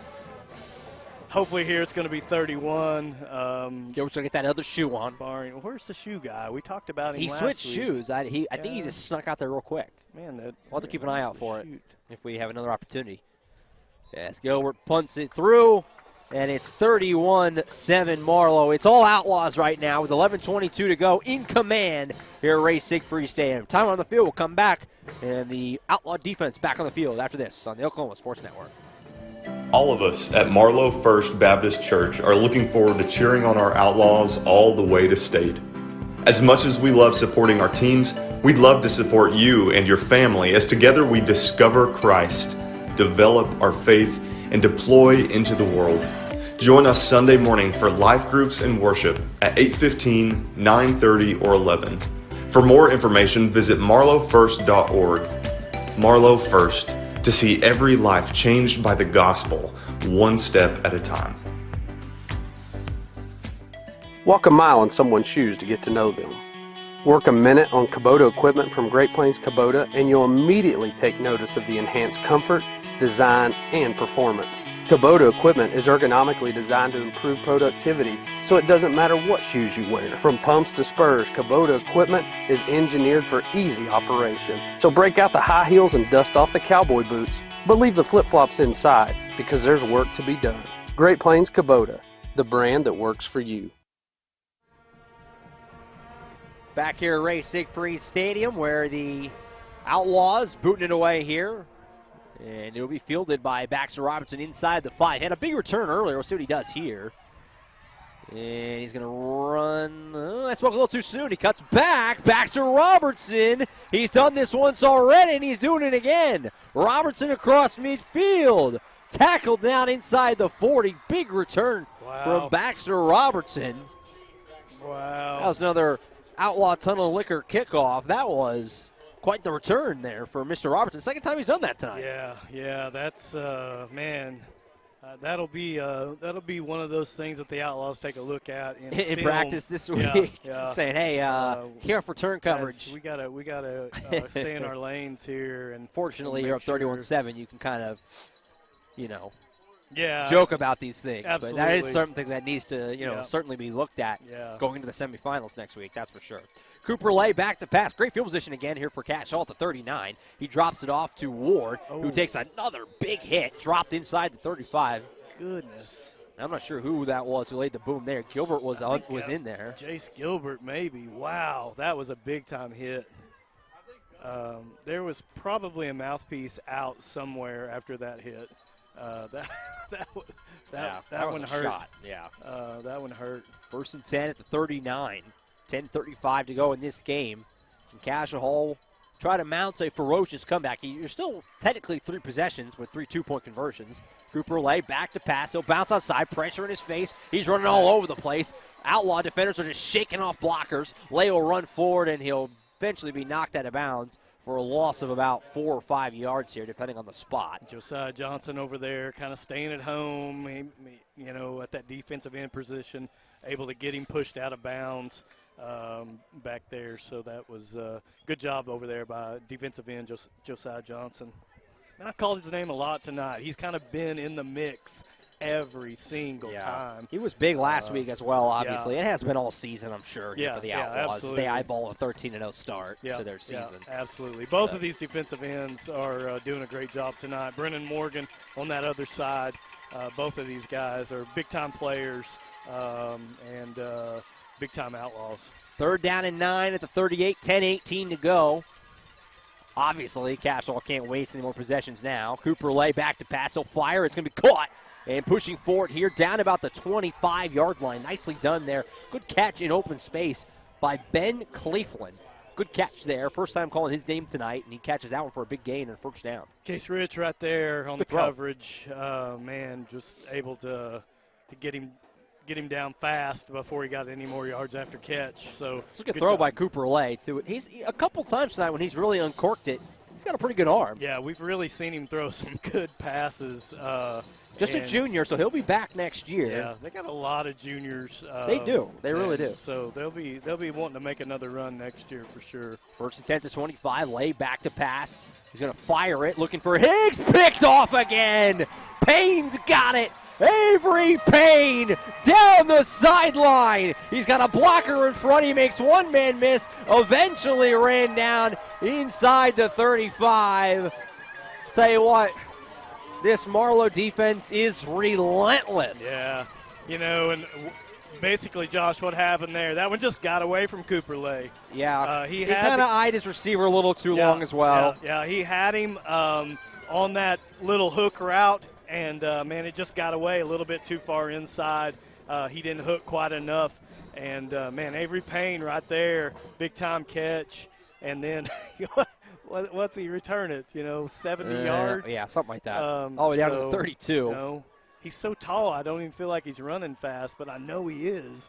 Hopefully here it's going to be 31. Gilbert's going to get that other shoe on. Barring, where's the shoe guy? We talked about him He last switched week. shoes. I think he just snuck out there real quick. Man, we'll have to keep an eye out for it if we have another opportunity. Yes, Gilbert punts it through, and it's 31-7 Marlow. It's all Outlaws right now with 11:22 to go in command here at Ray Siegfried Stadium. Time on the field will come back, and the Outlaw defense back on the field after this on the Oklahoma Sports Network. All of us at Marlow First Baptist Church are looking forward to cheering on our Outlaws all the way to state. As much as we love supporting our teams, we'd love to support you and your family as together we discover Christ, develop our faith, and deploy into the world. Join us Sunday morning for life groups and worship at 8:15, 9:30, or 11. For more information, visit marlowfirst.org. Marlow First, to see every life changed by the gospel, one step at a time. Walk a mile in someone's shoes to get to know them. Work a minute on Kubota equipment from Great Plains Kubota and you'll immediately take notice of the enhanced comfort, design, and performance. Kubota equipment is ergonomically designed to improve productivity, so it doesn't matter what shoes you wear. From pumps to spurs, Kubota equipment is engineered for easy operation. So break out the high heels and dust off the cowboy boots, but leave the flip-flops inside because there's work to be done. Great Plains Kubota, the brand that works for you. Back here at Ray Siegfried Stadium where the Outlaws booting it away here. And it'll be fielded by Baxter Robertson inside the 5. Had a big return earlier. We'll see what he does here. And he's going to run. I spoke a little too soon. He cuts back. Baxter Robertson. He's done this once already, and he's doing it again. Robertson across midfield. Tackled down inside the 40. Big return from Baxter Robertson. Wow. That was another Outlaw Tunnel Liquor kickoff. That was quite the return there for Mr. Robertson. Second time he's done that tonight. Yeah, that's man. That'll be one of those things that the Outlaws take a look at in practice this week. Yeah. Saying, hey, careful turn coverage. We gotta stay in our lanes here. And fortunately, you're up 31-7. You can kind of, Yeah, joke about these things. Absolutely. But that is something that needs to, certainly be looked at going into the semifinals next week. That's for sure. Cooper Lay back to pass. Great field position again here for Cash Hall at the 39. He drops it off to Ward, who takes another big hit, dropped inside the 35. Goodness. I'm not sure who that was who laid the boom there. Gilbert was in there. Jace Gilbert, maybe. Wow, that was a big-time hit. There was probably a mouthpiece out somewhere after that hit. That one hurt. Shot. Yeah. That one hurt. 1st and 10 at the 39. 10:35 to go in this game. Can Cash Hall try to mount a ferocious comeback? You're still technically 3 possessions with 3 2-point conversions. Cooper Lay back to pass. He'll bounce outside. Pressure in his face. He's running all over the place. Outlaw defenders are just shaking off blockers. Lay will run forward, and he'll eventually be knocked out of bounds for a loss of about 4 or 5 yards here, depending on the spot. Josiah Johnson over there kind of staying at home, at that defensive end position, able to get him pushed out of bounds back there. So that was a good job over there by defensive end Josiah Johnson. And I've called his name a lot tonight. He's kind of been in the mix every single time. He was big last week as well, obviously. It has been all season, I'm sure, for the Outlaws. Absolutely. They eyeball a 13-0 start to their season. Yeah, absolutely. Both of these defensive ends are doing a great job tonight. Brennan Morgan on that other side. Both of these guys are big-time players and big-time Outlaws. 3rd down and 9 at the 38, 10-18 to go. Obviously, Cascia can't waste any more possessions now. Cooper Lay back to pass. He'll fire. It's going to be caught. And pushing forward here, down about the 25-yard line. Nicely done there. Good catch in open space by Ben Cleveland. Good catch there. First time calling his name tonight, and he catches that one for a big gain and first down. Case Rich right there on the coverage. Man, just able to get him down fast before he got any more yards after catch. So it's a good throw by Cooper Lay, too. He's a couple times tonight when he's really uncorked it, he's got a pretty good arm. Yeah, we've really seen him throw some good passes. Just a junior, so he'll be back next year. Yeah, they got a lot of juniors. They do. They really do. So they'll be wanting to make another run next year for sure. 1st and 10 to 25. Lay back to pass. He's going to fire it, looking for Higgs. Picked off again. Payne's got it. Avery Payne down the sideline. He's got a blocker in front. He makes one man miss. Eventually ran down inside the 35. Tell you what, this Marlow defense is relentless. Yeah, and basically, Josh, what happened there? That one just got away from Cooper Lay. Yeah, he kind of eyed his receiver a little too long as well. Yeah, he had him on that little hook route. And, man, it just got away a little bit too far inside. He didn't hook quite enough. And, man, Avery Payne right there, big-time catch. And then what's he return it, 70 yards? Yeah, something like that. Down to the 32. He's so tall, I don't even feel like he's running fast, but I know he is.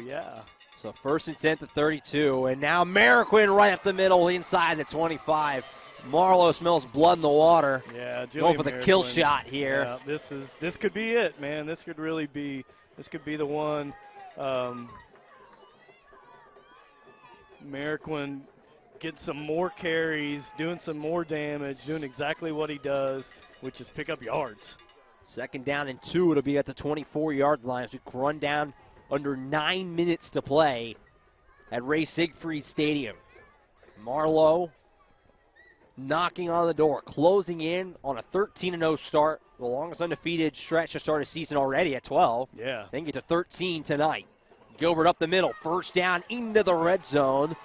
Yeah. So 1st and 10 to 32. And now Mariquin right up the middle inside the 25. Marlow smells blood in the water. Yeah, going for the kill shot here. Yeah, this could be it, man. This could be the one. Mariquin getting some more carries, doing some more damage, doing exactly what he does, which is pick up yards. 2nd down and 2. It'll be at the 24-yard line as we run down under 9 minutes to play at Ray Siegfried Stadium. Marlow knocking on the door, closing in on a 13-0 start, the longest undefeated stretch to start a season already at 12. Yeah. Then get to 13 tonight. Gilbert up the middle, 1st down into the red zone.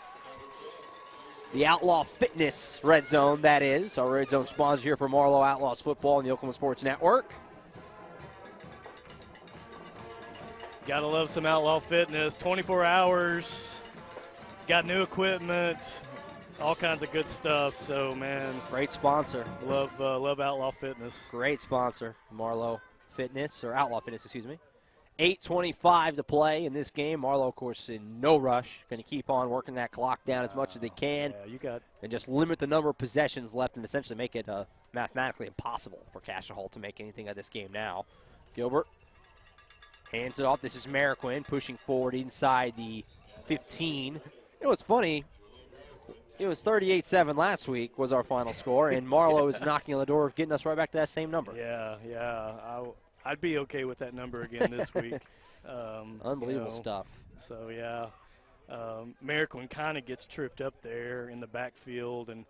The Outlaw Fitness red zone, that is. Our red zone sponsor here for Marlow Outlaws football and the Oklahoma Sports Network. Gotta love some Outlaw Fitness. 24 hours, got new equipment, all kinds of good stuff. So, man, great sponsor. Love Outlaw Fitness. Great sponsor, Marlow Fitness, or Outlaw Fitness, excuse me. 8:25 to play in this game. Marlow, of course, in no rush. Going to keep on working that clock down as much as they can. Yeah, and just limit the number of possessions left and essentially make it mathematically impossible for Cascia to make anything of this game now. Gilbert hands it off. This is Mariquin pushing forward inside the 15. It's funny. It was 38-7 last week was our final score, and Marlow is knocking on the door of getting us right back to that same number. Yeah. I'd be okay with that number again this week. Unbelievable stuff. So, yeah, Mariquin kind of gets tripped up there in the backfield and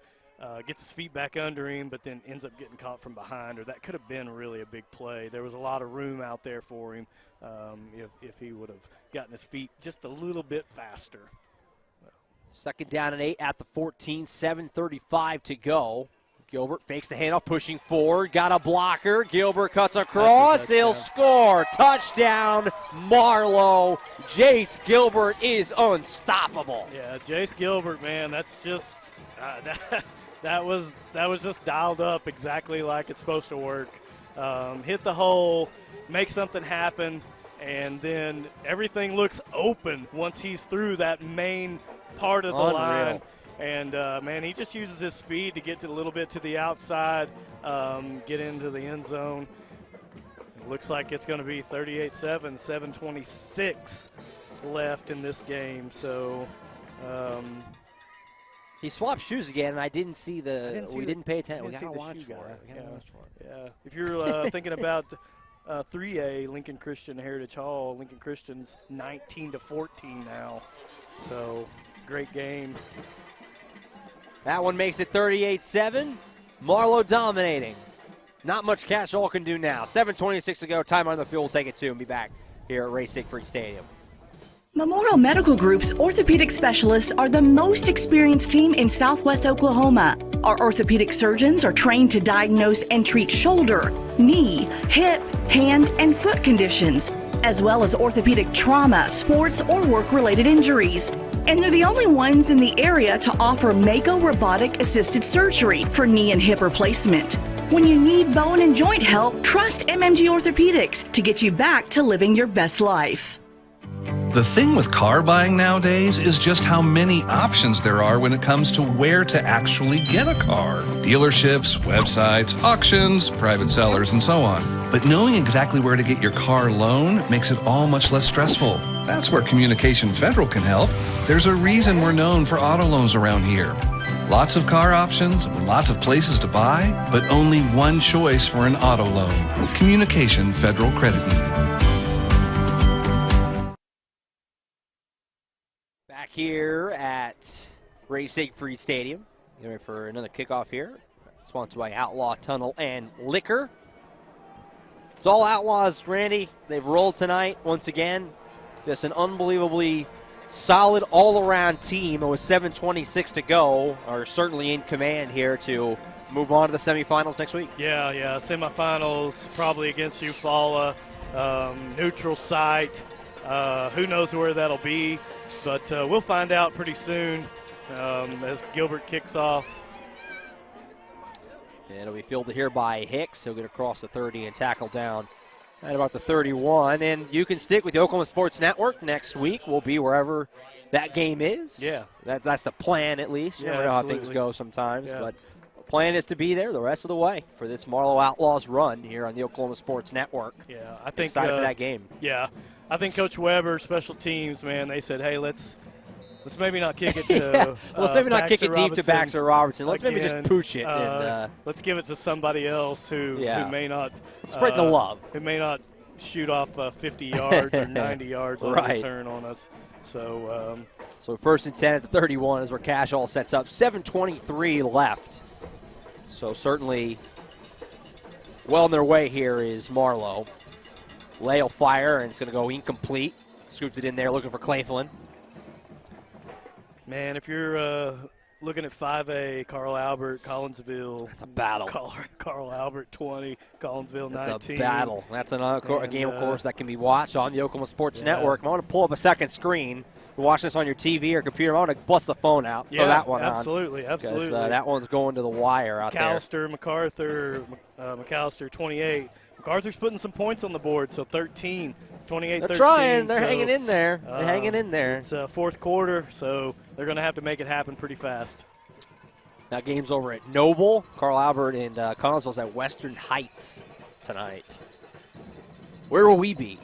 gets his feet back under him, but then ends up getting caught from behind, or that could have been really a big play. There was a lot of room out there for him if he would have gotten his feet just a little bit faster. 2nd down and 8 at the 14, 7:35 to go. Gilbert fakes the handoff, pushing forward, got a blocker. Gilbert cuts across, they'll score. Touchdown, Marlow. Jace Gilbert is unstoppable. Yeah, Jace Gilbert, man, that's just that was just dialed up exactly like it's supposed to work. Hit the hole, make something happen, and then everything looks open once he's through that main part of the line. And, man, he just uses his speed to get a little bit to the outside, get into the end zone. It looks like it's going to be 38-7, 7:26 left in this game. So he swapped shoes again, and I didn't see the – we didn't pay attention. We got to watch for it. Yeah. If you're thinking about 3A, Lincoln Christian Heritage Hall. Lincoln Christian's 19-14 now. So, great game. That one makes it 38-7. Marlow dominating. Not much Cascia Hall can do now. 7:26 to go. Time on the field. We'll take it two and be back here at Ray Siegfried Stadium. Memorial Medical Group's orthopedic specialists are the most experienced team in Southwest Oklahoma. Our orthopedic surgeons are trained to diagnose and treat shoulder, knee, hip, hand, and foot conditions, as well as orthopedic trauma, sports, or work-related injuries. And they're the only ones in the area to offer Mako robotic-assisted surgery for knee and hip replacement. When you need bone and joint help, trust MMG Orthopedics to get you back to living your best life. The thing with car buying nowadays is just how many options there are when it comes to where to actually get a car. Dealerships, websites, auctions, private sellers, and so on. But knowing exactly where to get your car loan makes it all much less stressful. That's where Communication Federal can help. There's a reason we're known for auto loans around here. Lots of car options, lots of places to buy, but only one choice for an auto loan. Communication Federal Credit Union. Back here at Ray Siegfried Stadium. Get ready for another kickoff here. Sponsored by Outlaw Tunnel and Liquor. It's all Outlaws, Randy. They've rolled tonight once again. Just an unbelievably solid all-around team. And with 7:26 to go, are certainly in command here to move on to the semifinals next week. Yeah, semifinals probably against Eufaula, neutral site. Who knows where that'll be? But we'll find out pretty soon as Gilbert kicks off. And it'll be fielded here by Hicks. He'll get across the 30 and tackle down at about the 31. And you can stick with the Oklahoma Sports Network next week. We'll be wherever that game is. Yeah. That's the plan, at least. You never know how things go sometimes. Yeah. But the plan is to be there the rest of the way for this Marlow Outlaws run here on the Oklahoma Sports Network. Yeah, I think excited for that game. Yeah. I think Coach Weber, special teams, man, they said, hey, let's maybe not kick it to let's maybe not kick it deep to Baxter Robertson. Let's again, maybe just pooch it. And, let's give it to somebody else who may not spread the love. Who may not shoot off 50 yards or 90 yards on a return on us. So, so first and 10 at the 31 is where Cascia Hall sets up. 7:23 left. So certainly well on their way here is Marlow. Lay will fire, and it's going to go incomplete. Scooped it in there looking for Claflin. Man, if you're looking at 5A, Carl Albert, Collinsville. That's a battle. Carl Albert 20, Collinsville 19. That's a battle. That's a game, of course, that can be watched on the Oklahoma Sports Network. I want to pull up a second screen. You're watching this on your TV or computer. I want to bust the phone out. Throw that one absolutely, on. Absolutely. Because that one's going to the wire out there. MacAllister 28. MacArthur's putting some points on the board, so 13, 28-13. They're trying. They're hanging in there. They're hanging in there. It's fourth quarter, so they're going to have to make it happen pretty fast. That game's over at Noble. Carl Albert and Collinsville's at Western Heights tonight. Where will we be?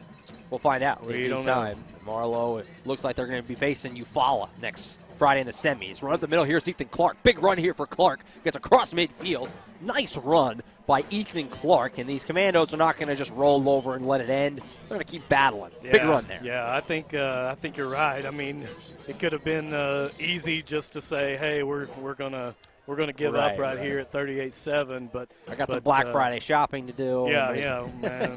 We'll find out in due time. Marlow, it looks like they're going to be facing Eufaula next Friday in the semis. Run up the middle, here's Ethan Clark. Big run here for Clark. Gets across midfield. Nice run by Ethan Clark, and these Commandos are not going to just roll over and let it end. They're going to keep battling. Big run there. Yeah, I think you're right. I mean, it could have been easy just to say, hey, we're going to give up right here at 38-7, but I got some Black Friday shopping to do. Yeah, man.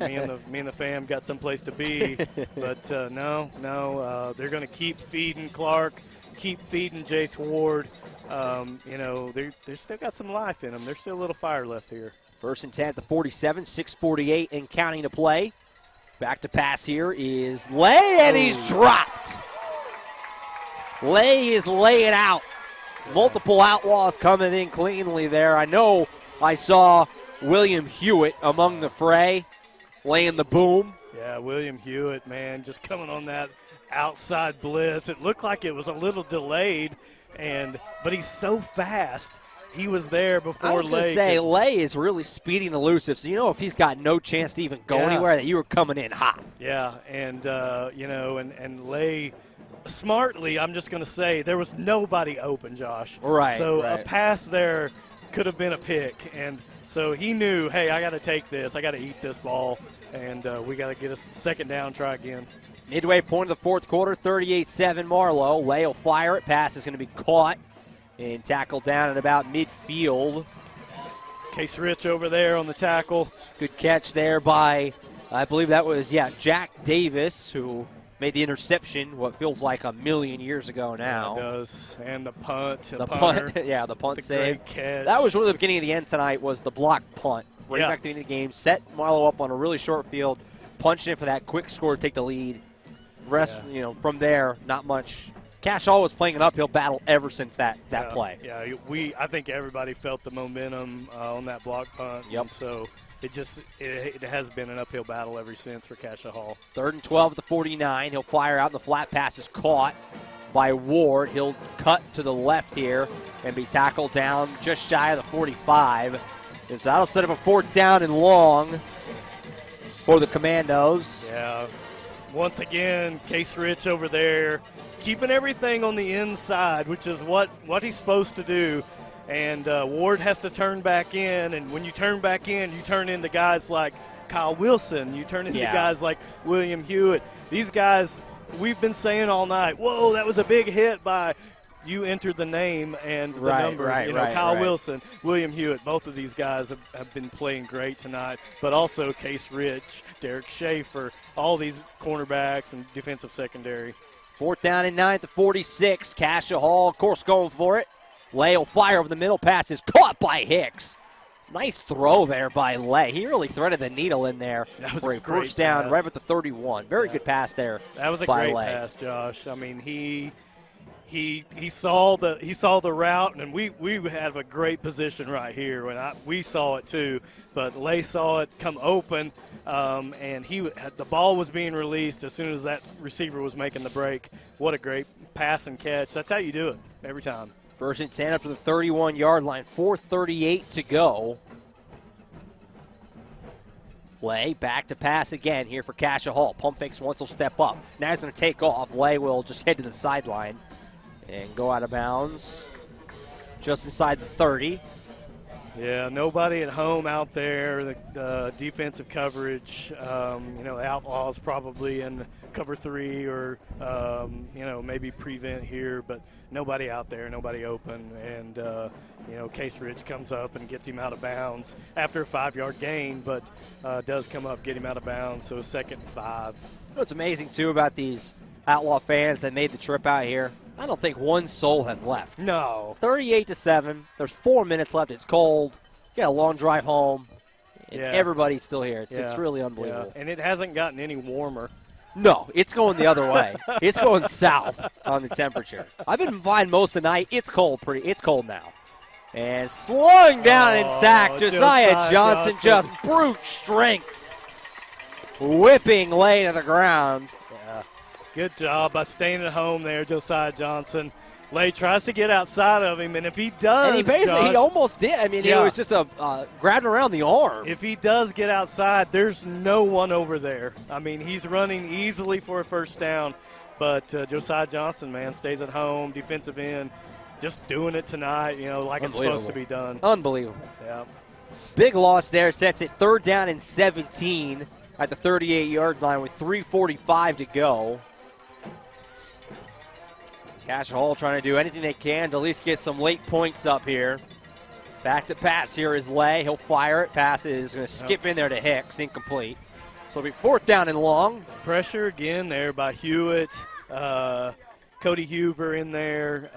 me and the fam got someplace to be, but no, they're going to keep feeding Clark, keep feeding Jace Ward. They still got some life in them. There's still a little fire left here. First and 10 at the 47, 6:48 and counting to play. Back to pass here is Lay, and he's dropped. Lay is laying out. Multiple Outlaws coming in cleanly there. I know I saw William Hewitt among the fray, laying the boom. Yeah, William Hewitt, man, just coming on that outside blitz. It looked like it was a little delayed, but he's so fast. He was there before Lay. I was going to say, Lay is really speeding elusive, so if he's got no chance to even go anywhere, that you were coming in hot. Yeah, and Lay, smartly, I'm just going to say, there was nobody open, Josh. Right. So a pass there could have been a pick. And so he knew, hey, I got to take this. I got to eat this ball, and we got to get a second down, try again. Midway point of the fourth quarter, 38-7 Marlow. Lay will fire it. Pass is going to be caught and tackled down at about midfield. Case Rich over there on the tackle. Good catch there by, I believe that was, Jack Davis, who made the interception what feels like a million years ago now. Yeah, it does. And the punt. The punt, the punt save. Great catch. That was really the beginning of the end tonight, was the block punt. Right back to the end of the game. Set Marlow up on a really short field, punched in for that quick score to take the lead. Rest, from there, not much. Cascia was playing an uphill battle ever since that play. Yeah, I think everybody felt the momentum on that block punt. Yep. And so it has been an uphill battle ever since for Cascia Hall. 3rd and 12 at the 49. He'll fire out, and the flat pass is caught by Ward. He'll cut to the left here and be tackled down just shy of the 45. So that'll set up a 4th down and long for the Commandos. Yeah. Once again, Case Rich over there, keeping everything on the inside, which is what he's supposed to do. And Ward has to turn back in, and when you turn back in, you turn into guys like Kyle Wilson. You turn into guys like William Hewitt. These guys, we've been saying all night, whoa, that was a big hit by – you entered the name and the number. Kyle Wilson, William Hewitt, both of these guys have been playing great tonight, but also Case Rich, Derek Schaefer, all these cornerbacks and defensive secondary. 4th down and 9 at the 46. Cascia Hall, of course, going for it. Lay will fire over the middle. Pass is caught by Hicks. Nice throw there by Lay. He really threaded the needle in there for a first down right at the 31. Very good pass there. That was a great pass, Josh. I mean, he saw the route, and we have a great position right here. When we saw it too, but Lay saw it come open, and the ball was being released as soon as that receiver was making the break. What a great pass and catch! That's how you do it every time. 1st and 10 up to the 31-yard line. 4:38 to go. Lay back to pass again here for Cascia Hall. Pump fakes once, he'll step up. Now he's going to take off. Lay will just head to the sideline and go out of bounds just inside the 30. Yeah, nobody at home out there. The defensive coverage, the Outlaws probably in cover 3 or, maybe prevent here, but nobody out there, nobody open. And, Case Rich comes up and gets him out of bounds after a 5-yard gain, but does come up, get him out of bounds, so 2nd and 5. What's amazing, too, about these Outlaw fans that made the trip out here, I don't think one soul has left. No. 38-7. There's 4 minutes left. It's cold. You got a long drive home. And everybody's still here. It's really unbelievable. Yeah. And it hasn't gotten any warmer. No, it's going the other way. It's going south on the temperature. I've been fine most of the night. It's cold. It's cold now. And slowing down and sacked. Josiah Johnson, just brute strength. Whipping Lay to the ground. Yeah. Good job by staying at home there, Josiah Johnson. Lay tries to get outside of him, and if he does, and he almost did. I mean, it was just grabbing around the arm. If he does get outside, there's no one over there. I mean, he's running easily for a first down, but Josiah Johnson, man, stays at home, defensive end, just doing it tonight, like it's supposed to be done. Unbelievable. Yeah. Big loss there, sets it 3rd down and 17 at the 38-yard line with 3:45 to go. Cascia Hall trying to do anything they can to at least get some late points up here. Back to pass here is Lay. He'll fire it. Pass is going to skip in there to Hicks. Incomplete. So it'll be 4th down and long. Pressure again there by Hewitt. Cody Huber in there.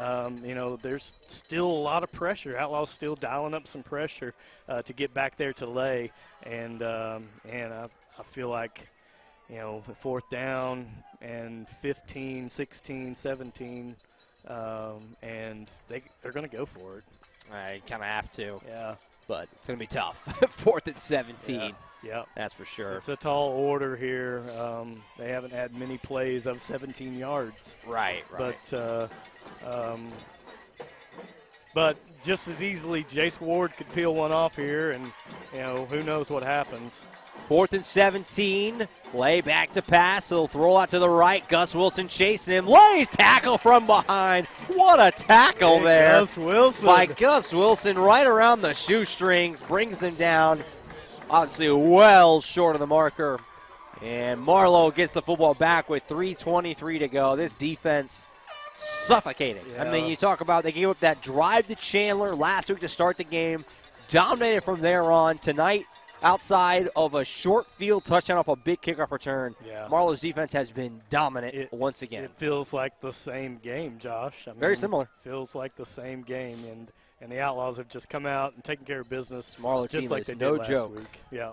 There's still a lot of pressure. Outlaws still dialing up some pressure to get back there to Lay. And I feel like, 4th down and 15, 16, 17, and they're going to go for it. I kind of have to. Yeah. But it's going to be tough. 4th and 17. Yeah. That's for sure. It's a tall order here. They haven't had many plays of 17 yards. Right. But just as easily, Jace Ward could peel one off here, and, who knows what happens. 4th and 17. Lay back to pass. He'll throw out to the right. Gus Wilson chasing him. Lays tackle from behind. What a tackle there. Gus Wilson. By Gus Wilson right around the shoestrings. Brings him down. Obviously well short of the marker. And Marlow gets the football back with 3:23 to go. This defense suffocating. Yeah. I mean, you talk about they gave up that drive to Chandler last week to start the game. Dominated from there on. Tonight, outside of a short field touchdown off a big kickoff return, Marlow's defense has been dominant once again. It feels like the same game, Josh. Very similar. Feels like the same game, and the Outlaws have just come out and taken care of business. Marlow just team like is they no did joke. last week. Yeah.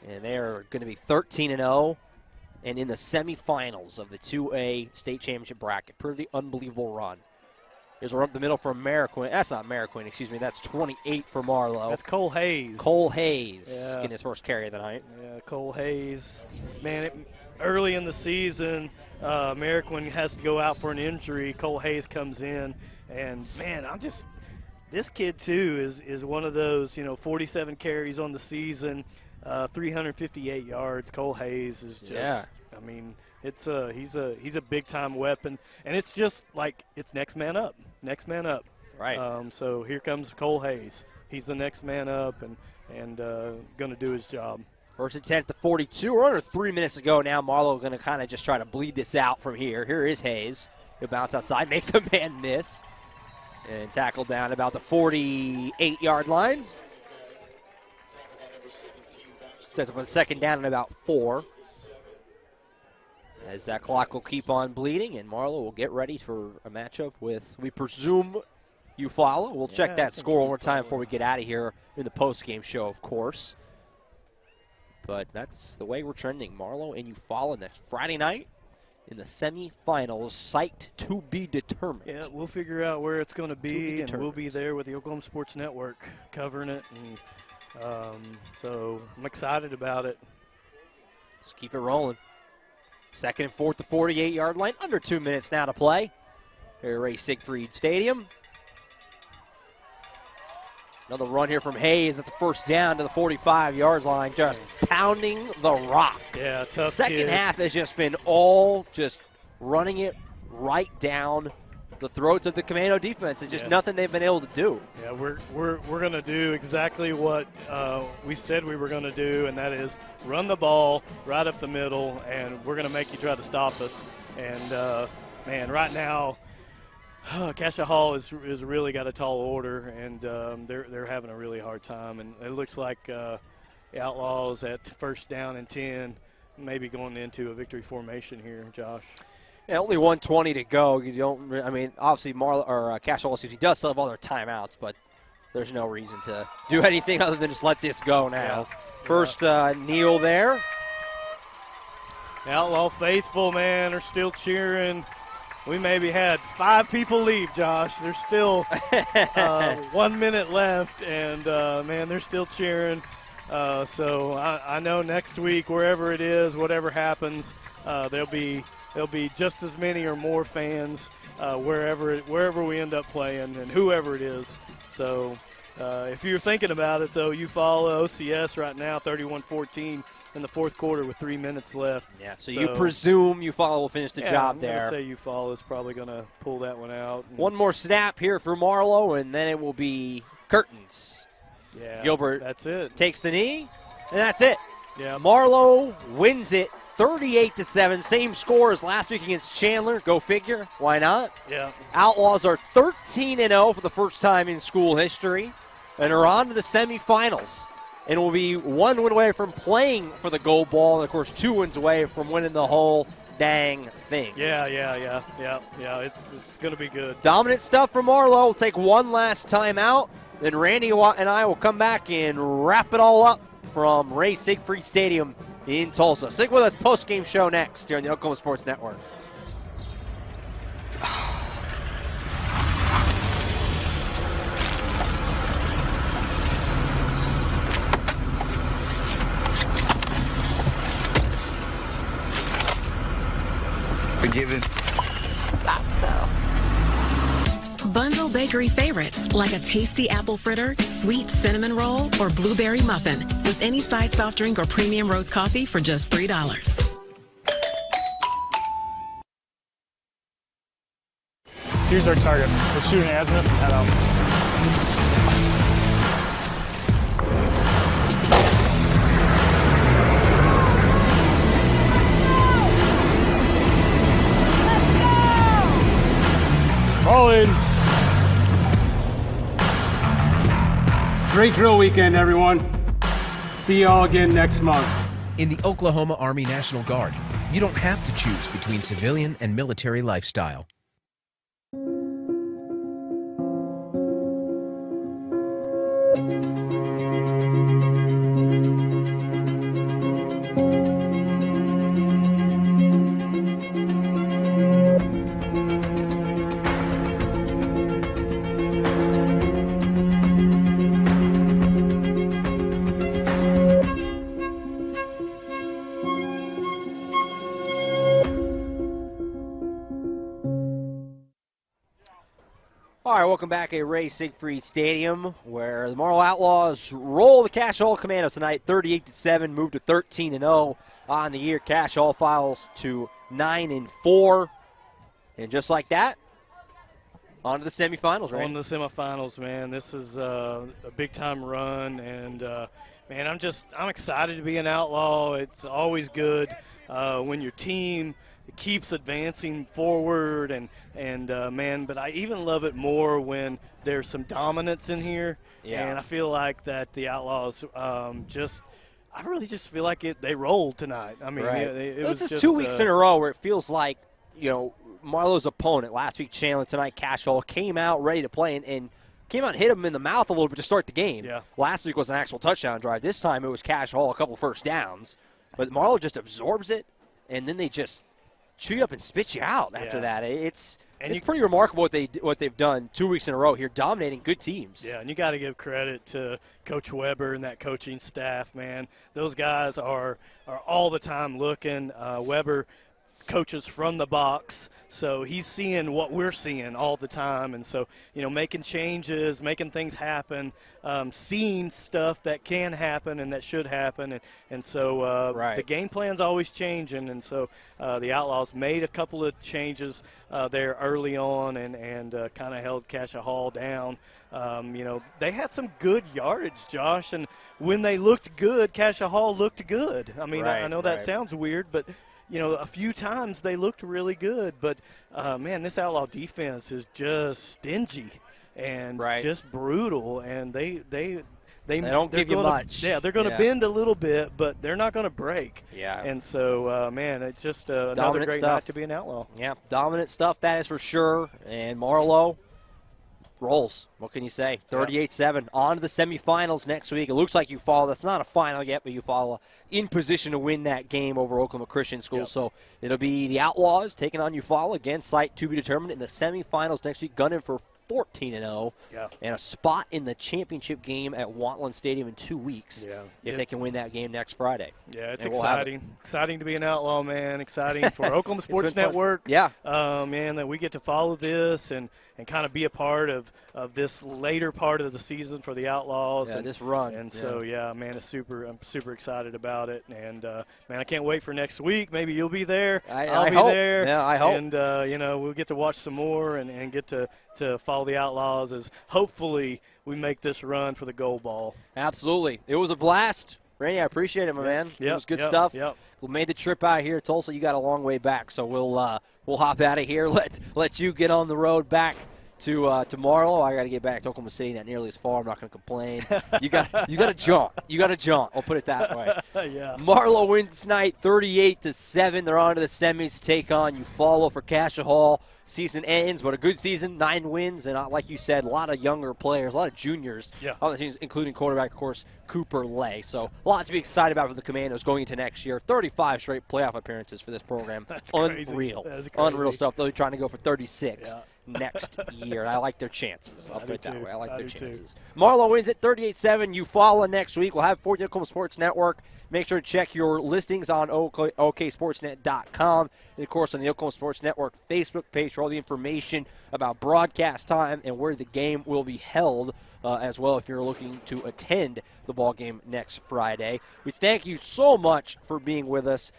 And they are going to be 13-0 and in the semifinals of the 2A state championship bracket. Pretty unbelievable run. Here's a run up the middle for Mariquin. That's not Mariquin, excuse me. That's 28 for Marlow. That's Cole Hayes. Cole Hayes getting his first carry of the night. Yeah, Cole Hayes. Man, early in the season, Mariquin has to go out for an injury. Cole Hayes comes in, and, man, this kid, too, is one of those, 47 carries on the season, 358 yards. Cole Hayes is just, I mean, he's a big-time weapon, and it's just like it's next man up. Right. So here comes Cole Hayes. He's the next man up and going to do his job. 1st and 10 at the 42. We're under 3 minutes to go now. Marlow going to kind of just try to bleed this out from here. Here is Hayes. He'll bounce outside, make the man miss, and tackle down about the 48-yard line. Sets up a 2nd down and about 4. As that clock will keep on bleeding, and Marlow will get ready for a matchup with, we presume, Eufaula. We'll check that score one more time before we get out of here in the post-game show, of course. But that's the way we're trending. Marlow and Eufaula next Friday night in the semifinals, site to be determined. Yeah, we'll figure out where it's going to be, and we'll be there with the Oklahoma Sports Network covering it. And so I'm excited about it. Let's keep it rolling. 2nd and 4th, the 48-yard line. Under 2 minutes now to play here at Ray Siegfried Stadium. Another run here from Hayes. That's a 1st down to the 45-yard line, just pounding the rock. Yeah, tough Second kid. half has just been all just running it right down the throats of the Commando defense. It's just nothing they've been able to do. Yeah, we're going to do exactly what we said we were going to do, and that is run the ball right up the middle, and we're going to make you try to stop us. And, man, right now, Cascia Hall has really got a tall order, and they're having a really hard time. And it looks like the Outlaws at 1st down and 10, maybe going into a victory formation here, Josh. Yeah, only 1:20 to go. You don't. I mean, obviously, Cascia Hall he does still have other timeouts, but there's no reason to do anything other than just let this go now. Yeah. First kneel there. The Outlaw faithful, man, are still cheering. We maybe had 5 people leave, Josh. There's still 1 minute left, and, man, they're still cheering. So I know next week, wherever it is, whatever happens, there'll be just as many or more fans wherever we end up playing and whoever it is. So if you're thinking about it, though, you follow OCS right now, 31-14 in the 4th quarter with 3 minutes left. Yeah, so you presume Eufaula will finish the job there. I'm going to say Eufaula is probably going to pull that one out. One more snap here for Marlow, and then it will be curtains. Yeah, Gilbert that's it. Takes the knee, and that's it. Yeah. Marlow wins it 38-7. Same score as last week against Chandler. Go figure. Why not? Yeah. Outlaws are 13-0 for the first time in school history and are on to the semifinals. And will be 1 win away from playing for the gold ball, and, of course, 2 wins away from winning the whole dang thing. Yeah. It's going to be good. Dominant stuff from Marlow. We'll take one last time out. Then Randy and I will come back and wrap it all up from Ray Siegfried Stadium in Tulsa. Stick with us. Post-game show next here on the Oklahoma Sports Network. Forgiven. Thought so. Bundle bakery favorites like a tasty apple fritter, sweet cinnamon roll, or blueberry muffin with any size soft drink or premium roast coffee for just $3. Here's our target. We'll shoot an azimuth and head out. All in. Great drill weekend, everyone. See y'all again next month. In the Oklahoma Army National Guard, you don't have to choose between civilian and military lifestyle. All right, welcome back at Ray Siegfried Stadium, where the Marlow Outlaws roll the Cascia Hall Commandos tonight, 38-7, moved to 13-0 on the year. Cascia Hall files to 9-4, and just like that, on to the semifinals, right? On to the semifinals, man. This is a big-time run, and man, I'm excited to be an Outlaw. It's always good when your team keeps advancing forward, and man, but I even love it more when there's some dominance in here. Yeah. And I feel like that the Outlaws I really just feel like they rolled tonight. I mean, right. it this was is just 2 weeks in a row where it feels like, Marlow's opponent last week, Chandler, tonight, Cascia Hall, came out ready to play and came out and hit him in the mouth a little bit to start the game. Yeah. Last week was an actual touchdown drive. This time it was Cascia Hall, a couple first downs. But Marlow just absorbs it, and then they just chew you up and spit you out after that. It's pretty remarkable what they've done 2 weeks in a row here, dominating good teams. Yeah, and you got to give credit to Coach Weber and that coaching staff, man. Those guys are all the time looking. Weber coaches from the box, so he's seeing what we're seeing all the time, and so making changes, making things happen, seeing stuff that can happen and that should happen, and so the game plan's always changing, and so the Outlaws made a couple of changes there early on and kind of held Cascia Hall down. They had some good yardage, Josh, and when they looked good, Cascia Hall looked good. I mean, I know that sounds weird, but a few times they looked really good, but, man, this Outlaw defense is just stingy and just brutal, and they don't give you much. Yeah, they're going to bend a little bit, but they're not going to break. Yeah. And so, man, it's just another great night to be an Outlaw. Yeah, dominant stuff, that is for sure. And Marlow rolls. What can you say? 38-7. On to the semifinals next week. It looks like you fall. That's not a final yet, but you fall in position to win that game over Oklahoma Christian School. So it'll be the Outlaws taking on Eufaula. Again, site to be determined in the semifinals next week. Gunning for 14-0 and a spot in the championship game at Wantland Stadium in 2 weeks if they can win that game next Friday. Yeah, it's exciting. Exciting to be an Outlaw, man. Exciting for Oklahoma Sports Network. Yeah. Man, that we get to follow this and kind of be a part of this later part of the season for the Outlaws. Yeah, this run. And so, man, I'm super excited about it. And, man, I can't wait for next week. Maybe you'll be there. I'll be there. Yeah, I hope. And, we'll get to watch some more and get to follow the Outlaws as hopefully we make this run for the gold ball. Absolutely. It was a blast. Randy, I appreciate it, my man. It was good stuff. We made the trip out here to Tulsa. You got a long way back, so we'll hop out of here. Let you get on the road back to Marlow. I got to get back to Oklahoma City. Not nearly as far. I'm not going to complain. You got to jaunt. You got to jaunt. I'll put it that way. Marlow wins tonight, 38-7. They're on to the semis to take on Eufaula for Cascia Hall. Season ends, but a good season, 9 wins, and like you said, a lot of younger players, a lot of juniors on the teams, including quarterback, of course, Cooper Lay. So a lot to be excited about for the Commandos going into next year. 35 straight playoff appearances for this program. That's unreal. crazy. Unreal stuff. They'll be trying to go for 36 next year. I like their chances. I'll put it that way. I like their chances. Marlow wins it 38-7. Eufaula next week. We'll have for the Oklahoma Sports Network. Make sure to check your listings on oksportsnet.com. And, of course, on the Oklahoma Sports Network Facebook page for all the information about broadcast time and where the game will be held as well if you're looking to attend the ball game next Friday. We thank you so much for being with us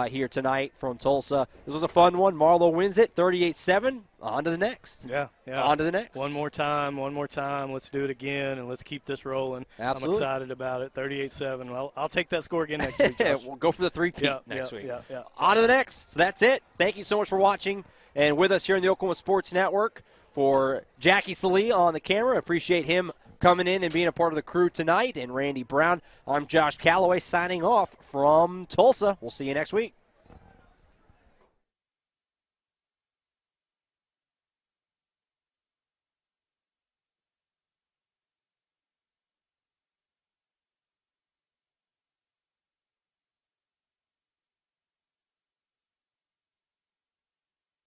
here tonight from Tulsa. This was a fun one. Marlow wins it 38-7. On to the next. Yeah. On to the next. One more time. Let's do it again, and let's keep this rolling. Absolutely. I'm excited about it. 38-7. Well, I'll take that score again next week, Josh. We'll go for the three-peat next week. Yeah. On to the next. So that's it. Thank you so much for watching and with us here on the Oklahoma Sports Network. For Jackie Salee on the camera, appreciate him coming in and being a part of the crew tonight. And Randy Brown, I'm Josh Calloway signing off from Tulsa. We'll see you next week.